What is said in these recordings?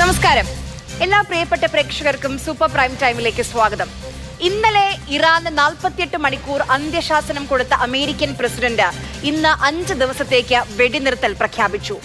നമസ്കാരം. എല്ലാ പ്രിയപ്പെട്ട പ്രേക്ഷകർക്കും സൂപ്പർ പ്രൈം ടൈമിലേക്ക് സ്വാഗതം. ഇന്നലെ ഇറാന് 48 മണിക്കൂർ അന്ത്യശാസനം കൊടുത്ത അമേരിക്കൻ പ്രസിഡന്റ് ഇന്ന് 5 ദിവസത്തേക്ക് വെടിനിർത്തൽ പ്രഖ്യാപിച്ചു.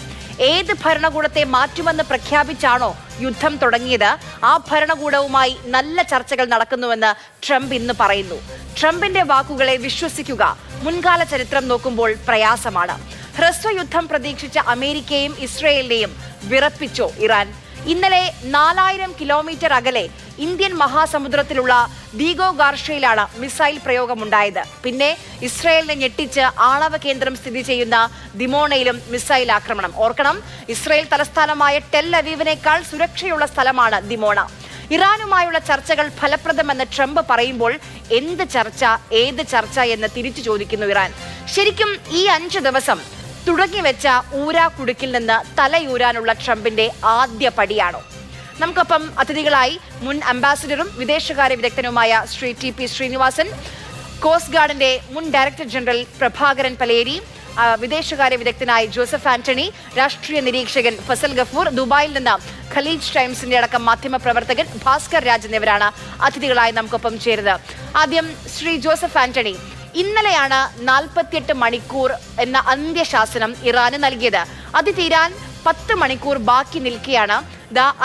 ഏത് ഭരണകൂടത്തെ മാറ്റുമെന്ന് പ്രഖ്യാപിച്ചാണോ യുദ്ധം തുടങ്ങിയത്, ആ ഭരണകൂടവുമായി നല്ല ചർച്ചകൾ നടക്കുന്നുവെന്ന് ട്രംപ് ഇന്ന് പറയുന്നു. ട്രംപിന്റെ വാക്കുകളെ വിശ്വസിക്കുക മുൻകാല ചരിത്രം നോക്കുമ്പോൾ പ്രയാസമാണ്. ഹ്രസ്വയുദ്ധം പ്രതീക്ഷിച്ച അമേരിക്കയും ഇസ്രയേലിനെയും വിറപ്പിച്ചോ ഇറാൻ? ഇന്നലെ 4000 കിലോമീറ്റർ അകലെ ഇന്ത്യൻ മഹാസമുദ്രത്തിലുള്ള ദീഗോ ഗാർഷയിലാണ് മിസൈൽ പ്രയോഗമുണ്ടായത്. പിന്നെ ഇസ്രയേലിനെ ഞെട്ടിച്ച് ആണവ കേന്ദ്രം സ്ഥിതി ചെയ്യുന്ന ദിമോണയിലും മിസൈൽ ആക്രമണം. ഓർക്കണം, ഇസ്രയേൽ തലസ്ഥാനമായ ടെൽ അവീവിനേക്കാൾ സുരക്ഷയുള്ള സ്ഥലമാണ് ദിമോണ. ഇറാനുമായുള്ള ചർച്ചകൾ ഫലപ്രദമെന്ന് ട്രംപ് പറയുമ്പോൾ എന്ത് ചർച്ച, ഏത് ചർച്ച എന്ന് തിരിച്ചു ചോദിക്കുന്നു ഇറാൻ. ശരിക്കും ഈ 5 ദിവസം തുടങ്ങിവെച്ച ഊരാക്കുടുക്കിൽ നിന്ന് തലയൂരാനുള്ള ട്രംപിന്റെ ആദ്യ പടിയാണോ? നമുക്കൊപ്പം അതിഥികളായി മുൻ അംബാസിഡറും വിദേശകാര്യ വിദഗ്ധനുമായ ശ്രീ TP ശ്രീനിവാസൻ, കോസ്റ്റ് ഗാർഡിന്റെ മുൻ ഡയറക്ടർ ജനറൽ പ്രഭാകരൻ പലേരി, വിദേശകാര്യ വിദഗ്ധനായ ജോസഫ് ആന്റണി, രാഷ്ട്രീയ നിരീക്ഷകൻ ഫസൽ ഗഫൂർ, ദുബായിൽ നിന്ന് ഖലീജ് ടൈംസിന്റെ അടക്കം മാധ്യമ പ്രവർത്തകൻ ഭാസ്കർ രാജ് എന്നിവരാണ് അതിഥികളായി നമുക്കൊപ്പം ചേരുന്നത്. ആദ്യം ശ്രീ ജോസഫ് ആന്റണി, ഇന്നലെയാണ് 48 മണിക്കൂർ എന്ന അന്ത്യശാസനം ഇറാന് നൽകിയത്. അത് തീരാൻ 10 മണിക്കൂർ ബാക്കി നിൽക്കുകയാണ്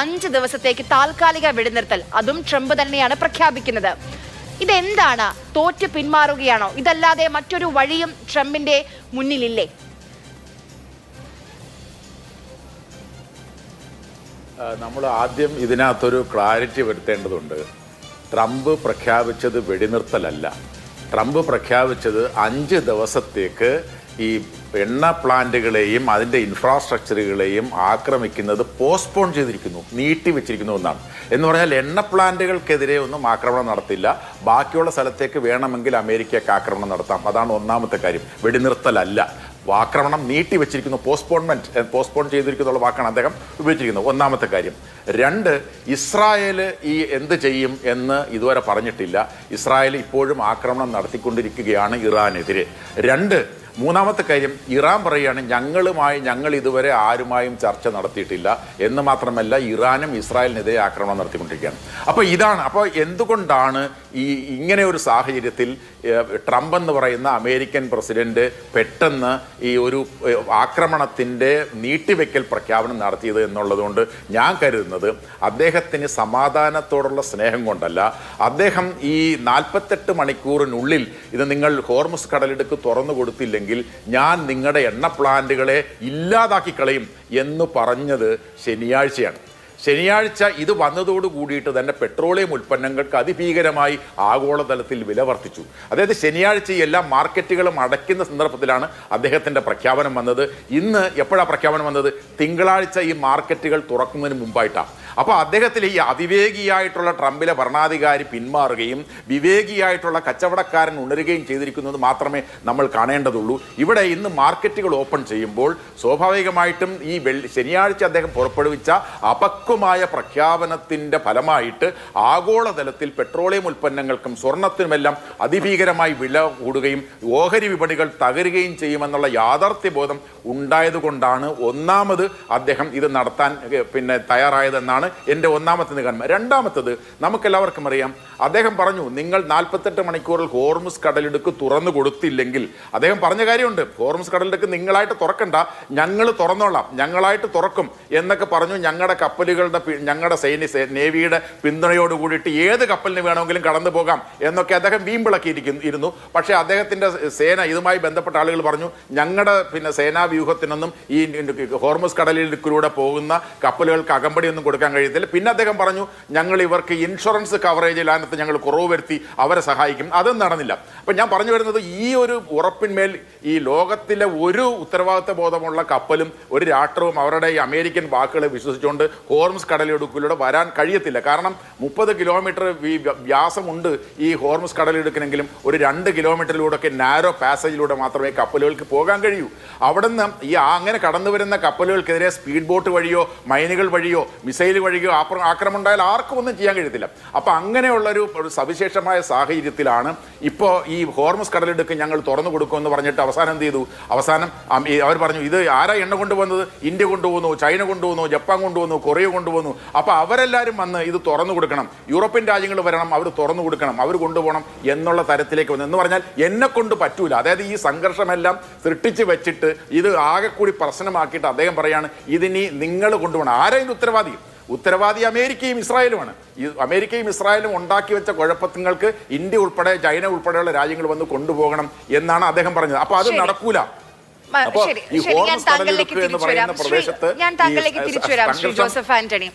5 ദിവസത്തേക്ക് താൽക്കാലിക വെടിനിർത്തൽ, അതും ട്രംപ് തന്നെയാണ് പ്രഖ്യാപിക്കുന്നത്. ഇതെന്താണ്? തോറ്റ് പിന്മാറുകയാണോ? ഇതല്ലാതെ മറ്റൊരു വഴിയും ട്രംപിന്റെ മുന്നിലില്ലേ? നമ്മൾ ആദ്യം ഇതിനകത്തൊരു ക്ലാരിറ്റി വരുത്തേണ്ടതുണ്ട്. ട്രംപ് പ്രഖ്യാപിച്ചത് വെടിനിർത്തലല്ല. ട്രംപ് പ്രഖ്യാപിച്ചത് 5 ദിവസത്തേക്ക് ഈ എണ്ണ പ്ലാന്റുകളെയും അതിൻ്റെ ഇൻഫ്രാസ്ട്രക്ചറുകളെയും ആക്രമിക്കുന്നത് പോസ്റ്റ്പോൺ ചെയ്തിരിക്കുന്നു, നീട്ടിവെച്ചിരിക്കുന്നു എന്നാണ്. എന്ന് പറഞ്ഞാൽ എണ്ണ പ്ലാന്റുകൾക്കെതിരെ ഒന്നും ആക്രമണം നടത്തില്ല, ബാക്കിയുള്ള സ്ഥലത്തേക്ക് വേണമെങ്കിൽ അമേരിക്കയ്ക്ക് ആക്രമണം നടത്താം. അതാണ് ഒന്നാമത്തെ കാര്യം. വെടിനിർത്തലല്ല, ആക്രമണം നീട്ടിവെച്ചിരിക്കുന്നു, പോസ്റ്റ്പോൺ ചെയ്തിരിക്കുന്ന വാക്കാണ് അദ്ദേഹം ഉപയോഗിച്ചിരിക്കുന്നത്. ഒന്നാമത്തെ കാര്യം. 2, ഇസ്രായേൽ ഈ എന്ത് ചെയ്യും എന്ന് ഇതുവരെ പറഞ്ഞിട്ടില്ല. ഇസ്രായേൽ ഇപ്പോഴും ആക്രമണം നടത്തിക്കൊണ്ടിരിക്കുകയാണ് ഇറാനെതിരെ. 2, മൂന്നാമത്തെ കാര്യം, ഇറാൻ പറയുകയാണ് ഞങ്ങൾ ഇതുവരെ ആരുമായും ചർച്ച നടത്തിയിട്ടില്ല എന്ന് മാത്രമല്ല ഇറാനും ഇസ്രായേലിനെതിരെ ആക്രമണം നടത്തിക്കൊണ്ടിരിക്കുകയാണ്. അപ്പോൾ എന്തുകൊണ്ടാണ് ഇങ്ങനെ ഒരു സാഹചര്യത്തിൽ ട്രംപ് എന്ന് പറയുന്ന അമേരിക്കൻ പ്രസിഡന്റ് പെട്ടെന്ന് ഈ ഒരു ആക്രമണത്തിൻ്റെ നീട്ടിവെക്കൽ പ്രഖ്യാപനം നടത്തിയത് എന്നുള്ളതുകൊണ്ട് ഞാൻ കരുതുന്നത് അദ്ദേഹത്തിന് സമാധാനത്തോടുള്ള സ്നേഹം കൊണ്ടല്ല. അദ്ദേഹം ഈ 48 മണിക്കൂറിനുള്ളിൽ ഇത് നിങ്ങൾ ഹോർമുസ് കടലിടുക്ക് തുറന്നു കൊടുത്തില്ലെങ്കിൽ ഞാൻ നിങ്ങളുടെ എണ്ണ പ്ലാന്റുകളെ ഇല്ലാതാക്കി കളയും എന്ന് പറഞ്ഞത് ശനിയാഴ്ചയാണ്. ശനിയാഴ്ച ഇത് വന്നതോട് കൂടിയിട്ട് തന്നെ പെട്രോളിയം ഉൽപ്പന്നങ്ങൾക്ക് അതിഭീകരമായി ആഗോളതലത്തിൽ വില വർദ്ധിച്ചു. അതായത് ശനിയാഴ്ച എല്ലാ മാർക്കറ്റുകളും അടയ്ക്കുന്ന സന്ദർഭത്തിലാണ് അദ്ദേഹത്തിൻ്റെ പ്രഖ്യാപനം വന്നത്. ഇന്ന് എപ്പോഴാണ് പ്രഖ്യാപനം വന്നത്? തിങ്കളാഴ്ച ഈ മാർക്കറ്റുകൾ തുറക്കുന്നതിന് മുമ്പായിട്ടാണ്. അപ്പോൾ അദ്ദേഹത്തിൽ ഈ അവിവേകിയായിട്ടുള്ള ട്രംപിലെ ഭരണാധികാരി പിന്മാറുകയും വിവേകിയായിട്ടുള്ള കച്ചവടക്കാരൻ ഉണരുകയും ചെയ്തിരിക്കുന്നത് മാത്രമേ നമ്മൾ കാണേണ്ടതുള്ളൂ. ഇവിടെ ഇന്ന് മാർക്കറ്റുകൾ ഓപ്പൺ ചെയ്യുമ്പോൾ സ്വാഭാവികമായിട്ടും ഈ ശനിയാഴ്ച അദ്ദേഹം പുറപ്പെടുവിച്ച അപക്വമായ പ്രഖ്യാപനത്തിൻ്റെ ഫലമായിട്ട് ആഗോളതലത്തിൽ പെട്രോളിയം ഉൽപ്പന്നങ്ങൾക്കും സ്വർണത്തിനുമെല്ലാം അതിഭീകരമായി വില കൂടുകയും ഓഹരി വിപണികൾ തകരുകയും ചെയ്യുമെന്നുള്ള യാഥാർത്ഥ്യബോധം ഉണ്ടായതുകൊണ്ടാണ് ഒന്നാമത് അദ്ദേഹം ഇത് നടത്താൻ തയ്യാറായതെന്നാണ് എൻ്റെ ഒന്നാമത്തെ നിഗമനം. രണ്ടാമത്തത്, നമുക്കെല്ലാവർക്കും അറിയാം, അദ്ദേഹം പറഞ്ഞു നിങ്ങൾ 48 മണിക്കൂറിൽ ഹോർമുസ് കടലിടുക്ക് തുറന്നു കൊടുത്തില്ലെങ്കിൽ, അദ്ദേഹം പറഞ്ഞ കാര്യമുണ്ട്, ഹോർമുസ് കടലിടുക്ക് നിങ്ങളായിട്ട് തുറക്കണ്ട, ഞങ്ങൾ തുറന്നോളാം, ഞങ്ങളായിട്ട് തുറക്കും എന്നൊക്കെ പറഞ്ഞു. ഞങ്ങളുടെ കപ്പലുകളുടെ ഞങ്ങളുടെ നേവിയുടെ പിന്തുണയോട് കൂടിയിട്ട് ഏത് കപ്പലിന് വേണമെങ്കിലും കടന്നു പോകാം എന്നൊക്കെ അദ്ദേഹം വീമ്പിളക്കിയിരുന്നു. പക്ഷേ അദ്ദേഹത്തിൻ്റെ സേന, ഇതുമായി ബന്ധപ്പെട്ട ആളുകൾ പറഞ്ഞു ഞങ്ങളുടെ സേനാ വ്യൂഹത്തിനൊന്നും ഈ ഹോർമുസ് കടലിടുക്കിലൂടെ പോകുന്ന കപ്പലുകൾക്ക് അകമ്പടിയൊന്നും കൊടുക്കാൻ കഴിയത്തില്ല. പിന്നെ അദ്ദേഹം പറഞ്ഞു ഞങ്ങൾ ഇവർക്ക് ഇൻഷുറൻസ് കവറേജിൽ അതിനകത്ത് ഞങ്ങൾ കുറവ് വരുത്തി അവരെ സഹായിക്കും. അതും നടന്നില്ല. അപ്പം ഞാൻ പറഞ്ഞു വരുന്നത്, ഈ ഒരു ഉറപ്പിന്മേൽ ഈ ലോകത്തിലെ ഒരു ഉത്തരവാദിത്വ ബോധമുള്ള കപ്പലും ഒരു രാഷ്ട്രവും അവരുടെ ഈ അമേരിക്കൻ വാക്കുകളെ വിശ്വസിച്ചുകൊണ്ട് ഹോർമുസ് കടലിടുക്കിലൂടെ വരാൻ കഴിയത്തില്ല. കാരണം 30 കിലോമീറ്റർ വ്യാസമുണ്ട് ഈ ഹോർമുസ് കടലിടുക്കിനെങ്കിലും ഒരു 2 കിലോമീറ്ററിലൂടെയൊക്കെ നാരോ പാസേജിലൂടെ മാത്രമേ കപ്പലുകൾക്ക് പോകാൻ കഴിയൂ. അവിടെ നിന്ന് അങ്ങനെ കടന്നു വരുന്ന കപ്പലുകൾക്കെതിരെ സ്പീഡ് ബോട്ട് വഴിയോ മൈനുകൾ വഴിയോ മിസൈൽ വഴിയോ ആക്രമണം ഉണ്ടായാൽ ആർക്കും ഒന്നും ചെയ്യാൻ കഴിയത്തില്ല. അപ്പോൾ അങ്ങനെയുള്ളൊരു സവിശേഷമായ സാഹചര്യത്തിലാണ് ഇപ്പോൾ ഈ ഹോർമസ് കടലിടുക്ക് ഞങ്ങൾ തുറന്നു കൊടുക്കുമെന്ന് പറഞ്ഞിട്ട് അവസാനം എന്ത് ചെയ്തു? അവസാനം അവർ പറഞ്ഞു, ഇത് ആരാ എണ്ണ കൊണ്ടുവന്നത്? ഇന്ത്യ കൊണ്ടുപോകുന്നു, ചൈന കൊണ്ടുപോകുന്നു, ജപ്പാൻ കൊണ്ടുപോകുന്നു, കൊറിയ കൊണ്ടുപോകുന്നു. അപ്പോൾ അവരെല്ലാവരും വന്ന് ഇത് തുറന്നു കൊടുക്കണം, യൂറോപ്യൻ രാജ്യങ്ങൾ വരണം, അവർ തുറന്നു കൊടുക്കണം, അവർ കൊണ്ടുപോകണം എന്നുള്ള തരത്തിലേക്ക് വന്നു. എന്ന് പറഞ്ഞാൽ എന്നെ കൊണ്ട് പറ്റൂല. അതായത് ഈ സംഘർഷമെല്ലാം സൃഷ്ടിച്ച് വെച്ചിട്ട് ഇത് ആകെ കൂടി പ്രശ്നമാക്കിയിട്ട് അദ്ദേഹം പറയാണ് ഇതിനി നിങ്ങൾ കൊണ്ടുപോകണം. ആരാ ഇത് ഉത്തരവാദി അമേരിക്കയും ഇസ്രായേലുമാണ്. ഈ അമേരിക്കയും ഇസ്രായേലും ഉണ്ടാക്കി വെച്ച കുഴപ്പങ്ങൾക്ക് ഇന്ത്യ ഉൾപ്പെടെ ചൈന ഉൾപ്പെടെയുള്ള രാജ്യങ്ങൾ വന്ന് കൊണ്ടുപോകണം എന്നാണ് അദ്ദേഹം പറഞ്ഞത്. അപ്പൊ അത് നടക്കൂല. ഞാൻ താങ്കളിലേക്ക് തിരിച്ചു വരാം ശ്രീ ജോസഫ് ആന്റണി.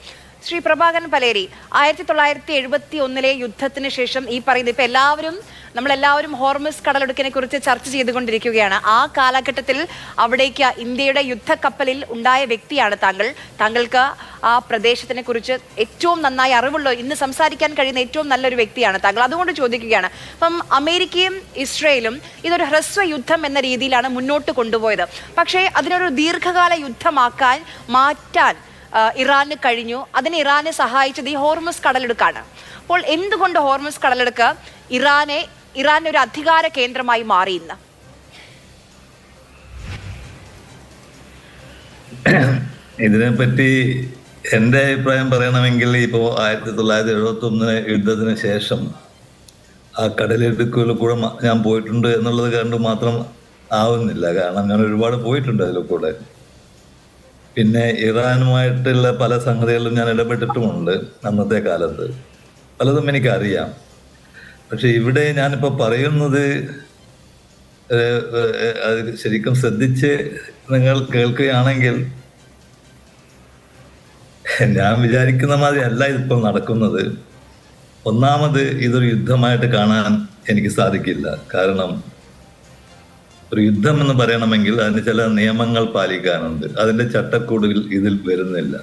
ശ്രീ പ്രഭാകരൻ പലേരി, 1971 യുദ്ധത്തിന് ശേഷം ഈ പറയുന്നത് ഇപ്പൊ നമ്മളെല്ലാവരും ഹോർമസ് കടലിടുക്കിനെ കുറിച്ച് ചർച്ച ചെയ്തുകൊണ്ടിരിക്കുകയാണ്. ആ കാലഘട്ടത്തിൽ അവിടേക്ക് ഇന്ത്യയുടെ യുദ്ധക്കപ്പലിൽ ഉണ്ടായ വ്യക്തിയാണ് താങ്കൾക്ക് ആ പ്രദേശത്തിനെ കുറിച്ച് ഏറ്റവും നന്നായി അറിവുള്ള, ഇന്ന് സംസാരിക്കാൻ കഴിയുന്ന ഏറ്റവും നല്ലൊരു വ്യക്തിയാണ് താങ്കൾ. അതുകൊണ്ട് ചോദിക്കുകയാണ്, അപ്പം അമേരിക്കയും ഇസ്രയേലും ഇതൊരു ഹ്രസ്വ യുദ്ധം എന്ന രീതിയിലാണ് മുന്നോട്ട് കൊണ്ടുപോയത്. പക്ഷേ അതിനൊരു ദീർഘകാല മാറ്റാൻ ഇറാന് കഴിഞ്ഞു. അതിന് ഇറാനെ സഹായിച്ചത് ഈ ഹോർമസ് കടലിടുക്കാണ്. അപ്പോൾ എന്തുകൊണ്ട് ഹോർമസ് കടലിടുക്ക് ഇറാന്റെ ഒരു അധികാര കേന്ദ്രമായി മാറി ഇന്ന്? ഇതിനെപ്പറ്റി എൻ്റെ അഭിപ്രായം പറയണമെങ്കിൽ ഇപ്പോൾ 1971 യുദ്ധത്തിന് ശേഷം ആ കടലിടുക്കുകളിൽ കൂടെ ഞാൻ പോയിട്ടുണ്ട് എന്നുള്ളത് കണ്ട് മാത്രം ആവുന്നില്ല. കാരണം ഞാൻ ഒരുപാട് പോയിട്ടുണ്ട് അതിൽ കൂടെ. പിന്നെ ഇറാനുമായിട്ടുള്ള പല സംഗതികളിലും ഞാൻ ഇടപെട്ടിട്ടുമുണ്ട് അന്നത്തെ കാലത്ത്. പലതും എനിക്കറിയാം. പക്ഷെ ഇവിടെ ഞാനിപ്പോൾ പറയുന്നത് അത് ശരിക്കും ശ്രദ്ധിച്ച് നിങ്ങൾ കേൾക്കുകയാണെങ്കിൽ ഞാൻ വിചാരിക്കുന്ന മാതിരി അല്ല ഇതിപ്പോൾ നടക്കുന്നത്. ഒന്നാമത് ഇതൊരു യുദ്ധമായിട്ട് കാണാൻ എനിക്ക് സാധിക്കില്ല. കാരണം ഒരു യുദ്ധം എന്ന് പറയണമെങ്കിൽ അതിന് ചില നിയമങ്ങൾ പാലിക്കാനുണ്ട്. അതിൻ്റെ ചട്ടക്കൂടുകൾ ഇതിൽ വരുന്നില്ല.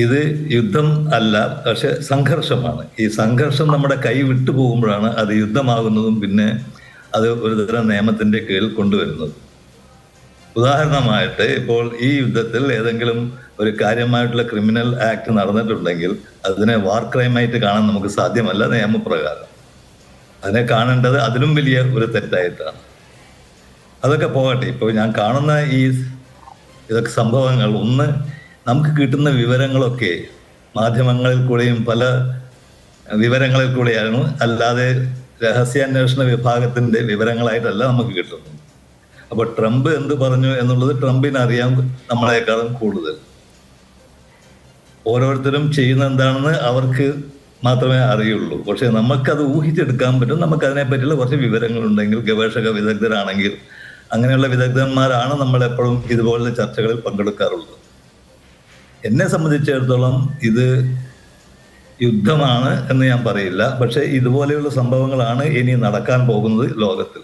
ഇത് യുദ്ധം അല്ല, പക്ഷെ സംഘർഷമാണ്. ഈ സംഘർഷം നമ്മുടെ കൈ വിട്ടു പോകുമ്പോഴാണ് അത് യുദ്ധമാകുന്നതും പിന്നെ അത് ഒരു തരം നിയമത്തിൻ്റെ കീഴിൽ കൊണ്ടുവരുന്നത്. ഉദാഹരണമായിട്ട് ഇപ്പോൾ ഈ യുദ്ധത്തിൽ ഏതെങ്കിലും ഒരു കാര്യമായിട്ടുള്ള ക്രിമിനൽ ആക്ട് നടന്നിട്ടുണ്ടെങ്കിൽ അതിനെ വാർ ക്രൈമായിട്ട് കാണാൻ നമുക്ക് സാധ്യമല്ല നിയമപ്രകാരം. അതിനെ കാണേണ്ടത് അതിലും വലിയ ഒരു തെറ്റായിട്ടാണ്. അതൊക്കെ പോകട്ടെ. ഇപ്പോൾ ഞാൻ കാണുന്ന ഇതൊക്കെ സംഭവങ്ങൾ, ഒന്ന്, നമുക്ക് കിട്ടുന്ന വിവരങ്ങളൊക്കെ മാധ്യമങ്ങളിൽ കൂടെയും പല വിവരങ്ങളിൽ കൂടെയാണ്, അല്ലാതെ രഹസ്യാന്വേഷണ വിഭാഗത്തിൻ്റെ വിവരങ്ങളായിട്ടല്ല നമുക്ക് കിട്ടുന്നത്. അപ്പോൾ ട്രംപ് എന്ത് പറഞ്ഞു എന്നുള്ളത് ട്രംപിന് അറിയാം നമ്മളെക്കാളും കൂടുതൽ. ഓരോരുത്തരും ചെയ്യുന്ന എന്താണെന്ന് അവർക്ക് മാത്രമേ അറിയുള്ളൂ. പക്ഷെ നമുക്കത് ഊഹിച്ചെടുക്കാൻ പറ്റും. നമുക്ക് അതിനെപ്പറ്റിയുള്ള കുറച്ച് വിവരങ്ങളുണ്ടെങ്കിൽ, ഗവേഷക വിദഗ്ധരാണെങ്കിൽ, അങ്ങനെയുള്ള വിദഗ്ധന്മാരാണ് നമ്മളെപ്പോഴും ഇതുപോലുള്ള ചർച്ചകളിൽ പങ്കെടുക്കാറുള്ളത്. എന്നെ സംബന്ധിച്ചിടത്തോളം ഇത് യുദ്ധമാണ് എന്ന് ഞാൻ പറയില്ല. പക്ഷെ ഇതുപോലെയുള്ള സംഭവങ്ങളാണ് ഇനി നടക്കാൻ പോകുന്നത് ലോകത്തിൽ.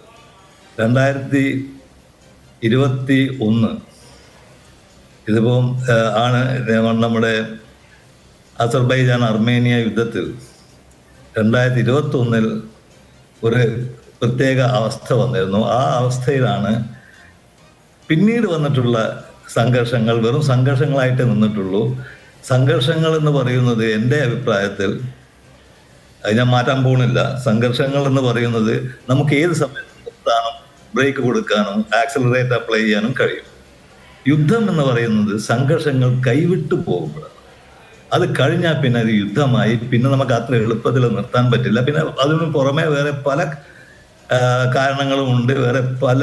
2021 ഇതിപ്പം ആണ് നമ്മുടെ അസർബൈജാൻ അർമേനിയ യുദ്ധത്തിൽ 2021 ഒരു പ്രത്യേക അവസ്ഥ വന്നിരുന്നു. ആ അവസ്ഥയിലാണ് പിന്നീട് വന്നിട്ടുള്ള സംഘർഷങ്ങൾ വെറും സംഘർഷങ്ങളായിട്ട് നിന്നിട്ടുള്ളൂ. സംഘർഷങ്ങൾ എന്ന് പറയുന്നത് എൻ്റെ അഭിപ്രായത്തിൽ അത് ഞാൻ മാറ്റാൻ പോകുന്നില്ല. സംഘർഷങ്ങൾ എന്ന് പറയുന്നത് നമുക്ക് ഏത് സമയത്ത് നിർത്താനും ബ്രേക്ക് കൊടുക്കാനും ആക്സിലറേറ്റ് അപ്ലൈ ചെയ്യാനും കഴിയും. യുദ്ധം എന്ന് പറയുന്നത് സംഘർഷങ്ങൾ കൈവിട്ടു പോകുമ്പോഴാണ്. അത് കഴിഞ്ഞാൽ പിന്നെ അത് യുദ്ധമായി, പിന്നെ നമുക്ക് അത്ര എളുപ്പത്തിൽ നിർത്താൻ പറ്റില്ല. പിന്നെ അതിനു പുറമെ വേറെ പല കാരണങ്ങളും ഉണ്ട്. വേറെ പല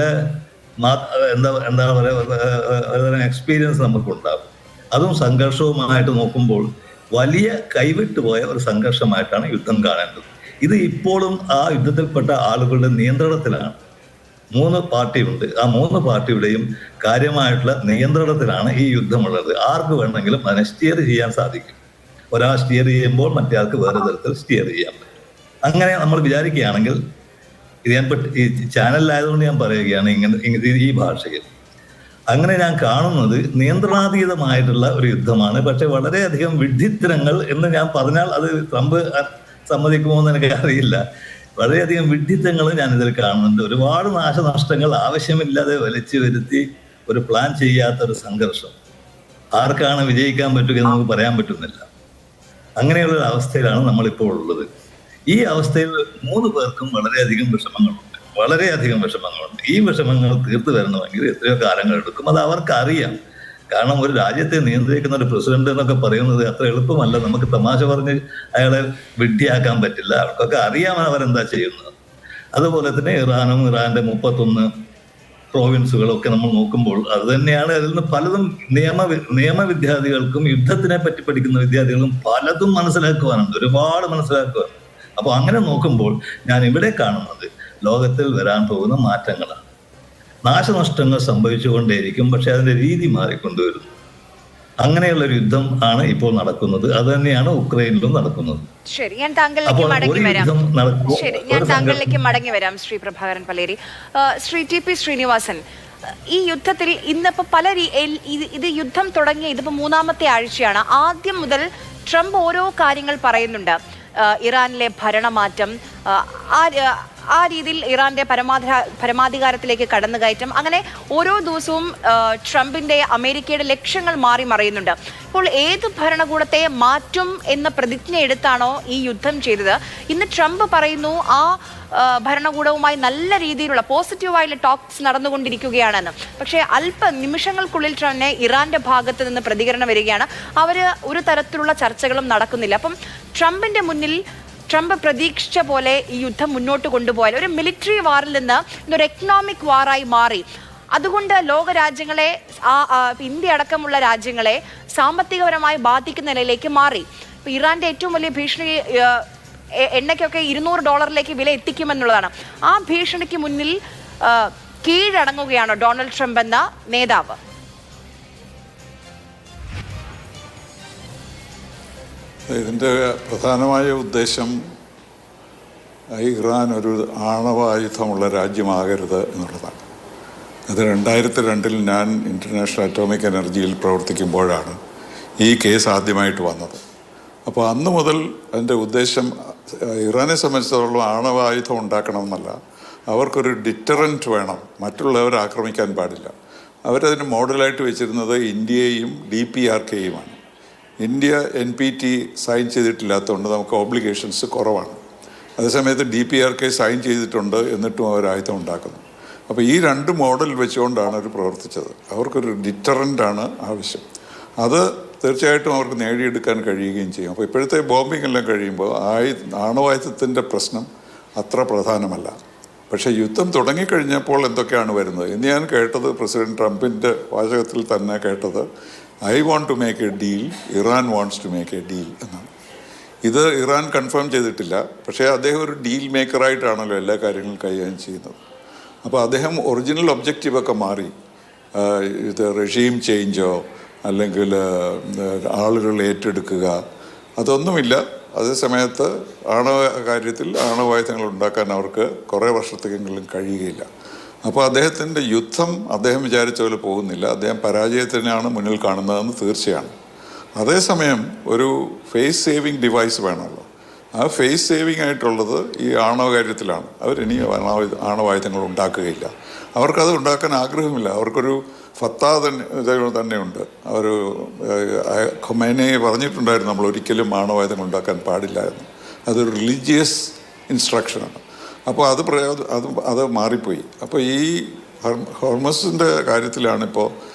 എന്താ പറയുക എക്സ്പീരിയൻസ് നമുക്കുണ്ടാകും. അതും സംഘർഷവുമായിട്ട് നോക്കുമ്പോൾ വലിയ കൈവിട്ടു പോയ ഒരു സംഘർഷമായിട്ടാണ് യുദ്ധം കാണേണ്ടത്. ഇത് ഇപ്പോഴും ആ യുദ്ധത്തിൽപ്പെട്ട ആളുകളുടെ നിയന്ത്രണത്തിലാണ്. 3 പാർട്ടിയുണ്ട്. ആ 3 പാർട്ടിയുടെയും കാര്യമായിട്ടുള്ള നിയന്ത്രണത്തിലാണ് ഈ യുദ്ധമുള്ളത്. ആർക്ക് വേണമെങ്കിലും അതിനെ സ്റ്റിയർ ചെയ്യാൻ സാധിക്കും. ഒരാൾ സ്റ്റിയർ ചെയ്യുമ്പോൾ മറ്റേ ആൾക്ക് വേറെ തരത്തിൽ സ്റ്റിയർ ചെയ്യാൻ പറ്റും. അങ്ങനെ നമ്മൾ വിചാരിക്കുകയാണെങ്കിൽ, ഇത് ഞാൻ ഈ ചാനലിലായതുകൊണ്ട് ഞാൻ പറയുകയാണ് ഇങ്ങനെ ഈ ഭാഷയിൽ. അങ്ങനെ ഞാൻ കാണുന്നത് നിയന്ത്രണാതീതമായിട്ടുള്ള ഒരു യുദ്ധമാണ്. പക്ഷെ വളരെയധികം വിഡ്ഢിത്തരങ്ങൾ എന്ന് ഞാൻ പറഞ്ഞാൽ അത് ട്രംപ് സമ്മതിക്കുമോ എന്ന് എനിക്ക് അറിയില്ല. വളരെയധികം വിഡ്ഢിത്തങ്ങൾ ഞാനിതിൽ കാണുന്നുണ്ട്. ഒരുപാട് നാശനഷ്ടങ്ങൾ ആവശ്യമില്ലാതെ വലിച്ചു വരുത്തി ഒരു പ്ലാൻ ചെയ്യാത്ത ഒരു സംഘർഷം ആർക്കാണ് വിജയിക്കാൻ പറ്റുക എന്ന് നമുക്ക് പറയാൻ പറ്റുന്നില്ല. അങ്ങനെയുള്ള ഒരു അവസ്ഥയിലാണ് നമ്മളിപ്പോൾ ഉള്ളത്. ഈ അവസ്ഥയിൽ 3 പേർക്കും വളരെയധികം വിഷമങ്ങളുണ്ട്. ഈ വിഷമങ്ങൾ തീർത്തു വരണമെങ്കിൽ എത്രയോ കാലങ്ങൾ എടുക്കും. അത് അവർക്ക് അറിയാം. കാരണം ഒരു രാജ്യത്തെ നിയന്ത്രിക്കുന്ന ഒരു പ്രസിഡന്റ് എന്നൊക്കെ പറയുന്നത് അത്ര എളുപ്പമല്ല. നമുക്ക് തമാശ പറഞ്ഞ് അയാളെ വിഡ്ഢിയാക്കാൻ പറ്റില്ല. അവർക്കൊക്കെ അറിയാം അവരെന്താ ചെയ്യുന്നത്. അതുപോലെ തന്നെ ഇറാന്റെ 31 പ്രോവിൻസുകളൊക്കെ നമ്മൾ നോക്കുമ്പോൾ അത് തന്നെയാണ്. അതിൽ നിന്ന് പലതും നിയമ വിദ്യാർത്ഥികൾക്കും യുദ്ധത്തിനെ പറ്റി പഠിക്കുന്ന വിദ്യാർത്ഥികൾക്കും പലതും മനസ്സിലാക്കുവാനുണ്ട്, ഒരുപാട് മനസ്സിലാക്കുവാനുണ്ട്. അപ്പൊ അങ്ങനെ നോക്കുമ്പോൾ ഞാൻ ഇവിടെ കാണുന്നത് ലോകത്തിൽ വരാൻ പോകുന്ന മാറ്റങ്ങളാണ്. നാശനഷ്ടങ്ങൾ സംഭവിച്ചുകൊണ്ടേയിരിക്കും, പക്ഷെ അതിന്റെ രീതി മാറിക്കൊണ്ടുവരുന്നു. അങ്ങനെയുള്ള ഒരു യുദ്ധം ആണ് ഇപ്പോൾ നടക്കുന്നത്. അത് തന്നെയാണ് ഉക്രൈനിലും നടക്കുന്നത്. ശരി, ഞാൻ താങ്കളിലേക്ക് മടങ്ങി വരാം ശ്രീ പ്രഭാകരൻ പലേരി. ശ്രീ ടി.പി. ശ്രീനിവാസൻ, ഈ യുദ്ധത്തിൽ ഇന്നിപ്പോ ഇത് യുദ്ധം തുടങ്ങിയ ഇതിപ്പോ 3ാമത്തെ ആഴ്ചയാണ്. ആദ്യം മുതൽ ട്രംപ് ഓരോ കാര്യങ്ങൾ പറയുന്നുണ്ട്. ഇറാനിലെ ഭരണമാറ്റം, ആ രീതിയിൽ ഇറാന്റെ പരമാധികാരത്തിലേക്ക് കടന്നുകയറ്റം, അങ്ങനെ ഓരോ ദിവസവും ട്രംപിന്റെ അമേരിക്കയുടെ ലക്ഷ്യങ്ങൾ മാറി മറയുന്നുണ്ട്. ഇപ്പോൾ ഏത് ഭരണകൂടത്തെ മാറ്റും എന്ന പ്രതിജ്ഞ എടുത്താണോ ഈ യുദ്ധം ചെയ്തത്? ഇന്ന് ട്രംപ് പറയുന്നു ആ ഭരണകൂടവുമായി നല്ല രീതിയിലുള്ള പോസിറ്റീവായുള്ള ടോക്സ് നടന്നുകൊണ്ടിരിക്കുകയാണെന്ന്. പക്ഷേ നിമിഷങ്ങൾക്കുള്ളിൽ തന്നെ ഇറാന്റെ ഭാഗത്ത് നിന്ന് പ്രതികരണം വരികയാണ്. ഒരു തരത്തിലുള്ള ചർച്ചകളും നടക്കുന്നില്ല. അപ്പം ട്രംപിന്റെ മുന്നിൽ ട്രംപ് പ്രതീക്ഷിച്ച പോലെ ഈ യുദ്ധം മുന്നോട്ട് കൊണ്ടുപോയാൽ ഒരു മിലിറ്ററി വാറിൽ നിന്ന് ഇതൊരു എക്കണോമിക് വാറായി മാറി. അതുകൊണ്ട് ലോകരാജ്യങ്ങളെ, ഇന്ത്യ അടക്കമുള്ള രാജ്യങ്ങളെ സാമ്പത്തികപരമായി ബാധിക്കുന്ന നിലയിലേക്ക് മാറി. ഇപ്പൊ ഇറാന്റെ ഏറ്റവും വലിയ ഭീഷണി എണ്ണയ്ക്കൊക്കെ $200 വില എത്തിക്കുമെന്നുള്ളതാണ്. ആ ഭീഷണിക്ക് മുന്നിൽ കീഴടങ്ങുകയാണോ ഡൊണാൾഡ് ട്രംപ് എന്ന നേതാവ്? ഇതിൻ്റെ പ്രധാനമായ ഉദ്ദേശം ഇറാൻ ഒരു ആണവായുധമുള്ള രാജ്യമാകരുത് എന്നുള്ളതാണ്. അത് 2002 ഞാൻ ഇൻ്റർനാഷണൽ അറ്റോമിക് എനർജിയിൽ പ്രവർത്തിക്കുമ്പോഴാണ് ഈ കേസ് ആദ്യമായിട്ട് വന്നത്. അപ്പോൾ അന്ന് മുതൽ അതിൻ്റെ ഉദ്ദേശം ഇറാനെ സംബന്ധിച്ചിടത്തോളം ആണവായുധം ഉണ്ടാക്കണമെന്നല്ല, അവർക്കൊരു ഡിറ്ററൻറ്റ് വേണം, മറ്റുള്ളവരെ ആക്രമിക്കാൻ പാടില്ല. അവരതിന് മോഡലായിട്ട് വെച്ചിരുന്നത് ഇന്ത്യയെയും DPRKയുമാണ്. ഇന്ത്യ NPT സൈൻ ചെയ്തിട്ടില്ലാത്തതുകൊണ്ട് നമുക്ക് ഓബ്ലിഗേഷൻസ് കുറവാണ്. അതേസമയത്ത് DPRK സൈൻ ചെയ്തിട്ടുണ്ട്, എന്നിട്ടും അവർ ആയുധം ഉണ്ടാക്കുന്നു. അപ്പോൾ ഈ 2 മോഡൽ വെച്ചുകൊണ്ടാണ് അവർ പ്രവർത്തിച്ചത്. അവർക്കൊരു ഡിറ്ററൻ്റാണ് ആവശ്യം. അത് തീർച്ചയായിട്ടും അവർക്ക് നേടിയെടുക്കാൻ കഴിയുകയും ചെയ്യും. അപ്പോൾ ഇപ്പോഴത്തെ ബോംബിംഗ് എല്ലാം കഴിയുമ്പോൾ ആണവായുധത്തിൻ്റെ പ്രശ്നം അത്ര പ്രധാനമല്ല. പക്ഷേ യുദ്ധം തുടങ്ങിക്കഴിഞ്ഞപ്പോൾ എന്തൊക്കെയാണ് വരുന്നത് എന്ന് ഞാൻ കേട്ടത്, പ്രസിഡന്റ് ട്രംപിൻ്റെ വാചകത്തിൽ തന്നെ കേട്ടത്, I want to make a deal, Iran wants to make a deal എന്നാണ്. ഇത് ഇറാൻ കൺഫേം ചെയ്തിട്ടില്ല, പക്ഷേ അദ്ദേഹം ഒരു ഡീൽ മേക്കറായിട്ടാണല്ലോ എല്ലാ കാര്യങ്ങളും കൈകാര്യം ചെയ്യുന്നത്. അപ്പോൾ അദ്ദേഹം ഒറിജിനൽ ഒബ്ജക്റ്റീവൊക്കെ മാറി. ഇത് റെഷീം ചേഞ്ചോ അല്ലെങ്കിൽ ആളുകൾ ഏറ്റെടുക്കുക, അതൊന്നുമില്ല. അതേസമയത്ത് കാര്യത്തിൽ ആണവായുധങ്ങൾ ഉണ്ടാക്കാൻ അവർക്ക് കുറേ വർഷത്തേക്കെങ്കിലും കഴിയുകയില്ല. അപ്പോൾ അദ്ദേഹത്തിൻ്റെ യുദ്ധം അദ്ദേഹം വിചാരിച്ച പോലെ പോകുന്നില്ല. അദ്ദേഹം പരാജയത്തിനാണ് മുന്നിൽ കാണുന്നതെന്ന് തീർച്ചയാണ്. അതേസമയം ഒരു ഫേസ് സേവിങ് ഡിവൈസ് വേണമല്ലോ. ആ ഫേസ് സേവിങ് ആയിട്ടുള്ളത് ഈ ആണവ കാര്യത്തിലാണ്. അവരിനി ആണവായുധങ്ങൾ ഉണ്ടാക്കുകയില്ല. അവർക്കത് ഉണ്ടാക്കാൻ ആഗ്രഹമില്ല. അവർക്കൊരു ഫത്താ തന്നെയുണ്ട്. അവർ ഖൊമൈനി പറഞ്ഞിട്ടുണ്ടായിരുന്നു, നമ്മൾ ഒരിക്കലും ആണവായുധങ്ങൾ ഉണ്ടാക്കാൻ പാടില്ല എന്ന്. അതൊരു റിലീജിയസ് ഇൻസ്ട്രക്ഷനാണ്. അപ്പോൾ അത് മാറിപ്പോയി. അപ്പോൾ ഈ ഹോർമസിൻ്റെ കാര്യത്തിലാണിപ്പോൾ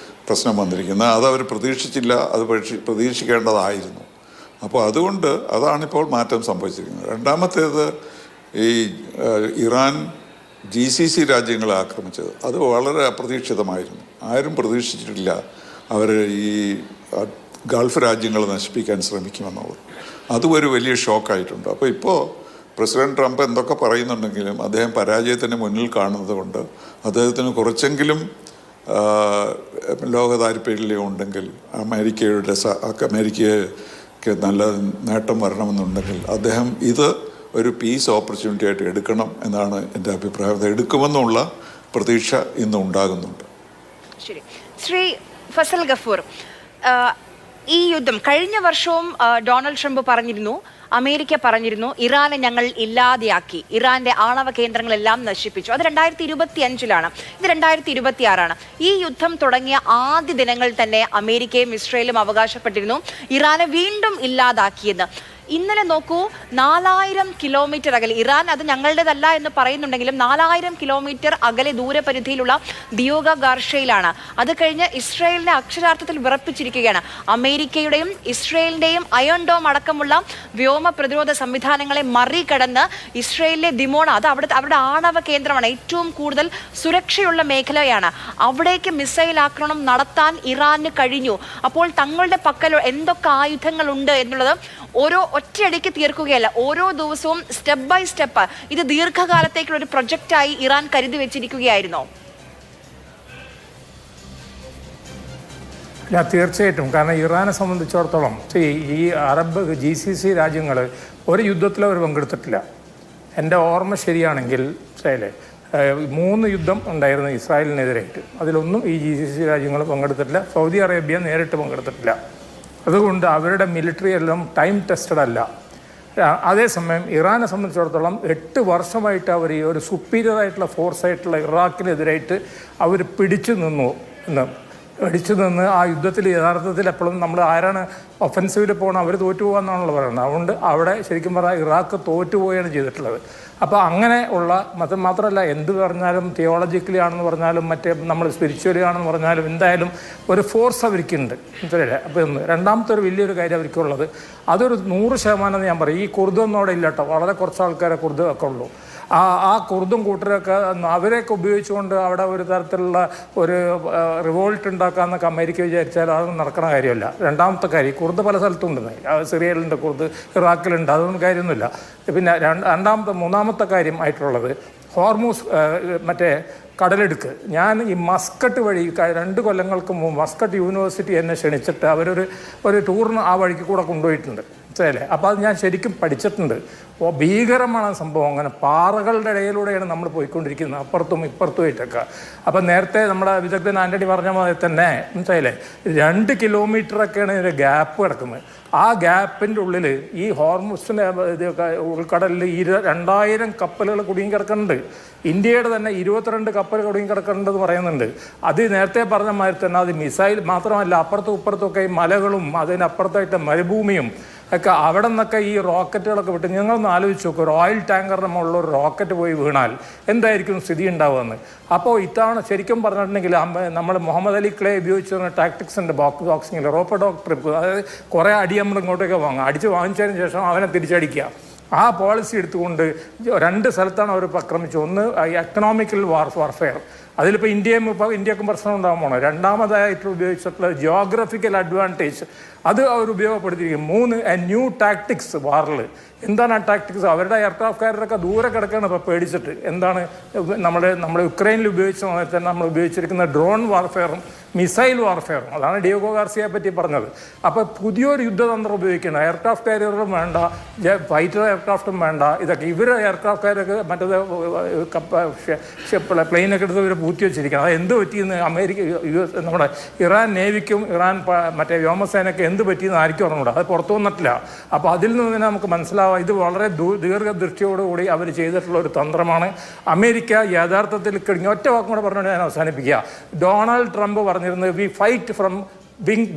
പ്രശ്നം വന്നിരിക്കുന്നത്. അതവർ പ്രതീക്ഷിച്ചില്ല, അത് പ്രതീക്ഷിക്കേണ്ടതായിരുന്നു. അപ്പോൾ അതുകൊണ്ട് അതാണിപ്പോൾ മാറ്റം സംഭവിച്ചിരിക്കുന്നത്. രണ്ടാമത്തേത്, ഈ ഇറാൻ GCC രാജ്യങ്ങളെ ആക്രമിച്ചത് അത് വളരെ അപ്രതീക്ഷിതമായിരുന്നു. ആരും പ്രതീക്ഷിച്ചിട്ടില്ല അവർ ഈ ഗൾഫ് രാജ്യങ്ങളെ നശിപ്പിക്കാൻ ശ്രമിക്കുമെന്നുള്ളത്. അതും ഒരു വലിയ ഷോക്കായിട്ടുണ്ട്. അപ്പോൾ ഇപ്പോൾ പ്രസിഡന്റ് ട്രംപ് എന്തൊക്കെ പറയുന്നുണ്ടെങ്കിലും അദ്ദേഹം പരാജയത്തിന് മുന്നിൽ കാണുന്നത് കൊണ്ട് അദ്ദേഹത്തിന് കുറച്ചെങ്കിലും ലോക താല്പര്യം ഉണ്ടെങ്കിൽ, അമേരിക്കയ്ക്ക് നല്ല നേട്ടം വരണമെന്നുണ്ടെങ്കിൽ അദ്ദേഹം ഇത് ഒരു പീസ് ഓപ്പർച്യൂണിറ്റി ആയിട്ട് എടുക്കണം എന്നാണ് എൻ്റെ അഭിപ്രായം. അത് എടുക്കുമെന്നുള്ള പ്രതീക്ഷ ഇന്ന് ഉണ്ടാകുന്നുണ്ട്. ശരി, ശ്രീ ഫസൽ ഗഫൂർ, ഈ യുദ്ധം കഴിഞ്ഞ വർഷവും ഡൊണാൾഡ് ട്രംപ് പറഞ്ഞിരുന്നു അമേരിക്ക പറഞ്ഞിരുന്നു ഇറാനെ ഞങ്ങൾ ഇല്ലാതെയാക്കി, ഇറാന്റെ ആണവ കേന്ദ്രങ്ങളെല്ലാം നശിപ്പിച്ചു. അത് 2025-ലാണ്. ഇത് 2026-ആണ്. ഈ യുദ്ധം തുടങ്ങിയ ആദ്യ ദിനങ്ങൾ തന്നെ അമേരിക്കയും ഇസ്രയേലും അവകാശപ്പെട്ടിരുന്നു ഇറാനെ വീണ്ടും ഇല്ലാതാക്കിയെന്ന്. ഇന്നലെ നോക്കൂ, 4000 കിലോമീറ്റർ അകലെ, ഇറാൻ അത് ഞങ്ങളുടേതല്ല എന്ന് പറയുന്നുണ്ടെങ്കിലും 4000 കിലോമീറ്റർ അകലെ ദൂരപരിധിയിലുള്ള ദിയോഗ ഗാർഷയിലാണ്. അത് കഴിഞ്ഞ് ഇസ്രയേലിനെ അക്ഷരാർത്ഥത്തിൽ വിറപ്പിച്ചിരിക്കുകയാണ്. അമേരിക്കയുടെയും ഇസ്രയേലിന്റെയും അയൺ ഡോം അടക്കമുള്ള വ്യോമ പ്രതിരോധ സംവിധാനങ്ങളെ മറികടന്ന് ഇസ്രയേലിലെ ദിമോണ, അത് അവരുടെ ആണവ കേന്ദ്രമാണ്, ഏറ്റവും കൂടുതൽ സുരക്ഷയുള്ള മേഖലയാണ്. അവിടേക്ക് മിസൈൽ ആക്രമണം നടത്താൻ ഇറാന് കഴിഞ്ഞു. അപ്പോൾ തങ്ങളുടെ പക്കൽ എന്തൊക്കെ ആയുധങ്ങളുണ്ട് എന്നുള്ളത് ഒറ്റയടിക്ക് തീർക്കുകയല്ല, ഓരോ ദിവസവും സ്റ്റെപ്പ് ബൈ സ്റ്റെപ്പ് ഇത് ദീർഘകാലത്തേക്കുള്ള ഒരു പ്രൊജക്റ്റായി ഇറാൻ കരുതി വെച്ചിരിക്കുകയായിരുന്നോ? തീർച്ചയായിട്ടും. കാരണം ഇറാനെ സംബന്ധിച്ചിടത്തോളം ഈ അറബ് GCC രാജ്യങ്ങൾ ഒരു യുദ്ധത്തിലും അവർ പങ്കെടുത്തിട്ടില്ല. എൻ്റെ ഓർമ്മ ശരിയാണെങ്കിൽ 3 യുദ്ധം ഉണ്ടായിരുന്നു ഇസ്രായേലിനെതിരായിട്ട്. അതിലൊന്നും ഈ GCC രാജ്യങ്ങൾ പങ്കെടുത്തിട്ടില്ല. സൗദി അറേബ്യ നേരിട്ട് പങ്കെടുത്തിട്ടില്ല. അതുകൊണ്ട് അവരുടെ മിലിറ്ററി എല്ലാം ടൈം ടെസ്റ്റഡ് അല്ല. അതേസമയം ഇറാനെ സംബന്ധിച്ചിടത്തോളം 8 വർഷമായിട്ട് അവർ ഈ ഒരു സുപ്പീരിയർ ആയിട്ടുള്ള ഫോഴ്സായിട്ടുള്ള ഇറാഖിനെതിരായിട്ട് അവർ പിടിച്ചു നിന്ന് ആ യുദ്ധത്തിൽ യഥാർത്ഥത്തിൽ എപ്പോഴും നമ്മൾ ആരാണ് ഒഫൻസീവിൽ പോകണം, അവർ തോറ്റുപോകാന്നാണല്ലോ പറയുന്നത്. അതുകൊണ്ട് അവിടെ ശരിക്കും പറഞ്ഞാൽ ഇറാഖ് തോറ്റുപോവുകയാണ് ചെയ്തിട്ടുള്ളത്. അപ്പോൾ അങ്ങനെ ഉള്ള മാത്രമല്ല, എന്ത് പറഞ്ഞാലും തിയോളജിക്കലി ആണെന്ന് പറഞ്ഞാലും മറ്റേ നമ്മൾ സ്പിരിച്വലി ആണെന്ന് പറഞ്ഞാലും എന്തായാലും ഒരു ഫോഴ്സ് അവർക്കുണ്ട്. മനസ്സിലായില്ലേ? അപ്പോൾ രണ്ടാമത്തെ ഒരു വലിയൊരു കാര്യം അവർക്കുള്ളത്, അതൊരു 100% ഞാൻ പറയും. ഈ കുർദൊന്നും അവിടെ ഇല്ല കേട്ടോ, വളരെ കുറച്ച് ആൾക്കാരെ കുർദ് ഒക്കെ ഉള്ളൂ. ആ കുർദും കൂട്ടരൊക്കെ അവരെയൊക്കെ ഉപയോഗിച്ചുകൊണ്ട് അവിടെ ഒരു തരത്തിലുള്ള ഒരു റിവോൾട്ട് ഉണ്ടാക്കാമെന്നൊക്കെ അമേരിക്ക വിചാരിച്ചാൽ അതൊന്നും നടക്കുന്ന കാര്യമല്ല. രണ്ടാമത്തെ കാര്യം, കുർദ് പല സ്ഥലത്തുണ്ട്, സിറിയയിലുണ്ട് കുർദ്, ഇറാഖിലുണ്ട്, അതൊന്നും കാര്യമൊന്നുമില്ല. പിന്നെ മൂന്നാമത്തെ കാര്യം ആയിട്ടുള്ളത് ഹോർമൂസ് മറ്റേ കടലെടുക്ക്. ഞാൻ ഈ മസ്കറ്റ് വഴി 2 കൊല്ലങ്ങൾക്ക് മുമ്പ് മസ്കറ്റ് യൂണിവേഴ്സിറ്റി എന്നെ ക്ഷണിച്ചിട്ട് ഒരു ടൂറിന് ആ വഴിക്ക് കൂടെ കൊണ്ടുപോയിട്ടുണ്ട്. മനസ്സിലായില്ലേ? അപ്പോൾ അത് ഞാൻ ശരിക്കും പഠിച്ചിട്ടുണ്ട്. ഭീകരമാണ് സംഭവം. അങ്ങനെ പാറകളുടെ ഇടയിലൂടെയാണ് നമ്മൾ പോയിക്കൊണ്ടിരിക്കുന്നത്, അപ്പുറത്തും ഇപ്പുറത്തുമായിട്ടൊക്കെ. അപ്പം നേരത്തെ നമ്മുടെ വിദഗ്ധൻ ആൻ്റണി പറഞ്ഞ മാതിരി തന്നെ മനസ്സിലായില്ലേ, 2 കിലോമീറ്ററൊക്കെയാണ് ഇതിൻ്റെ ഗ്യാപ്പ് കിടക്കുന്നത്. ആ ഗ്യാപ്പിൻ്റെ ഉള്ളിൽ ഈ ഹോർമുസിൻ്റെ ഉൾക്കടലിൽ 2000 കപ്പലുകൾ കുടുങ്ങി കിടക്കുന്നുണ്ട്. ഇന്ത്യയുടെ തന്നെ 22 കപ്പൽ കുടുങ്ങി കിടക്കുന്നുണ്ടെന്ന് പറയുന്നുണ്ട്. അത് നേരത്തെ പറഞ്ഞ മാതിരി തന്നെ അത് മിസൈൽ മാത്രമല്ല, അപ്പുറത്തും ഇപ്പുറത്തൊക്കെ ഈ മലകളും അതിനപ്പുറത്തായിട്ട് മരുഭൂമിയും ഒക്കെ, അവിടെ നിന്നൊക്കെ ഈ റോക്കറ്റുകളൊക്കെ വിട്ട് ഞങ്ങളൊന്ന് ആലോചിച്ച് നോക്കും, ഒരു ഓയിൽ ടാങ്കറിന് മുകളിൽ ഒരു റോക്കറ്റ് പോയി വീണാൽ എന്തായിരിക്കും സ്ഥിതി ഉണ്ടാവുകയെന്ന്. അപ്പോൾ ഇതാണ് ശരിക്കും പറഞ്ഞിട്ടുണ്ടെങ്കിൽ നമ്മൾ മുഹമ്മദ് അലി ക്ലേ ഉപയോഗിച്ചിരുന്ന ടാക്ടിക്സിൻ്റെ ബോക്സിങ്ങിൽ റോപ്പഡോക് ട്രിപ്പ്, അതായത് കുറേ അടി നമ്മൾ ഇങ്ങോട്ടേക്ക് വാങ്ങുക, അടിച്ച് വാങ്ങിച്ചതിന് ശേഷം അവനെ തിരിച്ചടിക്കുക. ആ പോളിസി എടുത്തുകൊണ്ട് 2 സ്ഥലത്താണ് അവർ ആക്രമിച്ചത്. ഒന്ന് എക്കണോമിക്കൽ വാർഫെയർ, അതിലിപ്പോൾ ഇന്ത്യക്കും പ്രശ്നം ഉണ്ടാകാൻ പോകണം. രണ്ടാമതായിട്ട് ഉപയോഗിച്ചിട്ടുള്ള ജിയോഗ്രഫിക്കൽ അഡ്വാൻറ്റേജ്, അത് അവർ ഉപയോഗപ്പെടുത്തിയിരിക്കും. 3 ന്യൂ ടാക്ടിക്സ് വാറിൽ. എന്താണ് ആ ടാക്ടിക്സ്? അവരുടെ എയർക്രാഫ്റ്റ് കാരൊക്കെ ദൂരെ കിടക്കുകയാണ് ഇപ്പോൾ പേടിച്ചിട്ട്. എന്താണ് നമ്മൾ യുക്രൈനിൽ ഉപയോഗിച്ച സമയത്ത് തന്നെ നമ്മൾ ഉപയോഗിച്ചിരിക്കുന്ന ഡ്രോൺ വാർഫെയറും മിസൈൽ വാർഫെയറും. അതാണ് ഡിയോഗോ ഗാർസിയെ പറ്റി പറഞ്ഞത്. അപ്പോൾ പുതിയൊരു യുദ്ധതന്ത്രം ഉപയോഗിക്കണം. എയർക്രാഫ്റ്റ് കാരിയറും വേണ്ട, ഫൈറ്റർ എയർക്രാഫ്റ്റും വേണ്ട. ഇതൊക്കെ ഇവർ എയർക്രാഫ്റ്റ് കാരൊക്കെ മറ്റേത് പ്ലെയിനൊക്കെ എടുത്ത് ഇവർ പൂത്തി വെച്ചിരിക്കണം. അത് എന്ത് പറ്റിയെന്ന് നമ്മുടെ ഇറാൻ നേവിക്കും ഇറാൻ മറ്റേ വ്യോമസേനയ്ക്ക് എന്ത് പറ്റിയെന്ന് ആർക്കും അറിഞ്ഞൂടാ. അത് പുറത്തു വന്നിട്ടില്ല. അപ്പോൾ അതിൽ നിന്ന് തന്നെ നമുക്ക് മനസ്സിലാവാം ഇത് വളരെ ദീർഘദൃഷ്ടിയോടുകൂടി അവർ ചെയ്തിട്ടുള്ള ഒരു തന്ത്രമാണ്. അമേരിക്ക യഥാർത്ഥത്തിൽ ഒറ്റ വാക്കും കൂടെ പറഞ്ഞുകൊണ്ട് ഞാൻ അവസാനിപ്പിക്കുക. ഡൊണാൾഡ് ട്രംപ് പറഞ്ഞിരുന്നത് V fight from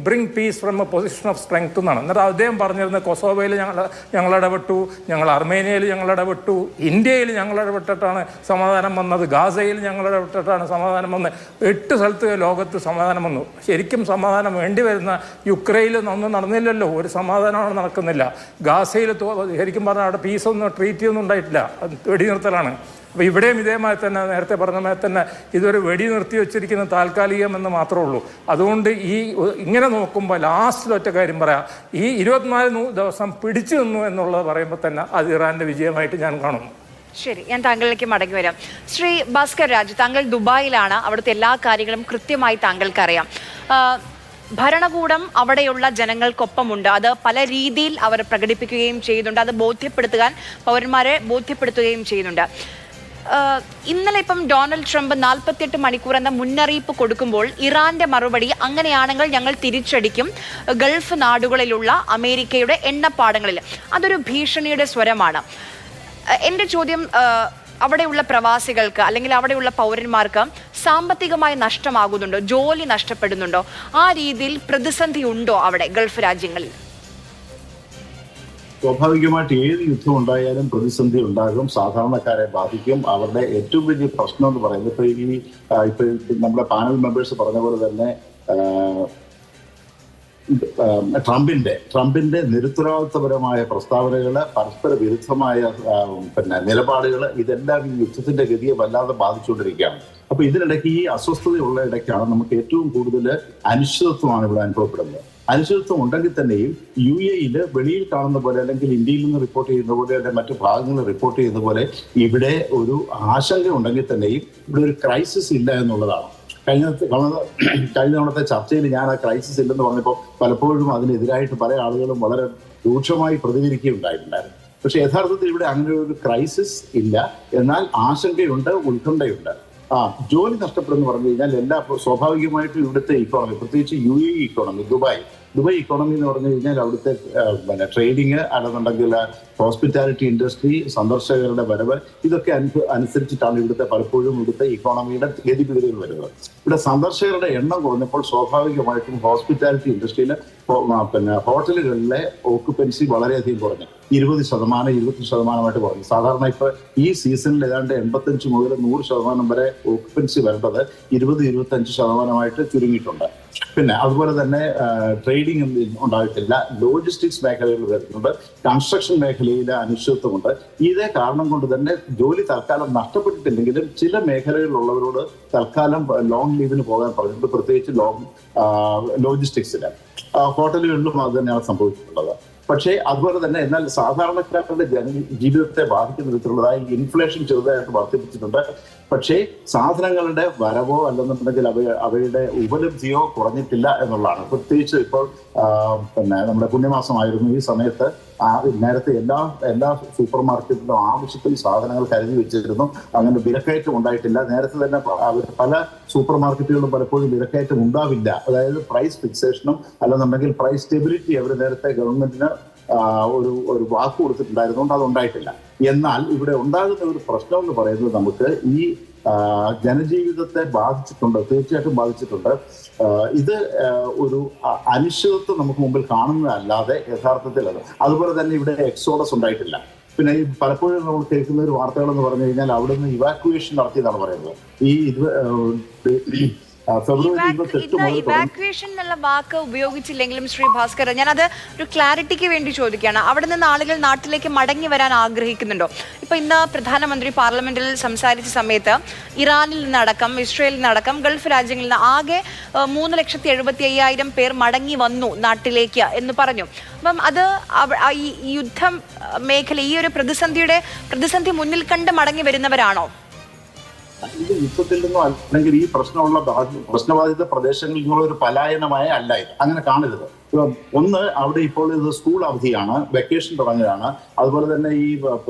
bring piece from A position of strength എന്നാണ്. എന്നിട്ട് അദ്ദേഹം പറഞ്ഞിരുന്നത് കൊസോവോയിൽ ഞങ്ങൾ ഇടപെട്ടു, ഞങ്ങൾ അർമേനിയയിൽ ഞങ്ങൾ ഇടപെട്ടു, ഇന്ത്യയിൽ ഞങ്ങൾ ഇടപെട്ടിട്ടാണ് സമാധാനം വന്നത്, ഗാസയിൽ ഞങ്ങൾ ഇടപെട്ടിട്ടാണ് സമാധാനം വന്നത്. 8 സ്ഥലത്ത് ലോകത്ത് സമാധാനം വന്നു. ശരിക്കും സമാധാനം വേണ്ടി വരുന്ന യുക്രൈനിൽ ഒന്നും നടന്നില്ലല്ലോ, ഒരു സമാധാനമാണ് നടക്കുന്നില്ല. ഗാസയിൽ ശരിക്കും പറഞ്ഞാൽ അവിടെ പീസൊന്നും ട്രീറ്റിയൊന്നും ഉണ്ടായിട്ടില്ല, വെടിനിർത്തലാണ്. അപ്പോൾ ഇവിടെയും ഇതേമാതിരി തന്നെ നേരത്തെ പറഞ്ഞ മാതിരി തന്നെ ഇതൊരു വെടി നിർത്തി വെച്ചിരിക്കുന്ന താൽക്കാലികമെന്ന് മാത്രമേ ഉള്ളൂ. അതുകൊണ്ട് ഇങ്ങനെ നോക്കുമ്പോൾ ലാസ്റ്റിൽ ഒറ്റ കാര്യം പറയാം, ഈ 24 ദിവസം പിടിച്ചു നിന്നു എന്നുള്ളത് പറയുമ്പോൾ തന്നെ അത് ഇറാൻ്റെ വിജയമായിട്ട് ഞാൻ കാണുന്നു. ശരി, ഞാൻ താങ്കളിലേക്ക് മടങ്ങി വരാം. ശ്രീ ഭാസ്കർ രാജ്, താങ്കൾ ദുബായിലാണ്, അവിടുത്തെ എല്ലാ കാര്യങ്ങളും കൃത്യമായി താങ്കൾക്കറിയാം. ഭരണകൂടം അവിടെയുള്ള ജനങ്ങൾക്കൊപ്പമുണ്ട്, അത് പല രീതിയിൽ അവർ പ്രകടിപ്പിക്കുകയും ചെയ്യുന്നുണ്ട്, അത് പൗരന്മാരെ ബോധ്യപ്പെടുത്തുകയും ചെയ്യുന്നുണ്ട്. ഇന്നലെ ഇപ്പം ഡൊണാൾഡ് ട്രംപ് 48 മണിക്കൂർ എന്ന മുന്നറിയിപ്പ് കൊടുക്കുമ്പോൾ ഇറാന്റെ മറുപടി അങ്ങനെയാണെങ്കിൽ ഞങ്ങൾ തിരിച്ചടിക്കും ഗൾഫ് നാടുകളിലുള്ള അമേരിക്കയുടെ എണ്ണപ്പാടങ്ങളിൽ. അതൊരു ഭീഷണിയുടെ സ്വരമാണ്. എൻ്റെ ചോദ്യം, അവിടെയുള്ള പ്രവാസികൾക്ക് അല്ലെങ്കിൽ അവിടെയുള്ള പൗരന്മാർക്ക് സാമ്പത്തികമായി നഷ്ടമാകുന്നുണ്ടോ, ജോലി നഷ്ടപ്പെടുന്നുണ്ടോ, ആ രീതിയിൽ പ്രതിസന്ധി ഉണ്ടോ അവിടെ ഗൾഫ് രാജ്യങ്ങളിൽ? സ്വാഭാവികമായിട്ട് ഏത് യുദ്ധം ഉണ്ടായാലും പ്രതിസന്ധി ഉണ്ടാകും, സാധാരണക്കാരെ ബാധിക്കും. അവരുടെ ഏറ്റവും വലിയ പ്രശ്നം എന്ന് പറയുന്നത് ഇപ്പൊ നമ്മുടെ പാനൽ മെമ്പേഴ്സ് പറഞ്ഞ പോലെ തന്നെ ട്രംപിന്റെ നിരുത്തരവാദിത്വപരമായ പ്രസ്താവനകള്, പരസ്പര വിരുദ്ധമായ നിലപാടുകൾ, ഇതെല്ലാം ഈ യുദ്ധത്തിന്റെ ഗതിയെ വല്ലാതെ ബാധിച്ചുകൊണ്ടിരിക്കുകയാണ്. അപ്പൊ ഇതിനിടയ്ക്ക് ഈ അസ്വസ്ഥതയുള്ള ഇടയ്ക്കാണ് നമുക്ക് ഏറ്റവും കൂടുതൽ അനിശ്ചിതത്വമാണ് ഇവിടെ അനുഭവപ്പെടുന്നത്. അനിശ്ചിതത്വം ഉണ്ടെങ്കിൽ തന്നെയും UAE വെളിയിൽ കാണുന്ന പോലെ അല്ലെങ്കിൽ ഇന്ത്യയിൽ നിന്ന് റിപ്പോർട്ട് ചെയ്യുന്ന പോലെ അല്ലെങ്കിൽ മറ്റു ഭാഗങ്ങളിൽ റിപ്പോർട്ട് ചെയ്യുന്ന പോലെ ഇവിടെ ഒരു ആശങ്ക ഉണ്ടെങ്കിൽ തന്നെയും ഇവിടെ ഒരു ക്രൈസിസ് ഇല്ല എന്നുള്ളതാണ്. കഴിഞ്ഞ തവണത്തെ ചർച്ചയിൽ ഞാൻ ആ ക്രൈസിസ് ഇല്ലെന്ന് പറഞ്ഞപ്പോൾ പലപ്പോഴും അതിനെതിരായിട്ട് പല ആളുകളും വളരെ രൂക്ഷമായി പ്രതികരിക്കുകയുണ്ടായിട്ടുണ്ടായിരുന്നു. പക്ഷെ യഥാർത്ഥത്തിൽ ഇവിടെ അങ്ങനെ ഒരു ക്രൈസിസ് ഇല്ല. എന്നാൽ ആശങ്കയുണ്ട്, ഉത്കണ്ഠയുണ്ട്. ജോലി നഷ്ടപ്പെടുമെന്ന് പറഞ്ഞു കഴിഞ്ഞാൽ സ്വാഭാവികമായിട്ടും ഇവിടുത്തെ ഇക്കോണമി, പ്രത്യേകിച്ച് UAE ഇക്കോണമി, ദുബായ് ഇക്കോണമി എന്ന് പറഞ്ഞു കഴിഞ്ഞാൽ അവിടുത്തെ ട്രേഡിങ്, അല്ലെന്നുണ്ടെങ്കിൽ ഹോസ്പിറ്റാലിറ്റി ഇൻഡസ്ട്രി, സന്ദർശകരുടെ വരവ്, ഇതൊക്കെ അനുസരിച്ചിട്ടാണ് പലപ്പോഴും ഇവിടുത്തെ ഇക്കോണമിയുടെ ഗതിവിഗതികൾ വരുന്നത്. ഇവിടെ സന്ദർശകരുടെ എണ്ണം കുറഞ്ഞപ്പോൾ സ്വാഭാവികമായിട്ടും ഹോസ്പിറ്റാലിറ്റി ഇൻഡസ്ട്രിയിൽ ഹോട്ടലുകളിലെ ഓക്കുപ്പൻസി വളരെയധികം കുറഞ്ഞു. 20% കുറഞ്ഞു. സാധാരണ ഇപ്പൊ ഈ സീസണിൽ ഏതാണ്ട് 85 മുതൽ 100% വരെ ഓക്കുപ്പൻസി വരേണ്ടത് 20-25% ചുരുങ്ങിയിട്ടുണ്ട്. പിന്നെ അതുപോലെ തന്നെ ട്രേഡിംഗ് ഉണ്ടായിട്ടില്ല. ലോജിസ്റ്റിക്സ് മേഖലകൾ വരുന്നുണ്ട്. കൺസ്ട്രക്ഷൻ മേഖലയിലെ അനിശ്ചിതത്വമുണ്ട്. ഇതേ കാരണം കൊണ്ട് തന്നെ ജോലി തൽക്കാലം നഷ്ടപ്പെട്ടിട്ടില്ലെങ്കിലും ചില മേഖലകളിലുള്ളവരോട് തൽക്കാലം ലോങ് ലീവിന് പോകാൻ പറഞ്ഞിട്ടുണ്ട്. പ്രത്യേകിച്ച് ലോജിസ്റ്റിക്സിന്, ഹോട്ടലുകളിലും അത് തന്നെയാണ് സംഭവിച്ചിട്ടുള്ളത്. പക്ഷേ അതുപോലെ തന്നെ എന്നാൽ സാധാരണക്കാരുടെ ജീവിതത്തെ ബാധിക്കുന്ന വിധത്തിലുള്ളതായി ഇൻഫ്ലേഷൻ ചെറുതായിട്ട് വർദ്ധിപ്പിച്ചിട്ടുണ്ട്. പക്ഷേ സാധനങ്ങളുടെ വരവോ അല്ലെന്നുണ്ടെങ്കിൽ അവയുടെ ഉപലബ്ധിയോ കുറഞ്ഞിട്ടില്ല എന്നുള്ളതാണ്. പ്രത്യേകിച്ച് ഇപ്പോൾ നമ്മുടെ പുണ്യമാസമായിരുന്നു. ഈ സമയത്ത് നേരത്തെ എല്ലാ സൂപ്പർ മാർക്കറ്റിലും ആവശ്യത്തിന് സാധനങ്ങൾ കരുതി വെച്ചിരുന്നു. അങ്ങനെ വിലക്കയറ്റം ഉണ്ടായിട്ടില്ല. നേരത്തെ തന്നെ പല സൂപ്പർ മാർക്കറ്റുകളിലും പലപ്പോഴും വിലക്കയറ്റം ഉണ്ടാവില്ല. അതായത് പ്രൈസ് ഫിക്സേഷനും അല്ലെന്നുണ്ടെങ്കിൽ പ്രൈസ് സ്റ്റെബിലിറ്റി അവർ നേരത്തെ ഗവൺമെന്റിന് ഒരു വാക്ക് കൊടുത്തിട്ടുണ്ടായിരുന്നുകൊണ്ട് അതുണ്ടായിട്ടില്ല. എന്നാൽ ഇവിടെ ഉണ്ടാകുന്ന ഒരു പ്രശ്നം എന്ന് പറയുന്നത് നമുക്ക് ഈ ജനജീവിതത്തെ ബാധിച്ചിട്ടുണ്ട്, തീർച്ചയായിട്ടും ബാധിച്ചിട്ടുണ്ട്. ഇത് ഒരു അനിശ്ചിതത്വം നമുക്ക് മുമ്പിൽ കാണുന്നതല്ലാതെ യഥാർത്ഥത്തിൽ അതുപോലെ തന്നെ ഇവിടെ എക്സോഡസ് ഉണ്ടായിട്ടില്ല. പിന്നെ ഈ പലപ്പോഴും നമ്മൾ കേൾക്കുന്ന ഒരു വാർത്തകൾ എന്ന് പറഞ്ഞു കഴിഞ്ഞാൽ അവിടുന്ന് ഇവാക്യുവേഷൻ നടത്തിയതാണ് പറയുന്നത്. ഇവാക്യുവേഷൻ എന്നുള്ള വാക്ക് ഉപയോഗിച്ചില്ലെങ്കിലും ശ്രീ ഭാസ്കർ, ഞാനത് ഒരു ക്ലാരിറ്റിക്ക് വേണ്ടി ചോദിക്കുകയാണ്. അവിടെ നിന്ന് ആളുകൾ നാട്ടിലേക്ക് മടങ്ങി വരാൻ ആഗ്രഹിക്കുന്നുണ്ടോ? ഇപ്പൊ ഇന്ന് പ്രധാനമന്ത്രി പാർലമെന്റിൽ സംസാരിച്ച സമയത്ത് ഇറാനിൽ നിന്നടക്കം ഇസ്രയേലിൽ നിന്നടക്കം ഗൾഫ് രാജ്യങ്ങളിൽ നിന്ന് ആകെ 3,75,000 പേർ മടങ്ങി വന്നു നാട്ടിലേക്ക് എന്ന് പറഞ്ഞു. അപ്പം അത് ഈ യുദ്ധ മേഖല, ഈ ഒരു പ്രതിസന്ധി മുന്നിൽ കണ്ട് മടങ്ങി വരുന്നവരാണോ? ഇത് യുദ്ധത്തിൽ നിന്നോ അല്ലെങ്കിൽ ഈ പ്രശ്നബാധിത പ്രദേശങ്ങളിൽ നിന്നുള്ള ഒരു പലായനമായ അല്ല ഇത്. അങ്ങനെ കാണരുത്. ഒന്ന്, അവിടെ ഇപ്പോൾ ഇത് സ്കൂൾ അവധിയാണ്, വെക്കേഷൻ തുടങ്ങുകയാണ്. അതുപോലെ തന്നെ ഈ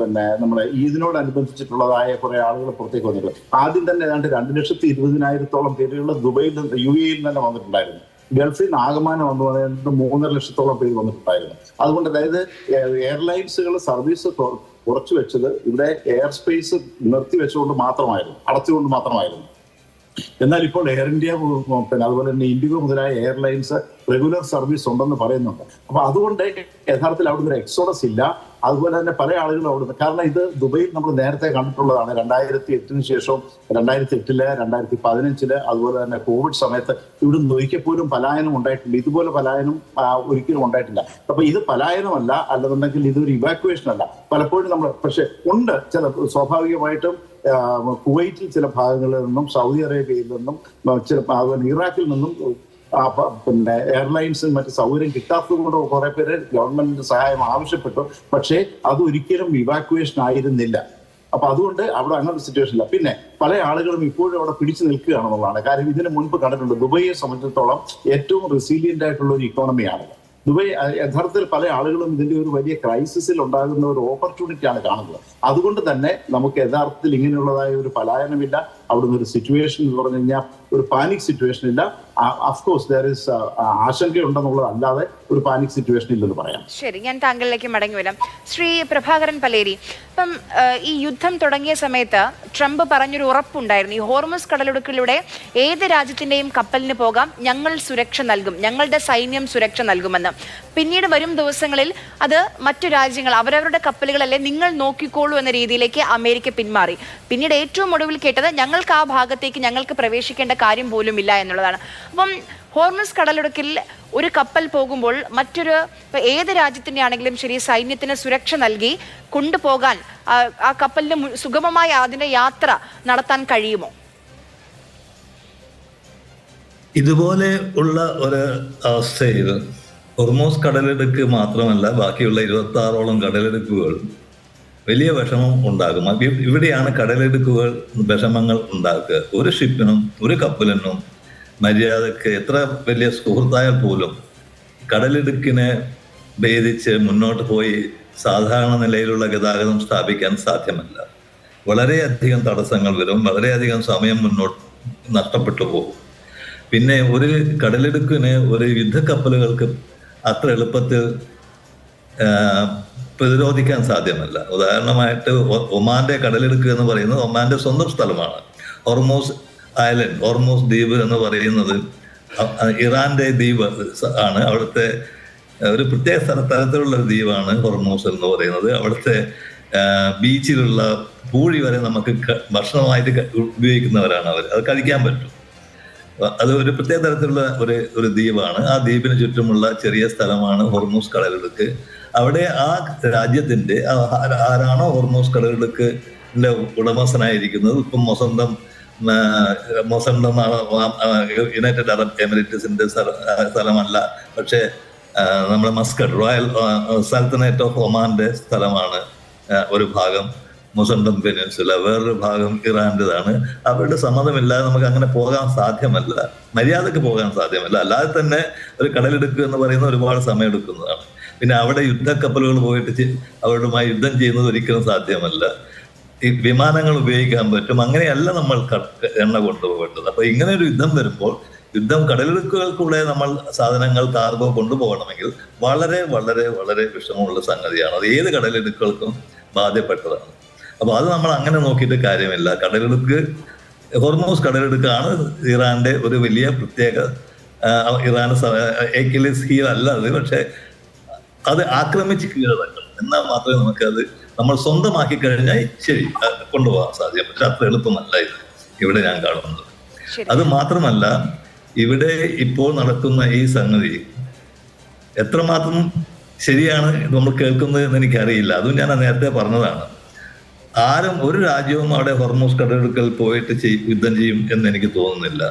നമ്മളെ ഇതിനോടനുബന്ധിച്ചിട്ടുള്ളതായ കുറെ ആളുകൾ പുറത്തേക്ക് വന്നിട്ടുണ്ട്. ആദ്യം തന്നെ ഏതാണ്ട് 2,20,000-ഓളം പേരുകൾ ദുബൈയിൽ UAE തന്നെ വന്നിട്ടുണ്ടായിരുന്നു. ഗൾഫിൽ നിന്ന് ആകമാനം വന്നു പറയുന്നത് 3,50,000-ഓളം പേര് വന്നിട്ടുണ്ടായിരുന്നു. അതുകൊണ്ട് അതായത് എയർലൈൻസുകൾ സർവീസ് കുറച്ചു വെച്ചത് ഇവിടെ എയർ സ്പേസ് നിർത്തിവെച്ചുകൊണ്ട് മാത്രമായിരുന്നു, അടച്ചുകൊണ്ട് മാത്രമായിരുന്നു. എന്നാൽ ഇപ്പോൾ എയർ ഇന്ത്യ അതുപോലെ തന്നെ ഇൻഡിഗോ മുതലായ എയർലൈൻസ് റെഗുലർ സർവീസ് ഉണ്ടെന്ന് പറയുന്നുണ്ട്. അപ്പൊ അതുകൊണ്ട് യഥാർത്ഥത്തിൽ അവിടുന്ന് ഒരു എക്സോഡസ് ഇല്ല. അതുപോലെ തന്നെ പല ആളുകളും അവിടുന്ന്, കാരണം ഇത് ദുബൈയിൽ നമ്മൾ നേരത്തെ കണ്ടിട്ടുള്ളതാണ്. 2008 ശേഷവും 2008, 2015 അതുപോലെ തന്നെ കോവിഡ് സമയത്ത് ഇവിടുന്ന് ഒരിക്കൽ പോലും പലായനം ഉണ്ടായിട്ടില്ല. ഇതുപോലെ പലായനം ഒരിക്കലും ഉണ്ടായിട്ടില്ല. അപ്പൊ ഇത് പലായനമല്ല, അല്ലെന്നുണ്ടെങ്കിൽ ഇതൊരു ഇവാക്യുവേഷൻ അല്ല. പലപ്പോഴും നമ്മൾ പക്ഷെ ഉണ്ട് ചില സ്വാഭാവികമായിട്ടും കുവൈറ്റിൽ ചില ഭാഗങ്ങളിൽ നിന്നും, സൗദി അറേബ്യയിൽ നിന്നും, അതുപോലെ ഇറാഖിൽ നിന്നും എയർലൈൻസും മറ്റ് സൗകര്യം കിട്ടാത്തത് കൊണ്ട് കുറെ പേര് ഗവൺമെന്റിന്റെ സഹായം ആവശ്യപ്പെട്ടു. പക്ഷേ അതൊരിക്കലും ഇവാക്യുവേഷൻ ആയിരുന്നില്ല. അപ്പൊ അതുകൊണ്ട് അവിടെ അങ്ങനെ സിറ്റുവേഷൻ ഇല്ല. പിന്നെ പല ആളുകളും ഇപ്പോഴും അവിടെ പിടിച്ചു നിൽക്കുകയാണെന്നുള്ളതാണ് കാര്യം. ഇതിനു മുൻപ് കണ്ടിട്ടുണ്ട് ദുബൈയെ സംബന്ധിച്ചിടത്തോളം ഏറ്റവും റെസിലിയന്റ് ആയിട്ടുള്ള ഒരു ഇക്കോണമിയാണ്. ദുബായ് യഥാർത്ഥത്തിൽ പല ആളുകളും ഇതിന്റെ ഒരു വലിയ ക്രൈസിസിൽ ഉണ്ടാകുന്ന ഒരു ഓപ്പർച്യൂണിറ്റിയാണ് കാണുന്നത്. അതുകൊണ്ട് തന്നെ നമുക്ക് യഥാർത്ഥത്തിൽ ഇങ്ങനെയുള്ളതായ ഒരു പലായനമില്ല, അവിടുന്ന് ഒരു സിറ്റുവേഷൻ എന്ന് പറഞ്ഞു കഴിഞ്ഞാൽ ഒരു പാനിക് സിറ്റുവേഷൻ ഇല്ല. അഫ്കോഴ്സ് ദർ ഇസ് ആശങ്കയുണ്ടെന്നുള്ളതല്ലാതെ ഒരു പാനിക് സിറ്റുവേഷൻ ഇല്ലെന്ന് പറയാം. ശരി, ഞാൻ താങ്കളിലേക്ക് മടങ്ങി വരാം. ശ്രീ പ്രഭാകരൻ പലേരി, ഇപ്പം ഈ യുദ്ധം തുടങ്ങിയ സമയത്ത് ട്രംപ് പറഞ്ഞൊരു ഉറപ്പുണ്ടായിരുന്നു, ഈ ഹോർമുസ് കടലിടുക്കിലൂടെ ഏത് രാജ്യത്തിന്റെയും കപ്പലിന് പോകാം, ഞങ്ങൾ സുരക്ഷ നൽകും, ഞങ്ങളുടെ സൈന്യം സുരക്ഷ നൽകുമെന്ന്. പിന്നീട് വരും ദിവസങ്ങളിൽ അത് മറ്റു രാജ്യങ്ങൾ അവരവരുടെ കപ്പലുകളല്ലേ നിങ്ങൾ നോക്കിക്കോളൂ എന്ന രീതിയിലേക്ക് അമേരിക്ക പിന്മാറി. പിന്നീട് ഏറ്റവും ഒടുവിൽ കേട്ടത് ഞങ്ങൾക്ക് ആ ഭാഗത്തേക്ക് ഞങ്ങൾക്ക് പ്രവേശിക്കേണ്ട കാര്യം പോലും ഇല്ല എന്നുള്ളതാണ്. അപ്പം ഹോർമുസ് കടലിടുക്കിൽ ഒരു കപ്പൽ പോകുമ്പോൾ മറ്റൊരു ഏത് രാജ്യത്തിൻ്റെ ആണെങ്കിലും ശരി സൈന്യത്തിന് സുരക്ഷ നൽകി കൊണ്ടുപോകാൻ ആ കപ്പലിന് സുഗമമായ അതിൻ്റെ യാത്ര നടത്താൻ കഴിയുമോ? ഇതുപോലെ ഉള്ള ഒരു അവസ്ഥയിൽ ഹോർമുസ് കടലിടുക്ക് മാത്രമല്ല ബാക്കിയുള്ള 26ഓളം കടലിടുക്കുകൾ വലിയ വിഷമം ഉണ്ടാകും. ഇവിടെയാണ് കടലിടുക്കുകൾ വിഷമങ്ങൾ ഉണ്ടാക്കുക. ഒരു ഷിപ്പിനും ഒരു കപ്പലിനും മര്യാദക്ക് എത്ര വലിയ സുഹൃത്തായാൽ പോലും കടലിടുക്കിനെ ഭേദിച്ച് മുന്നോട്ട് പോയി സാധാരണ നിലയിലുള്ള ഗതാഗതം സ്ഥാപിക്കാൻ സാധ്യമല്ല. വളരെയധികം തടസ്സങ്ങൾ വരും, വളരെയധികം സമയം മുന്നോട്ട് നഷ്ടപ്പെട്ടു പോകും. പിന്നെ ഒരു കടലിടുക്കിന് ഒരു യുദ്ധക്കപ്പലുകൾക്ക് അത്ര എളുപ്പത്തിൽ പ്രതിരോധിക്കാൻ സാധ്യമല്ല. ഉദാഹരണമായിട്ട് ഒമാന്റെ കടലിടുക്ക് എന്ന് പറയുന്നത് ഒമാന്റെ സ്വന്തം സ്ഥലമാണ്. ഹോർമൂസ് ഐലൻഡ്, ഹോർമൂസ് ദ്വീപ് എന്ന് പറയുന്നത് ഇറാന്റെ ദ്വീപ് ആണ്. അവിടുത്തെ ഒരു പ്രത്യേക തരത്തിലുള്ള ഒരു ദ്വീപാണ് ഹോർമൂസ് എന്ന് പറയുന്നത്. അവിടുത്തെ ബീച്ചിലുള്ള പൂഴി വരെ നമുക്ക് ഭക്ഷണമായിട്ട് ഉപയോഗിക്കുന്നവരാണ് അവർ. അത് കഴിക്കാൻ പറ്റും. അത് ഒരു പ്രത്യേക തരത്തിലുള്ള ഒരു ദ്വീപാണ്. ആ ദ്വീപിന് ചുറ്റുമുള്ള ചെറിയ സ്ഥലമാണ് ഹോർമൂസ് കടലിടുക്ക്. അവിടെ ആ രാജ്യത്തിന്റെ ആരാണോ ഹോർമൂസ് കടലിടുക്കിന്റെ ഉടമസ്ഥനായിരിക്കുന്നത്, ഇപ്പം മൊസന്തം യുണൈറ്റഡ് അറബ് എമിറേറ്റ്സിന്റെ സ്ഥലമല്ല, പക്ഷേ നമ്മുടെ മസ്കറ്റ് റോയൽ സൽത്തനേറ്റ് ഓഫ് ഒമാന്റെ സ്ഥലമാണ് ഒരു ഭാഗം, മൊസന്തം പെനിൻസുല, വേറൊരു ഭാഗം ഇറാൻ്റെതാണ്. അവരുടെ സമ്മതമില്ലാതെ നമുക്ക് അങ്ങനെ പോകാൻ സാധ്യമല്ല, മര്യാദക്ക് പോകാൻ സാധ്യമല്ല. അല്ലാതെ തന്നെ ഒരു കടലിടുക്ക് എന്ന് പറയുന്ന ഒരുപാട് സമയം എടുക്കുന്നതാണ്. പിന്നെ അവിടെ യുദ്ധക്കപ്പലുകൾ പോയിട്ട് അവരുമായി യുദ്ധം ചെയ്യുന്നത് ഒരിക്കലും സാധ്യമല്ല. ഈ വിമാനങ്ങൾ ഉപയോഗിക്കാൻ പറ്റും. അങ്ങനെയല്ല നമ്മൾ എണ്ണ കൊണ്ടുപോകേണ്ടത്. അപ്പൊ ഇങ്ങനെ ഒരു യുദ്ധം വരുമ്പോൾ കടലിടുക്കുകൾക്കൂടെ നമ്മൾ സാധനങ്ങൾ കാർഗോ കൊണ്ടുപോകണമെങ്കിൽ വളരെ വളരെ വളരെ വിഷമമുള്ള സംഗതിയാണ്. അത് ഏത് കടലിടുക്കുകൾക്കും ബാധ്യപ്പെട്ടതാണ്. അപ്പൊ അത് നമ്മൾ അങ്ങനെ നോക്കിയിട്ട് കാര്യമില്ല. കടലിടുക്ക്, ഹോർമൂസ് കടലിടുക്കാണ് ഇറാന്റെ ഒരു വലിയ പ്രത്യേക, ഇറാൻ ഏക്കിലിസ് ഹീൽ അല്ല അത്, പക്ഷെ അത് ആക്രമിച്ച് കീഴടക്കണം. എന്നാൽ മാത്രമേ നമുക്കത് നമ്മൾ സ്വന്തമാക്കി കഴിഞ്ഞാൽ ശരി കൊണ്ടുപോകാൻ സാധ്യം. പക്ഷെ അത്ര എളുപ്പമല്ല ഇത് ഇവിടെ ഞാൻ കാണുന്നത്. അത് മാത്രമല്ല, ഇവിടെ ഇപ്പോൾ നടക്കുന്ന ഈ സംഗതി എത്രമാത്രം ശരിയാണ് നമ്മൾ കേൾക്കുന്നത് എന്ന് എനിക്കറിയില്ല. അതും ഞാൻ നേരത്തെ പറഞ്ഞതാണ്. ആരും ഒരു രാജ്യവും അവിടെ ഹോർമൂസ് കടലിടുക്കൽ പോയിട്ട് യുദ്ധം ചെയ്യും എന്ന് എനിക്ക് തോന്നുന്നില്ല.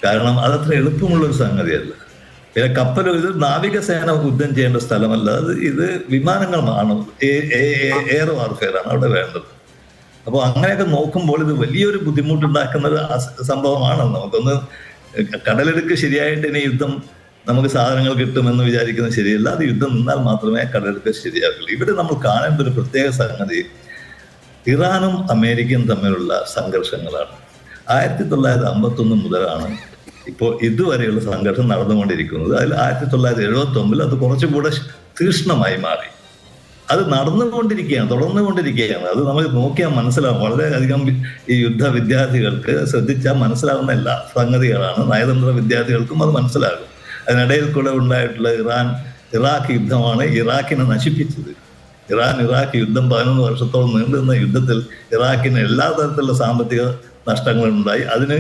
കാരണം അതത്ര എളുപ്പമുള്ളൊരു സംഗതിയല്ല. പിന്നെ കപ്പൽ, ഇത് നാവികസേന യുദ്ധം ചെയ്യേണ്ട സ്ഥലമല്ല, ഇത് വിമാനങ്ങളാണ്, എയർ വാർഫെയർ ആണ് അവിടെ വേണ്ടത്. അപ്പോൾ അങ്ങനെയൊക്കെ നോക്കുമ്പോൾ ഇത് വലിയൊരു ബുദ്ധിമുട്ടുണ്ടാക്കുന്ന ഒരു സംഭവമാണ്. നമുക്കൊന്ന് കടലിടുക്ക് ശരിയായിട്ട് ഇനി യുദ്ധം നമുക്ക് സാധനങ്ങൾ കിട്ടുമെന്ന് വിചാരിക്കുന്നത് ശരിയല്ല. അത് യുദ്ധം നിന്നാൽ മാത്രമേ കടലിടുക്ക് ശരിയാകുള്ളൂ. ഇവിടെ നമ്മൾ കാണേണ്ട ഒരു പ്രത്യേക സംഗതി ഇറാനും അമേരിക്കയും തമ്മിലുള്ള സംഘർഷങ്ങളാണ്. 1951 മുതലാണ് ഇപ്പോൾ ഇതുവരെയുള്ള സംഘർഷം നടന്നുകൊണ്ടിരിക്കുന്നത്. അതിൽ 1979 അത് കുറച്ചുകൂടെ തീക്ഷ്ണമായി മാറി. അത് തുടർന്നുകൊണ്ടിരിക്കുകയാണ്. അത് നമുക്ക് നോക്കിയാൽ മനസ്സിലാവും. വളരെയധികം ഈ യുദ്ധ വിദ്യാർത്ഥികൾക്ക് ശ്രദ്ധിച്ചാൽ മനസ്സിലാവുന്ന എല്ലാ സംഗതികളാണ്. നയതന്ത്ര വിദ്യാർത്ഥികൾക്കും അത് മനസ്സിലാകും. അതിനിടയിൽ കൂടെ ഉണ്ടായിട്ടുള്ള ഇറാഖ് യുദ്ധമാണ് ഇറാഖിനെ നശിപ്പിച്ചത്. ഇറാഖ് യുദ്ധം 11 വർഷത്തോളം നീണ്ടുനിന്ന യുദ്ധത്തിൽ ഇറാഖിന് എല്ലാ തരത്തിലുള്ള സാമ്പത്തിക നഷ്ടങ്ങളുണ്ടായി. അതിന്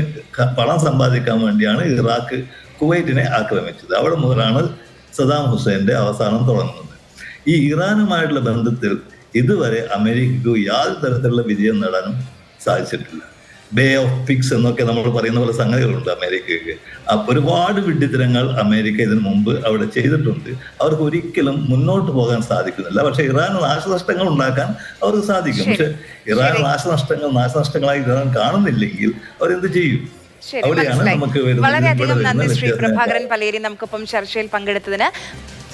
പണം സമ്പാദിക്കാൻ വേണ്ടിയാണ് ഇറാഖ് കുവൈറ്റിനെ ആക്രമിച്ചത്. അവിടെ മുതലാണ് സദാം ഹുസൈൻ്റെ അവസാനം തുടങ്ങുന്നത്. ഈ ഇറാനുമായിട്ടുള്ള ബന്ധത്തിൽ ഇതുവരെ അമേരിക്കയ്ക്ക് യാതൊരു തരത്തിലുള്ള വിജയം നേടാനും സാധിച്ചിട്ടില്ല. ബേ ഓഫ് പിക്സ് എന്നൊക്കെ നമ്മൾ പറയുന്ന പോലെ സംഗതികളുണ്ട് അമേരിക്കയ്ക്ക്. ഒരുപാട് വിഡ്ഢിത്തരങ്ങൾ അമേരിക്ക ഇതിനു മുമ്പ് അവിടെ ചെയ്തിട്ടുണ്ട്. അവർക്ക് ഒരിക്കലും മുന്നോട്ട് പോകാൻ സാധിക്കുന്നില്ല. പക്ഷെ ഇറാന് നാശനഷ്ടങ്ങൾ ഉണ്ടാക്കാൻ അവർക്ക് സാധിക്കും. പക്ഷെ ഇറാൻ നാശനഷ്ടങ്ങളായി ഇറാൻ കാണുന്നില്ലെങ്കിൽ അവരെന്ത് ചെയ്യും? അവിടെയാണ് നമുക്ക് വളരെയധികം നന്ദി ശ്രീ പ്രഭാകരൻ പലേരി നമുക്കൊപ്പം ചർച്ചയിൽ പങ്കെടുത്തതിന്.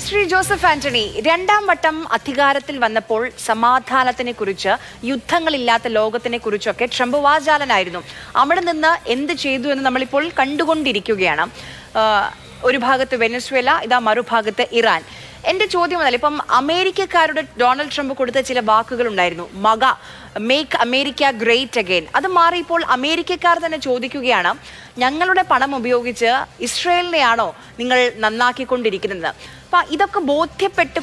ശ്രീ ജോസഫ് ആന്റണി, രണ്ടാം വട്ടം അധികാരത്തിൽ വന്നപ്പോൾ സമാധാനത്തിനെ കുറിച്ച്, യുദ്ധങ്ങളില്ലാത്ത ലോകത്തിനെ കുറിച്ചൊക്കെ ട്രംപ് വാചാലനായിരുന്നു. അവിടെ നിന്ന് എന്ത് ചെയ്തു എന്ന് നമ്മളിപ്പോൾ കണ്ടുകൊണ്ടിരിക്കുകയാണ്. ഒരു ഭാഗത്ത് വെനസ്വേല, ഇതാ മറുഭാഗത്ത് ഇറാൻ. എൻ്റെ ചോദ്യം അതല്ല, ഇപ്പം അമേരിക്കക്കാരുടെ ഡൊണാൾഡ് ട്രംപ് കൊടുത്ത ചില വാക്കുകൾ ഉണ്ടായിരുന്നു, മേക്ക് അമേരിക്ക ഗ്രേറ്റ് അഗെയിൻ. അത് മാറി ഇപ്പോൾ അമേരിക്കക്കാർ തന്നെ ചോദിക്കുകയാണ്, ഞങ്ങളുടെ പണം ഉപയോഗിച്ച് ഇസ്രയേലിനെയാണോ നിങ്ങൾ നന്നാക്കിക്കൊണ്ടിരിക്കുന്നത്? അപ്പം ഇതൊക്കെ ബോധ്യപ്പെട്ട്